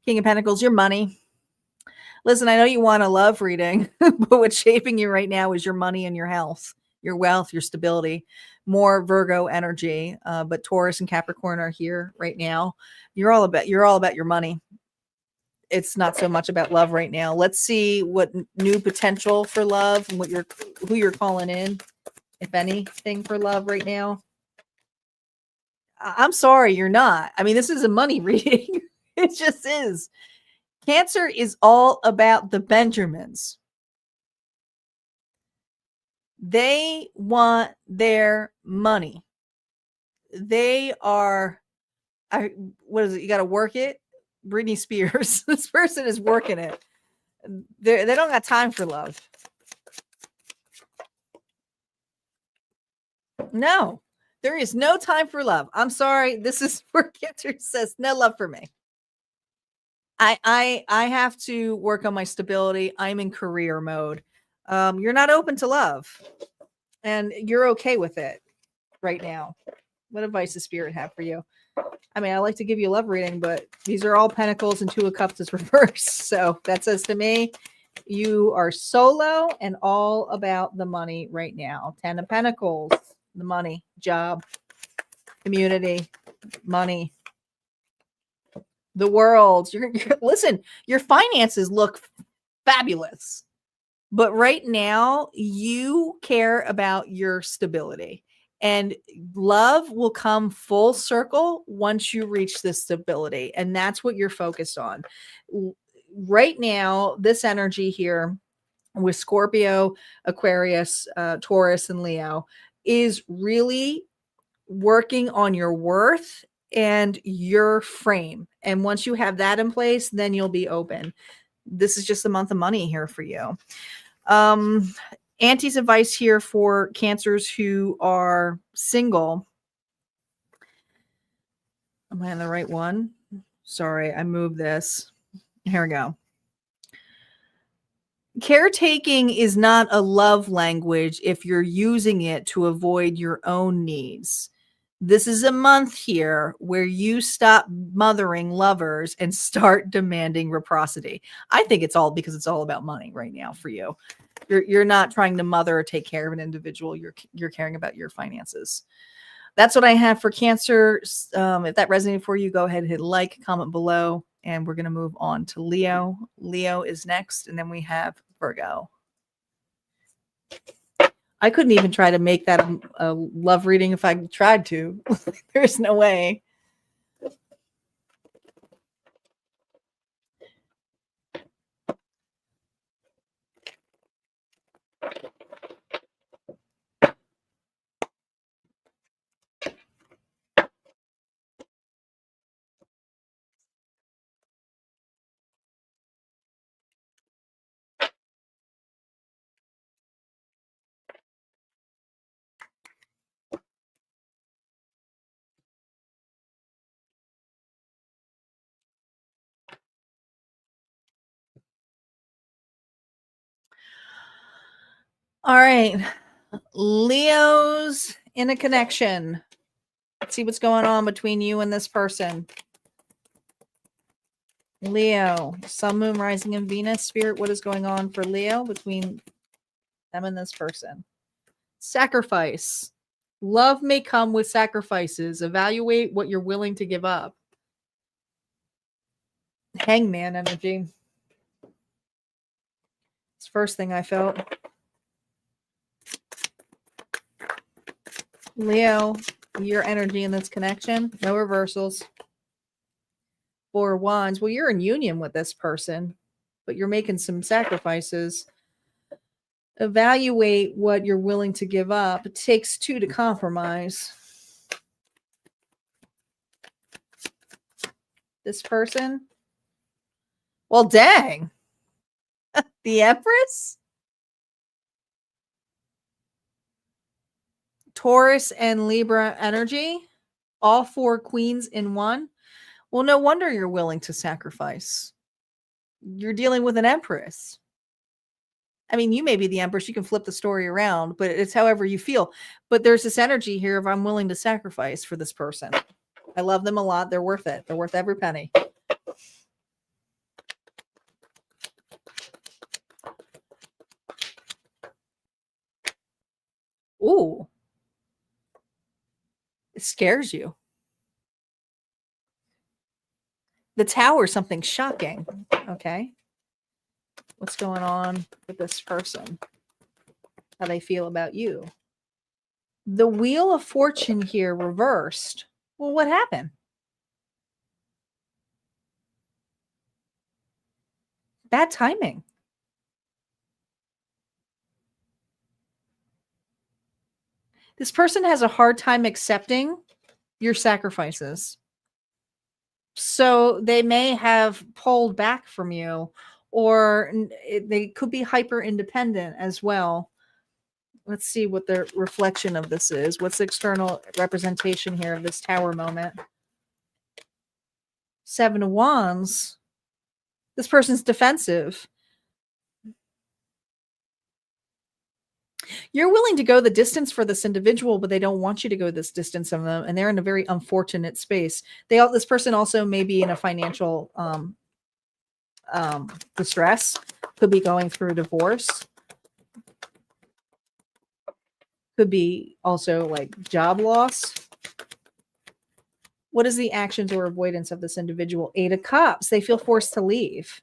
King of Pentacles, your money. Listen, I know you want a love reading, but what's shaping you right now is your money and your health, your wealth, your stability. More Virgo energy, but Taurus and Capricorn are here right now. You're all about your money. It's not so much about love right now. Let's see what new potential for love and who you're calling in, if anything, for love right now. I'm sorry, you're not. I mean, this is a money reading. It just is. Cancer is all about the Benjamins. They want their money. They are, what is it? You got to work it. Britney Spears. This person is working it. They don't got time for love. No, there is no time for love. I'm sorry. This is where Cancer says no love for me. I have to work on my stability. I'm in career mode. You're not open to love. And you're okay with it right now. What advice does Spirit have for you? I mean, I like to give you a love reading, but these are all Pentacles and Two of Cups is reversed. So that says to me, you are solo and all about the money right now. 10 of Pentacles, the money, job, community, money, the world. Listen, your finances look fabulous. But right now, you care about your stability. And love will come full circle once you reach this stability. And that's what you're focused on. Right now, this energy here with Scorpio, Aquarius, Taurus, and Leo is really working on your worth and your frame. And once you have that in place, then you'll be open. This is just a month of money here for you. Auntie's advice here for Cancers who are single. Am I on the right one? Sorry, I moved this. Here we go. Caretaking is not a love language if you're using it to avoid your own needs. This is a month here where you stop mothering lovers and start demanding reciprocity. I think it's all because it's all about money right now for you. You're not trying to mother or take care of an individual. You're caring about your finances. That's what I have for Cancer. If that resonated for you, go ahead and hit like, comment below, and we're going to move on to Leo. Leo is next, and then we have Virgo. I couldn't even try to make that a love reading if I tried to. There's no way. All right. Leo's in a connection. Let's see what's going on between you and this person. Leo, Sun, Moon, Rising, and Venus. Spirit, what is going on for Leo between them and this person? Sacrifice. Love may come with sacrifices. Evaluate what you're willing to give up. Hangman energy. It's the first thing I felt. Leo, your energy in this connection. No reversals. Four of Wands. Well, you're in union with this person, but you're making some sacrifices. Evaluate what you're willing to give up. It takes two to compromise. This person. Well, dang. The Empress? Taurus and Libra energy. All four queens in one. Well, no wonder you're willing to sacrifice. You're dealing with an Empress. I mean, you may be the Empress. You can flip the story around, but it's however you feel. But there's this energy here of I'm willing to sacrifice for this person. I love them a lot. They're worth it. They're worth every penny. Ooh. It scares you. The Tower, something shocking. Okay. What's going on with this person? How they feel about you? The Wheel of Fortune here reversed. Well, what happened? Bad timing. This person has a hard time accepting your sacrifices. So they may have pulled back from you, or they could be hyper independent as well. Let's see what the reflection of this is. What's the external representation here of this Tower moment? Seven of Wands. This person's defensive. You're willing to go the distance for this individual, but they don't want you to go this distance of them, and they're in a very unfortunate space. This person also may be in a financial distress, could be going through a divorce, could be also like job loss. What is the actions or avoidance of this individual? 8 of Cups. They feel forced to leave.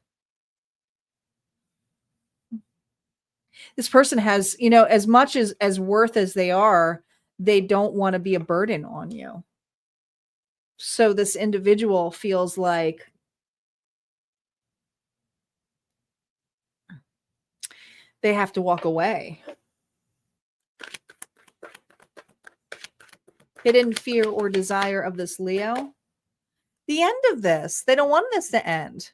This person has, as much as worth as they are, they don't want to be a burden on you. So this individual feels like they have to walk away. Hidden fear or desire of this Leo. The end of this. They don't want this to end.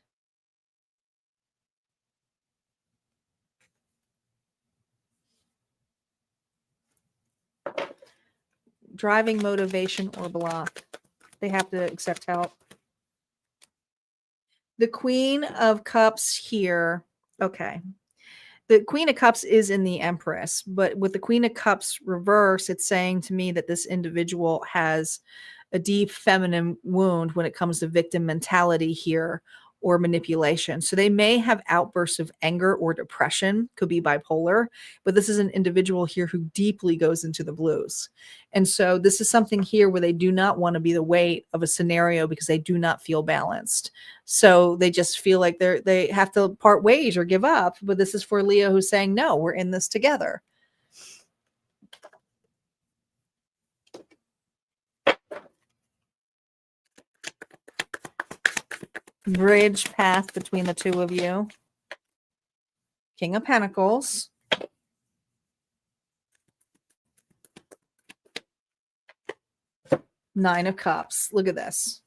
Driving motivation or block. They have to accept help. The Queen of Cups here. Okay. The Queen of Cups is in the Empress, but with the Queen of Cups reverse, it's saying to me that this individual has a deep feminine wound when it comes to victim mentality here or manipulation. So they may have outbursts of anger or depression, could be bipolar, but this is an individual here who deeply goes into the blues. And so this is something here where they do not want to be the weight of a scenario because they do not feel balanced. So they just feel like they have to part ways or give up. But this is for Leo who's saying, no, we're in this together. Bridge path between the two of you. King of Pentacles. Nine of Cups. Look at this.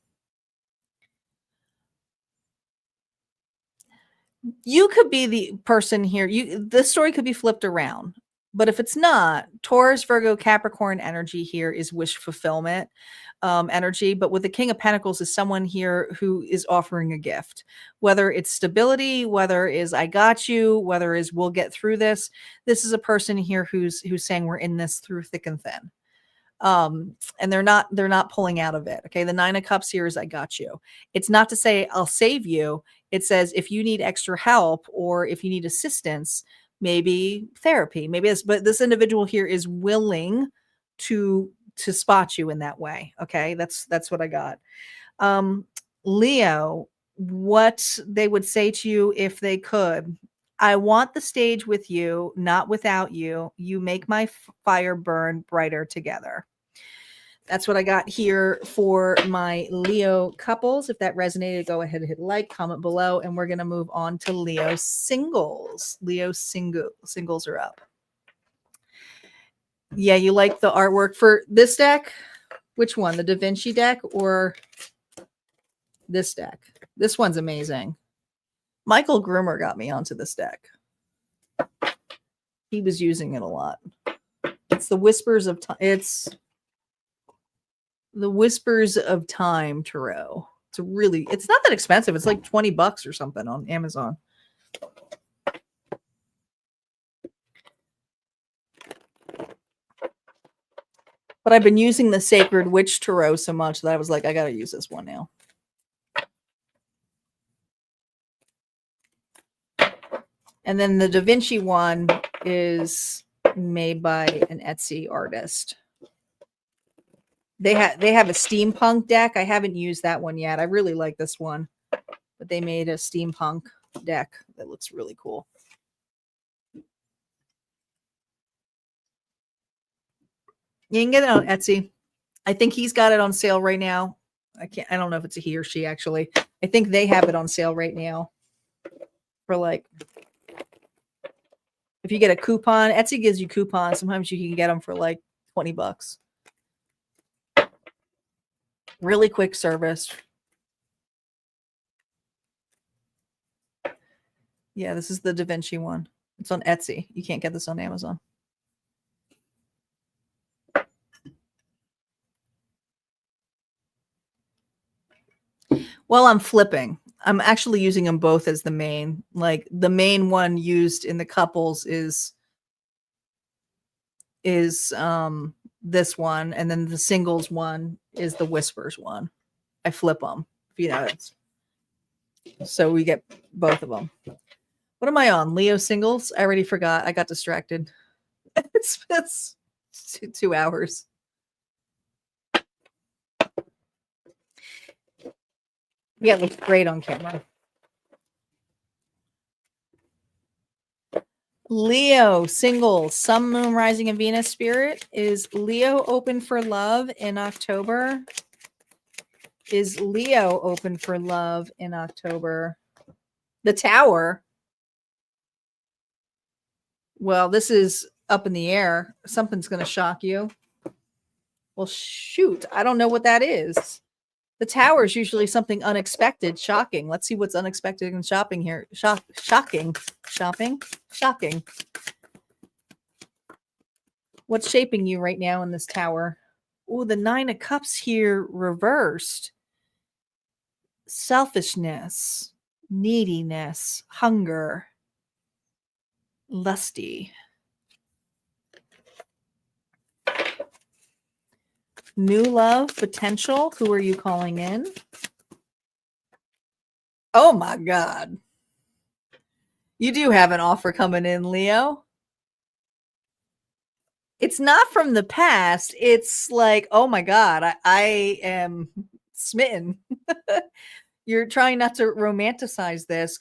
You could be the person here. This story could be flipped around. But if it's not, Taurus, Virgo, Capricorn energy here is wish fulfillment energy. But with the King of Pentacles is someone here who is offering a gift, whether it's stability, whether it's I got you, whether it's we'll get through this. This is a person here who's saying we're in this through thick and thin. And they're not pulling out of it. Okay. The Nine of Cups here is I got you. It's not to say I'll save you. It says if you need extra help or if you need assistance, maybe therapy, maybe this, but this individual here is willing to spot you in that way. Okay. That's what I got. Leo, what they would say to you if they could. I want the stage with you, not without you. You make my fire burn brighter together. That's what I got here for my Leo couples. If that resonated, go ahead and hit like, comment below, and we're going to move on to Leo singles. Leo singles are up. Yeah, you like the artwork for this deck? Which one? The Da Vinci deck or this deck? This one's amazing. Michael Groomer got me onto this deck. He was using it a lot. It's the Whispers of Time. It's the Whispers of Time Tarot. It's not that expensive. It's like $20 or something on Amazon. But I've been using the Sacred Witch Tarot so much that I was like, I got to use this one now. And then the Da Vinci one is made by an Etsy artist. They have a steampunk deck. I haven't used that one yet. I really like this one. But they made a steampunk deck that looks really cool. You can get it on Etsy. I think he's got it on sale right now. I don't know if it's a he or she actually. I think they have it on sale right now for like, if you get a coupon, Etsy gives you coupons. Sometimes you can get them for like $20. Really quick service. Yeah, this is the Da Vinci one. It's on Etsy. You can't get this on Amazon. Well, I'm flipping. I'm actually using them both as the main. Like the main one used in the couples is is this one, and then the singles one is the whispers one. I flip them, if you notice. So we get both of them. What am I on? Leo singles? I already forgot. I got distracted. It's 2 hours. Yeah, it looks great on camera. Leo singles, Sun, Moon, Rising, and Venus spirit. Is Leo open for love in October? Is Leo open for love in October? The Tower. Well, this is up in the air. Something's going to shock you. Well, shoot. I don't know what that is. The Tower is usually something unexpected, shocking. Let's see what's unexpected and shopping here. Shocking. Shopping? Shocking. What's shaping you right now in this Tower? Oh, the 9 of Cups here reversed. Selfishness, neediness, hunger, lusty. New love, potential. Who are you calling in? Oh my God. You do have an offer coming in, Leo. It's not from the past. It's like, oh my God, I am smitten. You're trying not to romanticize this.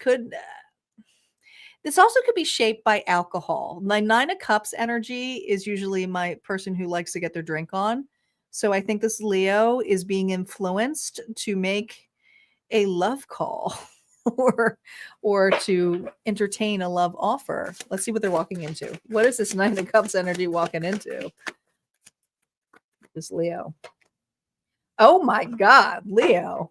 This also could be shaped by alcohol. My 9 of Cups energy is usually my person who likes to get their drink on. So I think this Leo is being influenced to make a love call or to entertain a love offer. Let's see what they're walking into. What is this 9 of Cups energy walking into? This Leo. Oh my God, Leo.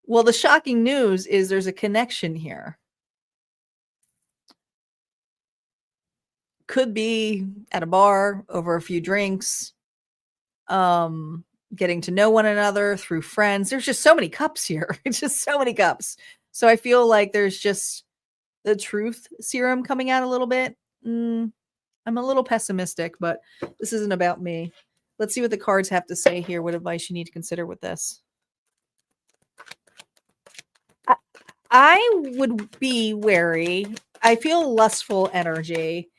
Well, the shocking news is there's a connection here. Could be at a bar over a few drinks, getting to know one another through friends. There's just so many cups here. It's just so many cups. So I feel like there's just the truth serum coming out a little bit. I'm a little pessimistic, but this isn't about me. Let's see what the cards have to say here. What advice you need to consider with this. I would be wary. I feel lustful energy.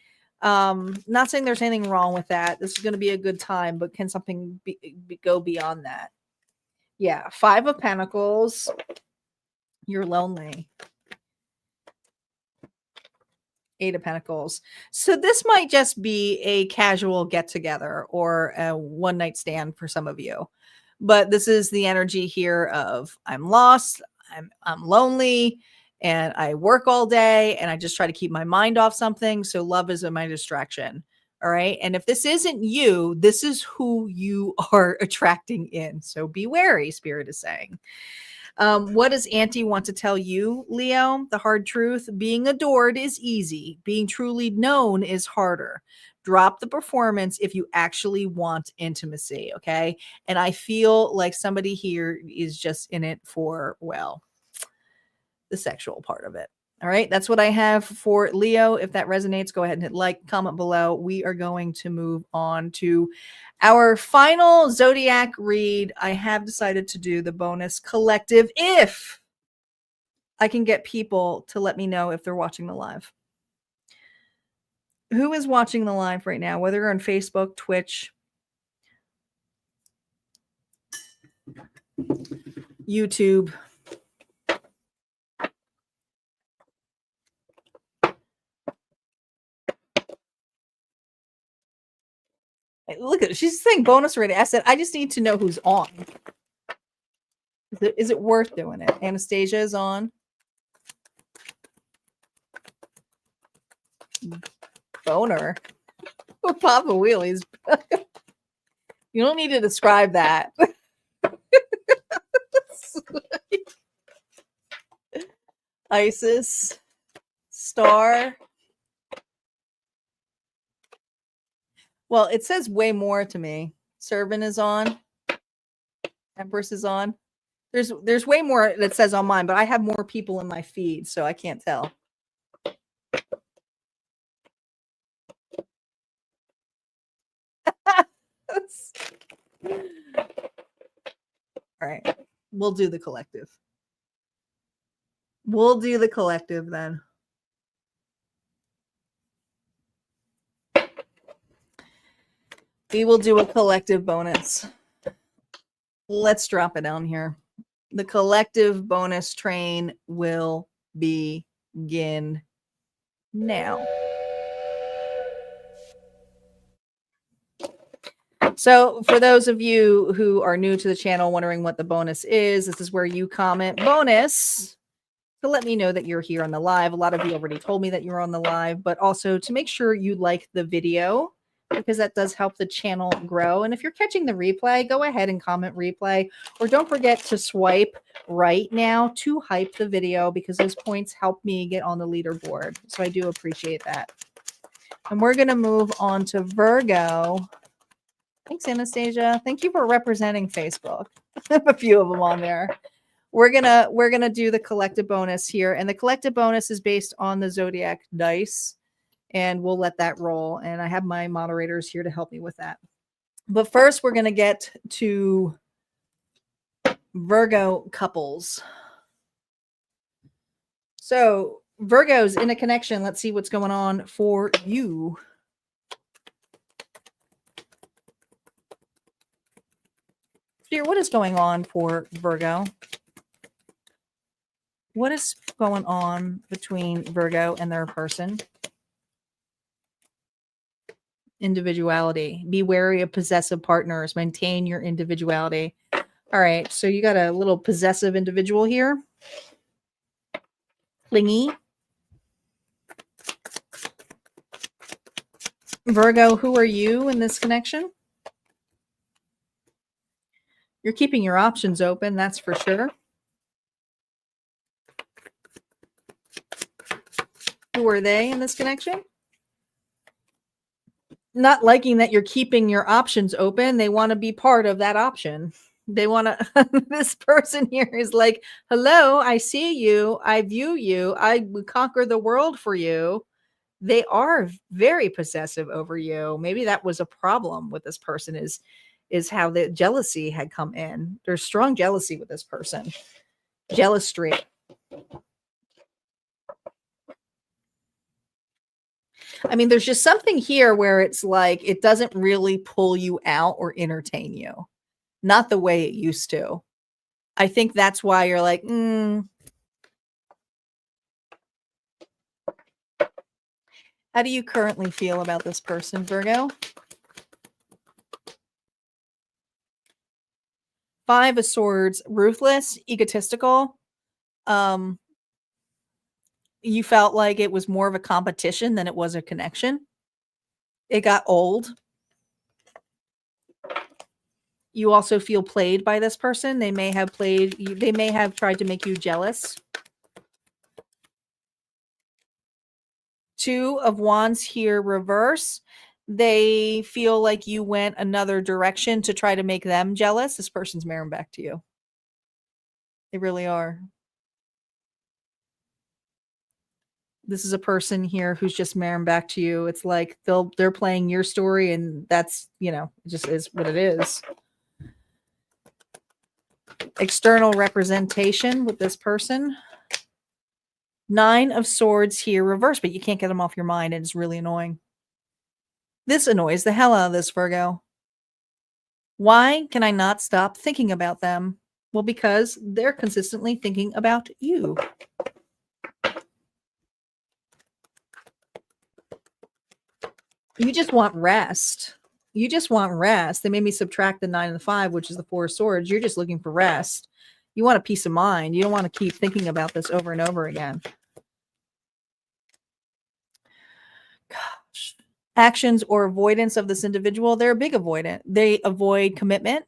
Not saying there's anything wrong with that. This is going to be a good time, but can something go beyond that? Yeah. 5 of Pentacles. You're lonely. 8 of Pentacles. So this might just be a casual get together or a one night stand for some of you. But this is the energy here of I'm lost, I'm lonely, and I work all day and I just try to keep my mind off something. So love is my distraction. All right. And if this isn't you, this is who you are attracting in. So be wary, Spirit is saying. What does Auntie want to tell you, Leo? The hard truth: being adored is easy. Being truly known is harder. Drop the performance if you actually want intimacy, okay? And I feel like somebody here is just in it for, well, the sexual part of it. All right, that's what I have for Leo. If that resonates, go ahead and hit like, comment below. We are going to move on to our final Zodiac read. I have decided to do the bonus collective if I can get people to let me know if they're watching the live. Who is watching the live right now, whether you're on Facebook, Twitch, YouTube? Look at it. She's saying bonus ready. I said, I just need to know who's on. Is it worth doing it? Anastasia is on. Boner. Papa Wheelies. You don't need to describe that. Isis. Star. Well, it says way more to me. Servant is on. Empress is on. There's way more that says on mine, but I have more people in my feed, so I can't tell. All right. We'll do the collective. We'll do the collective then. We will do a collective bonus. Let's drop it down here. The collective bonus train will begin now. So for those of you who are new to the channel wondering what the bonus is, this is where you comment bonus to let me know that you're here on the live. A lot of you already told me that you're on the live, but also to make sure you like the video because that does help the channel grow. And if you're catching the replay, go ahead and comment replay, or don't forget to swipe right now to hype the video because those points help me get on the leaderboard. So I do appreciate that. And we're going to move on to Virgo. Thanks, Anastasia. Thank you for representing Facebook. I have a few of them on there. We're gonna do the collective bonus here, and the collective bonus is based on the Zodiac dice, and we'll let that roll. And I have my moderators here to help me with that. But first, we're gonna get to Virgo couples. So Virgo's in a connection. Let's see what's going on for you. Dear, what is going on for Virgo? What is going on between Virgo and their person? Individuality. Be wary of possessive partners. Maintain your individuality. All right, so you got a little possessive individual here. Clingy. Virgo, who are you in this connection? You're keeping your options open, that's for sure. Who are they in this connection? Not liking that you're keeping your options open. They want to be part of that option. They want to, this person here is like, hello, I see you. I view you. I would conquer the world for you. They are very possessive over you. Maybe that was a problem with this person is how the jealousy had come in. There's strong jealousy with this person. Jealous streak. I mean, there's just something here where it's like it doesn't really pull you out or entertain you. Not the way it used to. I think that's why you're like, How do you currently feel about this person, Virgo? 5 of Swords, ruthless, egotistical. You felt like it was more of a competition than it was a connection. It got old. You also feel played by this person. They may have tried to make you jealous. 2 of Wands here, reverse. They feel like you went another direction to try to make them jealous. This person's marrying back to you. They really are. This is a person here who's just marrying back to you. It's like they're playing your story, and that's, it just is what it is. External representation with this person. 9 of Swords here, reverse, but you can't get them off your mind. It's really annoying. This annoys the hell out of this, Virgo. Why can I not stop thinking about them? Well, because they're consistently thinking about you. You just want rest. You just want rest. They made me subtract the 9 and the 5, which is the 4 of Swords. You're just looking for rest. You want a peace of mind. You don't want to keep thinking about this over and over again. Gosh. Actions or avoidance of this individual. They're a big avoidant. They avoid commitment.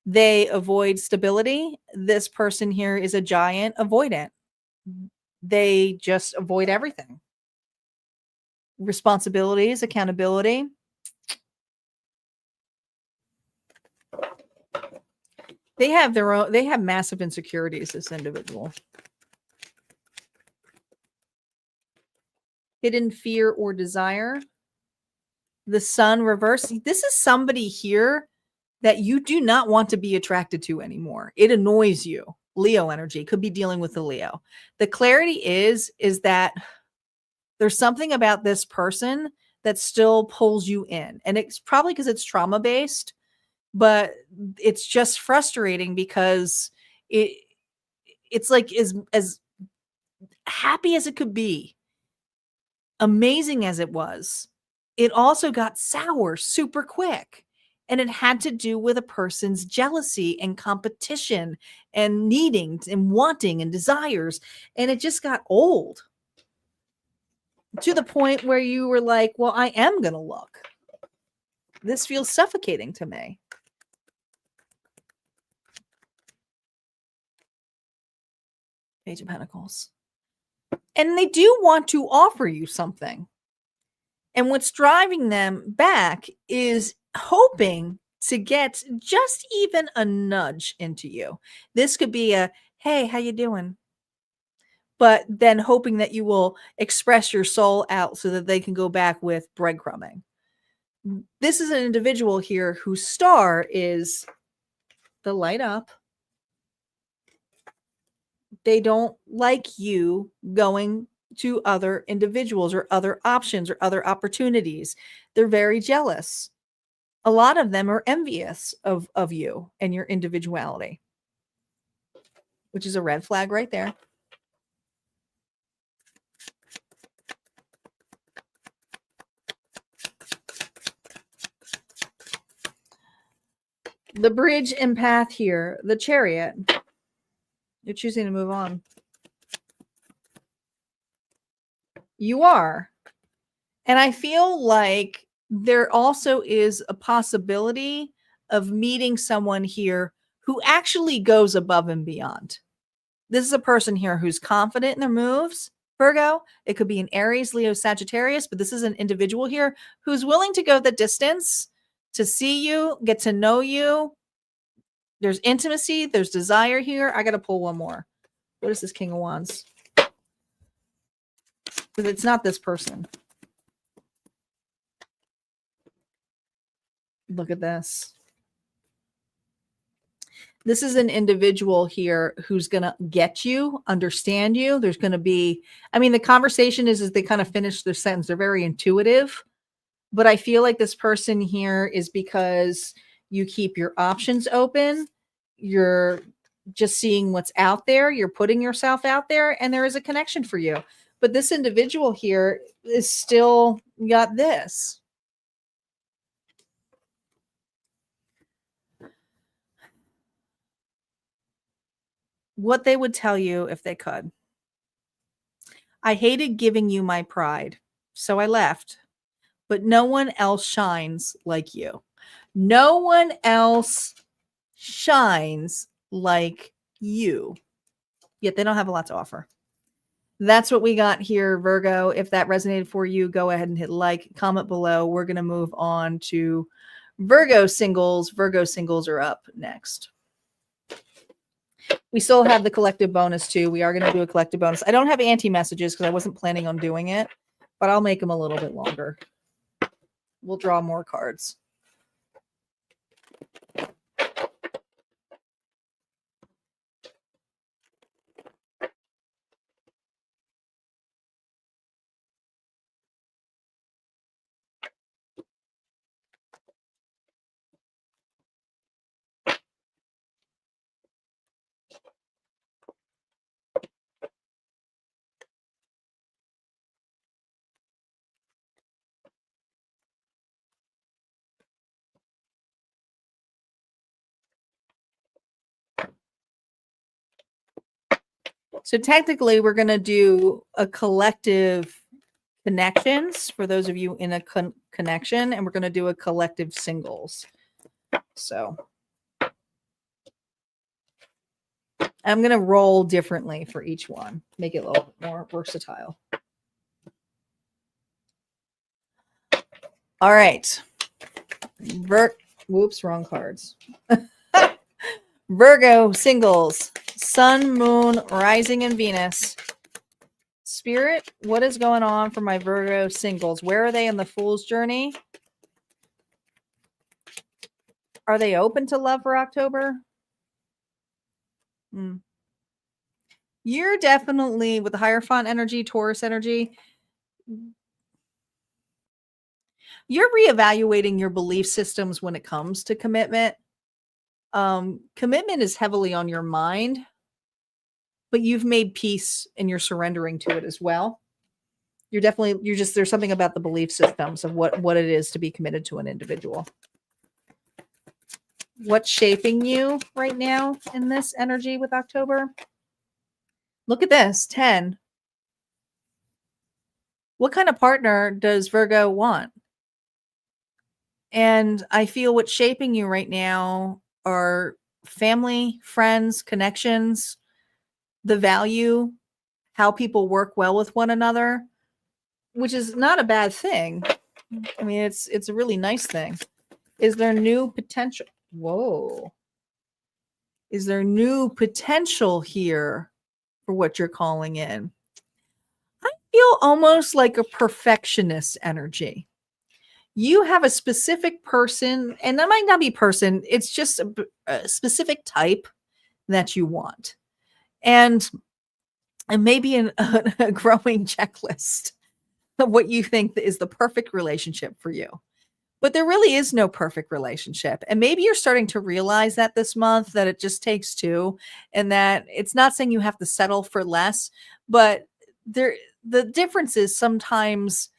They avoid stability. This person here is a giant avoidant. They just avoid everything. Responsibilities, accountability. They have massive insecurities, this individual. Hidden fear or desire. The sun reverse. This is somebody here that you do not want to be attracted to anymore. It annoys you. Leo energy could be dealing with the Leo. The clarity is that there's something about this person that still pulls you in. And it's probably because it's trauma based, but it's just frustrating because it's like as happy as it could be, amazing as it was, it also got sour super quick. And it had to do with a person's jealousy and competition and needing and wanting and desires. And it just got old to the point where you were like, well, I am going to look. This feels suffocating to me. Page of Pentacles. And they do want to offer you something. And what's driving them back is hoping to get just even a nudge into you. This could be a, hey, how you doing? But then hoping that you will express your soul out so that they can go back with breadcrumbing. This is an individual here whose star is the light up. They don't like you going to other individuals or other options or other opportunities. They're very jealous. A lot of them are envious of you and your individuality, which is a red flag right there. The bridge and path here, the Chariot. You're choosing to move on. You are. And I feel like there also is a possibility of meeting someone here who actually goes above and beyond. This is a person here who's confident in their moves, Virgo. It could be an Aries, Leo, Sagittarius, but this is an individual here who's willing to go the distance to see you, get to know you. There's intimacy, there's desire here. I got to pull one more. What is this King of Wands? Because it's not this person. Look at this. This is an individual here who's going to get you, understand you. There's going to be, I mean, the conversation is they kind of finish their sentence. They're very intuitive, but I feel like this person here is because you keep your options open. You're just seeing what's out there. You're putting yourself out there, and there is a connection for you. But this individual here is still got this. What they would tell you if they could. I hated giving you my pride, so I left. But no one else shines like you. No one else shines like you. Yet they don't have a lot to offer. That's what we got here, Virgo. If that resonated for you, go ahead and hit like, comment below. We're going to move on to Virgo Singles. Virgo Singles are up next. We still have the collective bonus too. We are going to do a collective bonus. I don't have anti-messages because I wasn't planning on doing it, but I'll make them a little bit longer. We'll draw more cards. So technically, we're going to do a collective connections for those of you in a connection, and we're going to do a collective singles. So I'm going to roll differently for each one, make it a little bit more versatile. All right. Whoops, wrong cards. Virgo Singles, Sun, Moon, Rising, and Venus. Spirit, what is going on for my Virgo Singles? Where are they in the Fool's journey? Are they open to love for October? You're definitely, with the Hierophant energy, Taurus energy, you're reevaluating your belief systems when it comes to commitment. Commitment is heavily on your mind, but you've made peace and you're surrendering to it as well. There's something about the belief systems of what it is to be committed to an individual. What's shaping you right now in this energy with October? Look at this, 10. What kind of partner does Virgo want? And I feel what's shaping you right now are family, friends, connections, the value, how people work well with one another, which is not a bad thing. I mean, it's a really nice thing. Is there new potential? Whoa. Is there new potential here for what you're calling in? I feel almost like a perfectionist energy. You have a specific person, and that might not be person, it's just a specific type that you want. And maybe a growing checklist of what you think is the perfect relationship for you. But there really is no perfect relationship. And maybe you're starting to realize that this month, that it just takes two, and that it's not saying you have to settle for less, but the differences sometimes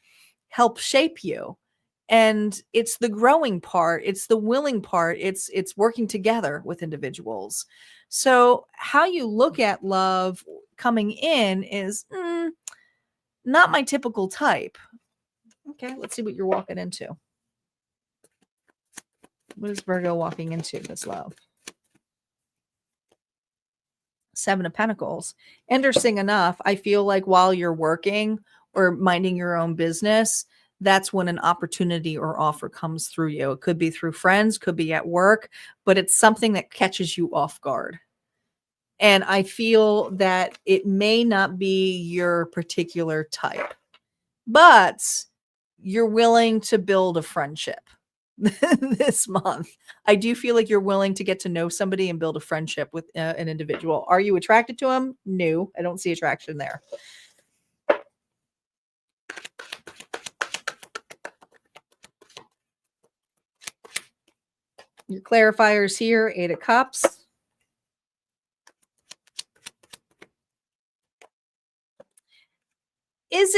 help shape you. And it's the growing part, it's the willing part, it's working together with individuals. So how you look at love coming in is not my typical type. Okay, let's see what you're walking into. What is Virgo walking into this love? 7 of Pentacles. Interesting enough, I feel like while you're working or minding your own business, that's when an opportunity or offer comes through you. It could be through friends, could be at work, but it's something that catches you off guard. And I feel that it may not be your particular type, but you're willing to build a friendship this month. I do feel like you're willing to get to know somebody and build a friendship with an individual. Are you attracted to him? No, I don't see attraction there. Your clarifiers here, 8 of Cups. Is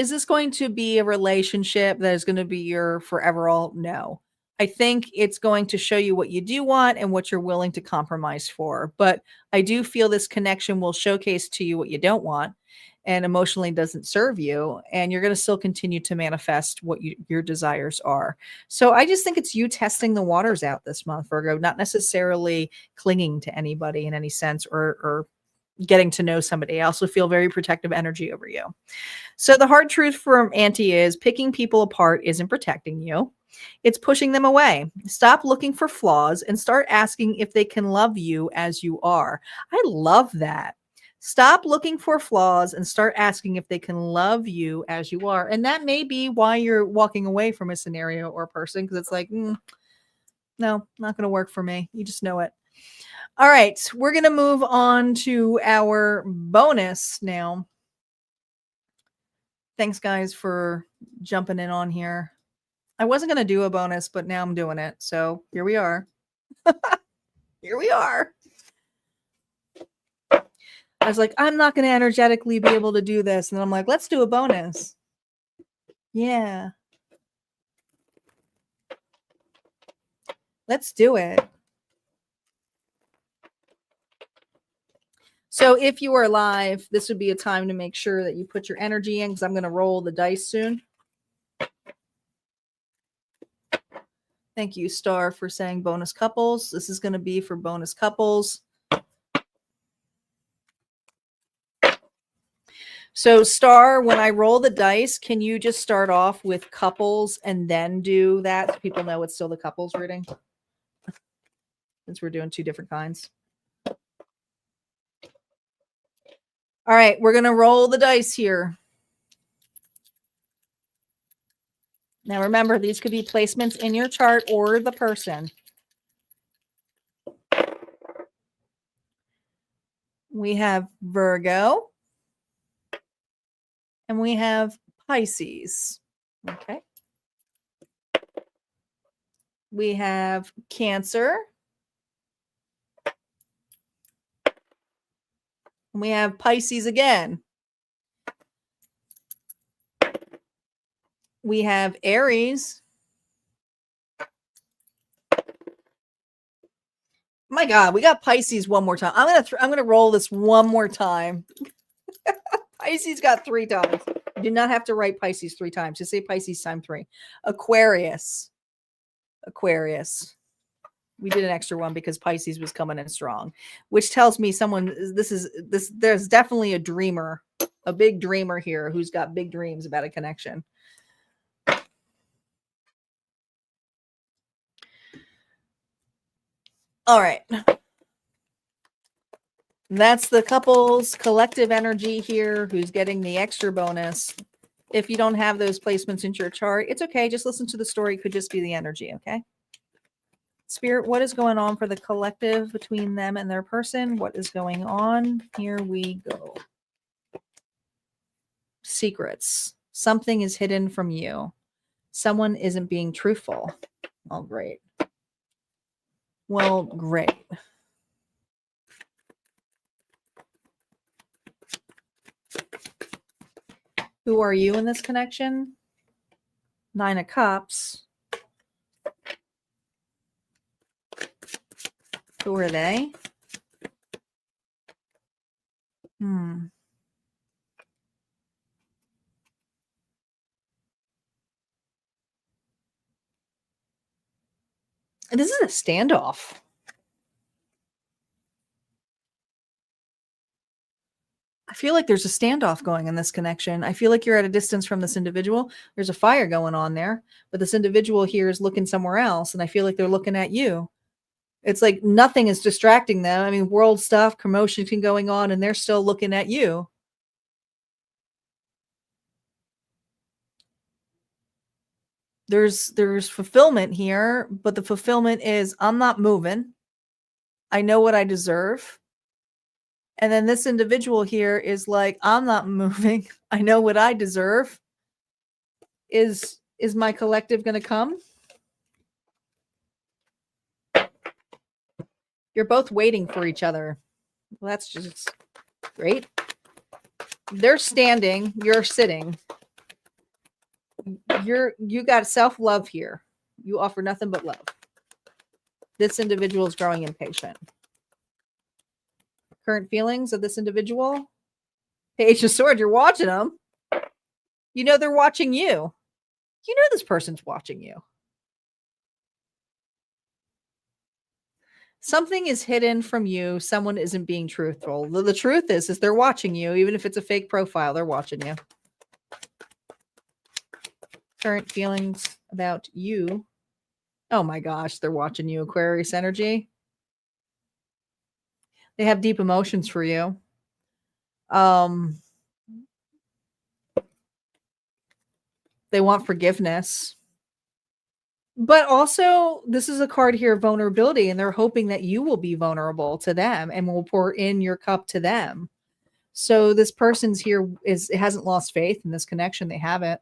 this going to be a relationship that is going to be your forever all? No. I think it's going to show you what you do want and what you're willing to compromise for. But I do feel this connection will showcase to you what you don't want and emotionally doesn't serve you. And you're going to still continue to manifest what your desires are. So I just think it's you testing the waters out this month, Virgo, not necessarily clinging to anybody in any sense or getting to know somebody. I also feel very protective energy over you. So the hard truth from Auntie is picking people apart isn't protecting you. It's pushing them away. Stop looking for flaws and start asking if they can love you as you are. I love that. Stop looking for flaws and start asking if they can love you as you are. And that may be why you're walking away from a scenario or a person, because it's like, no, not going to work for me. You just know it. All right, we're going to move on to our bonus now. Thanks, guys, for jumping in on here. I wasn't going to do a bonus, but now I'm doing it. So here we are. Here we are. I was like, I'm not going to energetically be able to do this. And then I'm like, let's do a bonus. Yeah. Let's do it. So if you are live, this would be a time to make sure that you put your energy in, because I'm going to roll the dice soon. Thank you, Star, for saying bonus couples. This is going to be for bonus couples. So, Star, when I roll the dice, can you just start off with couples and then do that so people know it's still the couples reading? Since we're doing 2 different kinds. All right, we're going to roll the dice here. Now remember, these could be placements in your chart or the person. We have Virgo. And we have Pisces. Okay. We have Cancer. And we have Pisces again. We have Aries. My God, we got Pisces one more time. I'm gonna roll this one more time. Pisces got 3 times. You do not have to write Pisces 3 times. Just say Pisces time 3. Aquarius. Aquarius. We did an extra one because Pisces was coming in strong, which tells me there's definitely a dreamer, a big dreamer here who's got big dreams about a connection. All right. That's the couple's collective energy here who's getting the extra bonus. If you don't have those placements in your chart, it's okay. Just listen to the story. It could just be the energy, okay? Spirit, what is going on for the collective between them and their person? What is going on? Here we go. Secrets. Something is hidden from you. Someone isn't being truthful. Oh, great. Well, great. Who are you in this connection? 9 of Cups. Who are they? This is a standoff. I feel like there's a standoff going in this connection. I feel like you're at a distance from this individual. There's a fire going on there, but this individual here is looking somewhere else, and I feel like they're looking at you. It's like nothing is distracting them. I mean, world stuff, commotion going on, and they're still looking at you. There's fulfillment here, but the fulfillment is I'm not moving. I know what I deserve. And then this individual here is like, I'm not moving. I know what I deserve. Is my collective going to come? You're both waiting for each other. Well, that's just great. They're standing, you're sitting. You got self-love here. You offer nothing but love. This individual is growing impatient. Current feelings of this individual? Page of Swords, you're watching them. You know they're watching you. You know this person's watching you. Something is hidden from you. Someone isn't being truthful. The truth is they're watching you. Even if it's a fake profile, they're watching you. Current feelings about you. Oh my gosh, they're watching you. Aquarius energy. They have deep emotions for you. They want forgiveness. But also, this is a card here of vulnerability, and they're hoping that you will be vulnerable to them and will pour in your cup to them. So this person's here hasn't lost faith in this connection. They haven't.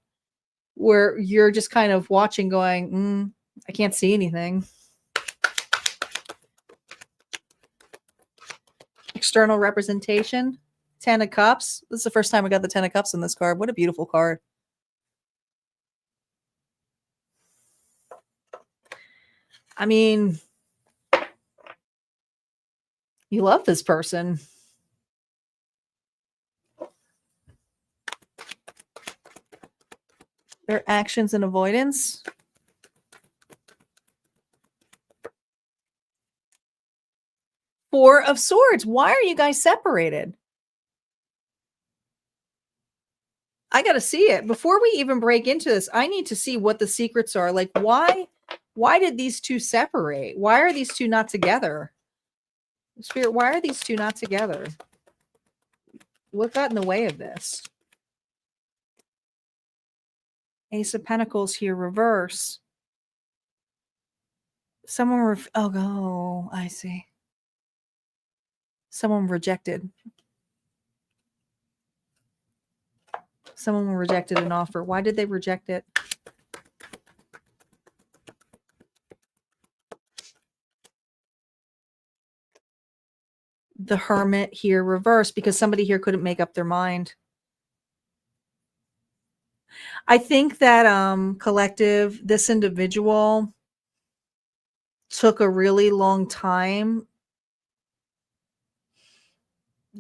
Where you're just kind of watching going, I can't see anything. External representation. 10 of Cups. This is the first time I got the 10 of Cups in this card. What a beautiful card. I mean, you love this person. Their actions and avoidance. Four of Swords. Why are you guys separated? I got to see it. Before we even break into this, I need to see what the secrets are. Like, why did these two separate? Why are these two not together? Spirit, why are these two not together? What got in the way of this? Ace of Pentacles here, reverse. Someone, oh, I see. Someone rejected. Someone rejected an offer. Why did they reject it? The Hermit here, reverse, because somebody here couldn't make up their mind. I think that collective, this individual took a really long time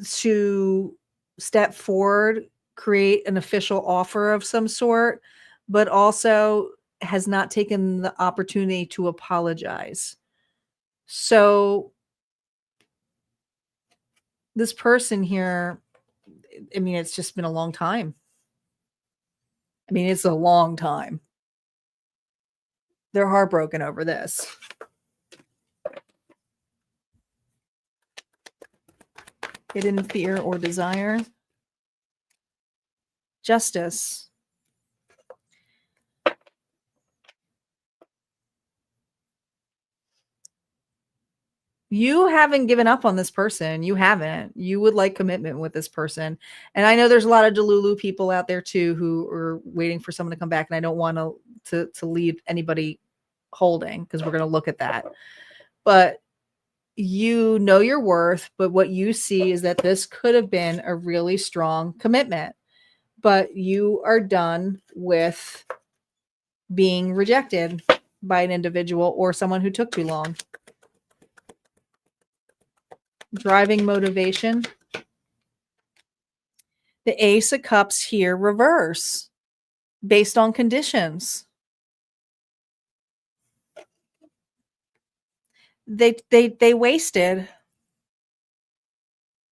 to step forward, create an official offer of some sort, but also has not taken the opportunity to apologize. So this person here, I mean, it's just been a long time. I mean, it's a long time. They're heartbroken over this. Hidden fear or desire. Justice. You haven't given up on this person. You haven't. You would like commitment with this person. And I know there's a lot of Delulu people out there too who are waiting for someone to come back. And I don't want to leave anybody holding, because we're going to look at that. But you know your worth. But what you see is that this could have been a really strong commitment. But you are done with being rejected by an individual or someone who took too long. Driving motivation. The Ace of Cups here, reverse, based on conditions. They wasted.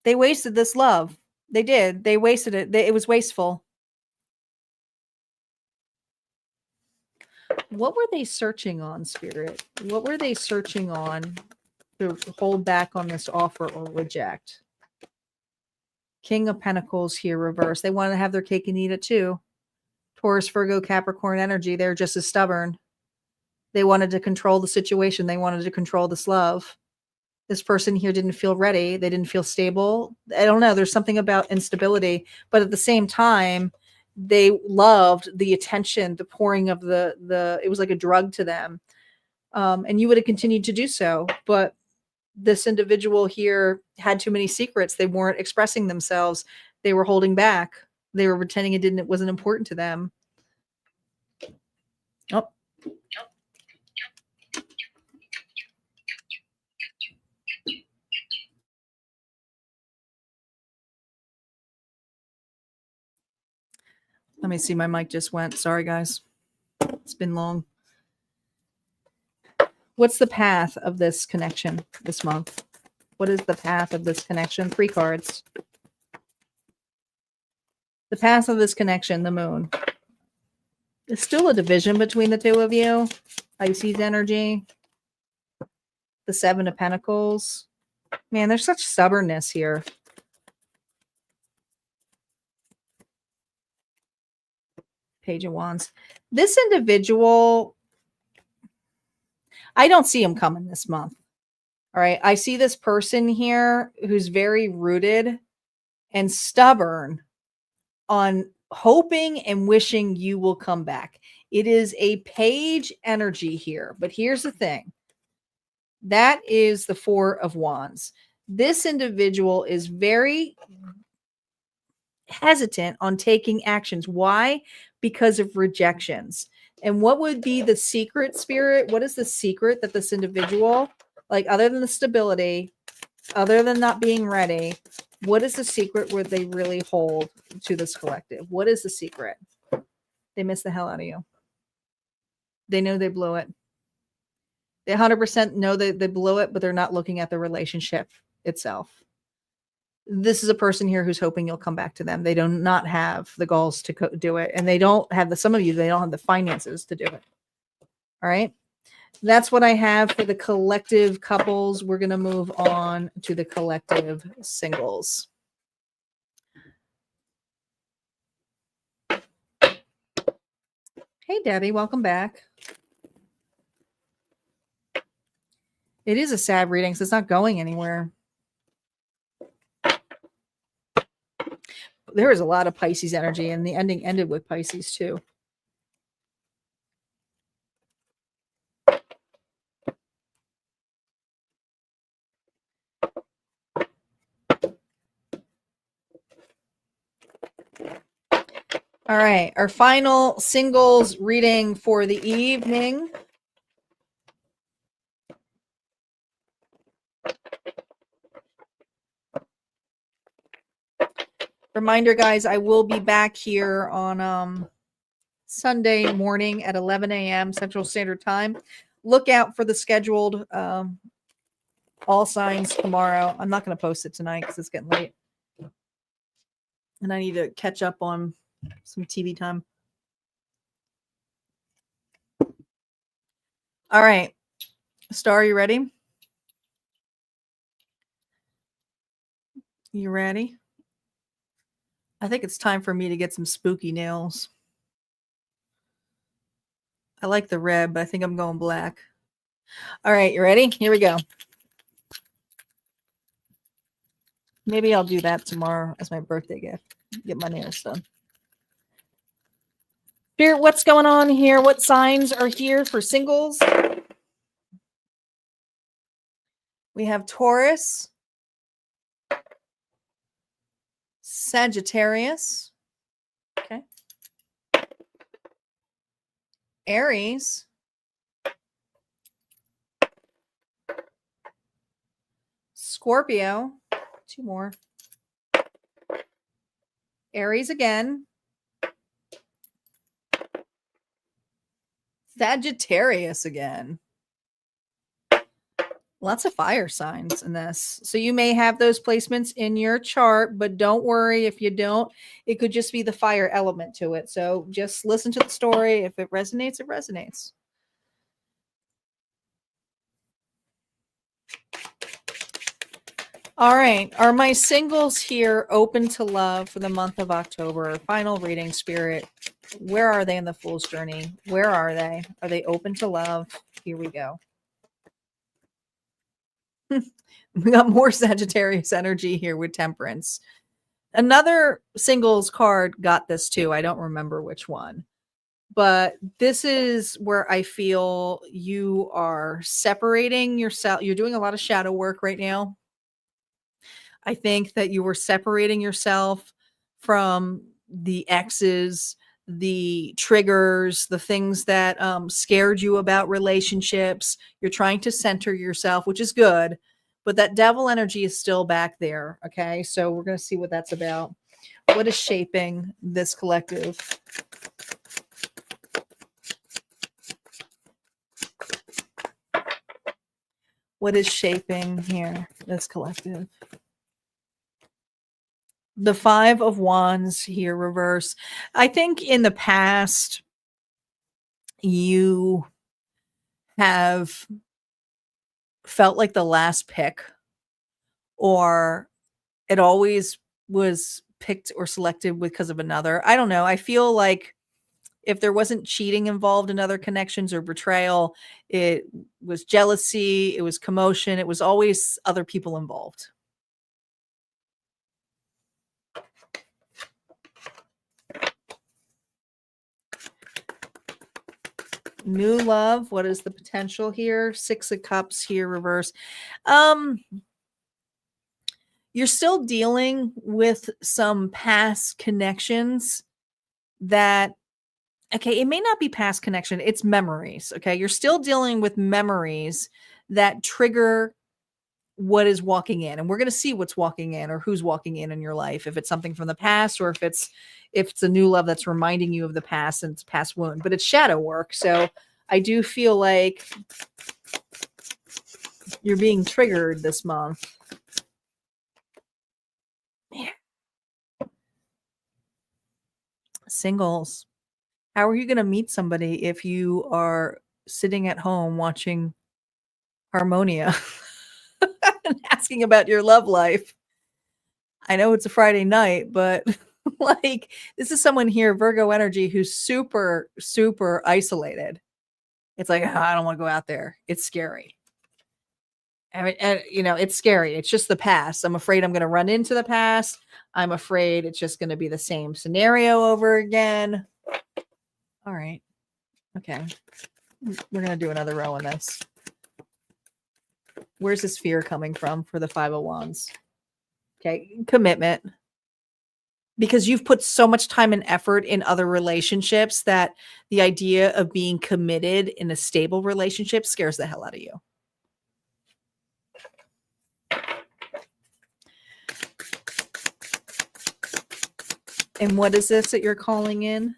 They wasted this love. They did. They wasted it. It was wasteful. What were they searching on, Spirit? What were they searching on to hold back on this offer or reject? King of Pentacles here, reverse. They want to have their cake and eat it too. Taurus, Virgo, Capricorn energy. They're just as stubborn. They wanted to control the situation. They wanted to control this love. This person here didn't feel ready. They didn't feel stable. I don't know. There's something about instability. But at the same time, they loved the attention, the pouring of it was like a drug to them. And you would have continued to do so. But this individual here had too many secrets. They weren't expressing themselves. They were holding back. They were pretending it wasn't important to them. Oh. Let me see. My mic just went. Sorry, guys. It's been long. What's the path of this connection this month? What is the path of this connection? 3 cards. The path of this connection, the moon. There's still a division between the two of you. Pisces energy. The 7 of Pentacles. Man, there's such stubbornness here. Page of Wands. This individual, I don't see him coming this month. All right. I see this person here who's very rooted and stubborn on hoping and wishing you will come back. It is a page energy here. But here's the thing. That is the 4 of Wands. This individual is very hesitant on taking actions. Why? Because of rejections. And what would be the secret, Spirit? What is the secret that this individual, like other than the stability, other than not being ready, what is the secret where they really hold to this collective? What is the secret? They miss the hell out of you. They know they blew it. They 100% know that they blew it, but they're not looking at the relationship itself. This is a person here who's hoping you'll come back to them. They do not have the goals to do it. And they don't have some of you, they don't have the finances to do it. All right. That's what I have for the collective couples. We're going to move on to the collective singles. Hey, Debbie, welcome back. It is a sad reading, so it's not going anywhere. There is a lot of Pisces energy, and the ending ended with Pisces too. All right, our final singles reading for the evening. Reminder, guys, I will be back here on Sunday morning at 11 a.m. Central Standard Time. Look out for the scheduled all signs tomorrow. I'm not going to post it tonight because it's getting late. And I need to catch up on some TV time. All right. Star, you ready? You ready? I think it's time for me to get some spooky nails. I like the red, but I think I'm going black. All right, you ready? Here we go. Maybe I'll do that tomorrow as my birthday gift. Get my nails done. Spirit, what's going on here? What signs are here for singles? We have Taurus, Sagittarius, okay, Aries, Scorpio, two more, Aries again, Sagittarius again. Lots of fire signs in this. So you may have those placements in your chart, but don't worry if you don't. It could just be the fire element to it. So just listen to the story. If it resonates, it resonates. All right. Are my singles here open to love for the month of October? Final reading, Spirit. Where are they in the Fool's Journey? Where are they? Are they open to love? Here we go. We got more Sagittarius energy here with Temperance. Another singles card got this too. I don't remember which one. But this is where I feel you are separating yourself. You're doing a lot of shadow work right now. I think that you were separating yourself from the exes, the triggers, the things that scared you about relationships. You're trying to center yourself, which is good, but that devil energy is still back there. Okay, so we're going to see what that's about. What is shaping this collective? What is shaping here, this collective? The Five of Wands here, reverse. I think in the past, you have felt like the last pick, or it always was picked or selected because of another. I don't know. I feel like if there wasn't cheating involved in other connections or betrayal, it was jealousy, it was commotion, it was always other people involved. New love. What is the potential here? Six of Cups here, reverse. You're still dealing with some past connections that, okay, it may not be past connection, it's memories. Okay, you're still dealing with memories that trigger what is walking in, and we're going to see what's walking in or who's walking in your life, if it's something from the past or if it's a new love that's reminding you of the past and it's past wound, but it's shadow work. So I do feel like you're being triggered this month. Yeah. Singles, how are you going to meet somebody if you are sitting at home watching Harmonia and asking about your love life? I know it's a Friday night, but Like, this is someone here, Virgo energy, who's super, super isolated. It's like, "Oh, I don't want to go out there. It's scary." I mean, and, it's scary. It's just the past. I'm afraid I'm going to run into the past. I'm afraid it's just going to be the same scenario over again. All right. Okay. We're going to do another row on this. Where's this fear coming from for the Five of Wands? Okay. Commitment. Because you've put so much time and effort in other relationships that the idea of being committed in a stable relationship scares the hell out of you. And what is this that you're calling in?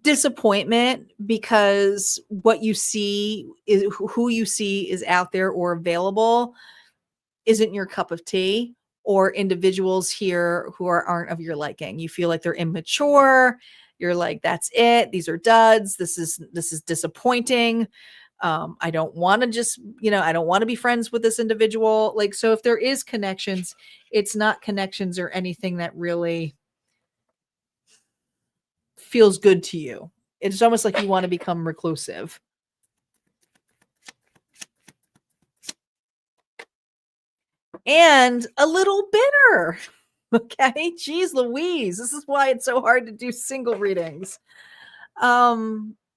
Disappointment, because what you see is who you see is out there or available isn't your cup of tea, or individuals here who aren't of your liking. You feel like they're immature. You're like, that's it. These are duds. This is disappointing. I don't want to just, I don't want to be friends with this individual. Like, so if there is connections, it's not connections or anything that really feels good to you. It's almost like you want to become reclusive. And a little bitter. Okay. Jeez Louise. This is why it's so hard to do single readings.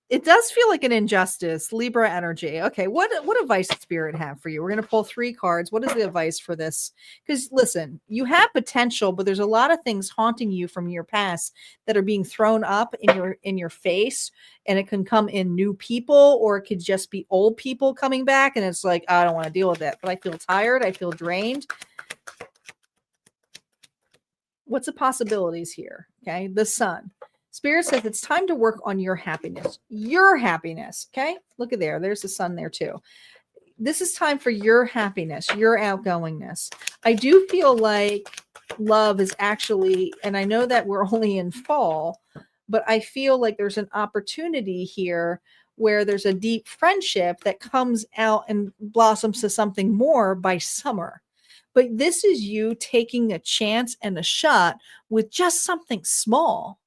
It does feel like an injustice. Libra energy. Okay. What advice does Spirit have for you? We're going to pull 3 cards. What is the advice for this? Because listen, you have potential, but there's a lot of things haunting you from your past that are being thrown up in your face, and it can come in new people, or it could just be old people coming back, and it's like, I don't want to deal with it, but I feel tired. I feel drained. What's the possibilities here? Okay. The Sun. Spirit says it's time to work on your happiness. Your happiness. Okay. Look at there. There's the Sun there too. This is time for your happiness, your outgoingness. I do feel like love is actually, and I know that we're only in fall, but I feel like there's an opportunity here where there's a deep friendship that comes out and blossoms to something more by summer. But this is you taking a chance and a shot with just something small,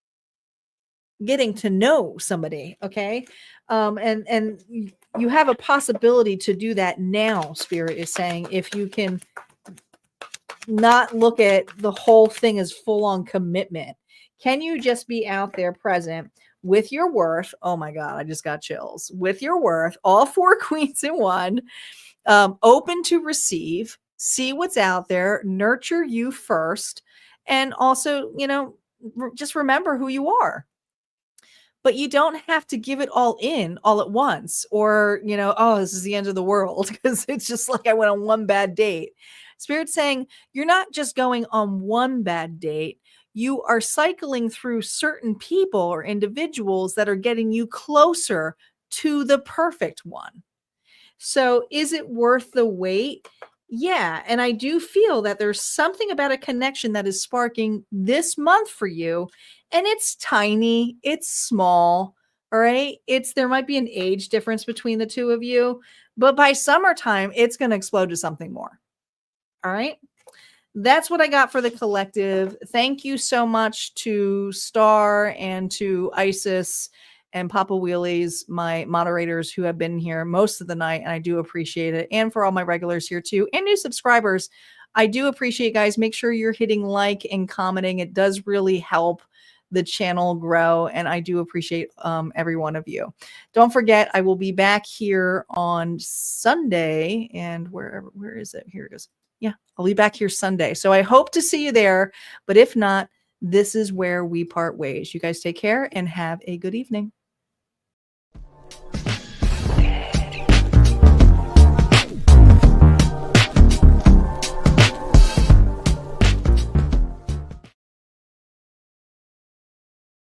getting to know somebody. Okay. And you have a possibility to do that now. Spirit is saying, if you can not look at the whole thing as full on commitment, can you just be out there present with your worth? Oh my God, I just got chills. With your worth, all 4 queens in one, open to receive, see what's out there, nurture you first, and also, just remember who you are. But you don't have to give it all in all at once, or, oh, this is the end of the world, because it's just like I went on one bad date. Spirit's saying you're not just going on one bad date. You are cycling through certain people or individuals that are getting you closer to the perfect one. So is it worth the wait? Yeah. And I do feel that there's something about a connection that is sparking this month for you. And it's tiny, it's small. All right. There might be an age difference between the two of you, but by summertime, it's going to explode to something more. All right. That's what I got for the collective. Thank you so much to Star and to Isis and Papa Wheelies, my moderators who have been here most of the night, and I do appreciate it. And for all my regulars here too, and new subscribers, I do appreciate, guys. Make sure you're hitting like and commenting. It does really help the channel grow, and I do appreciate every one of you. Don't forget, I will be back here on Sunday, and where is it? Here it is. Yeah, I'll be back here Sunday. So I hope to see you there, but if not, this is where we part ways. You guys take care and have a good evening.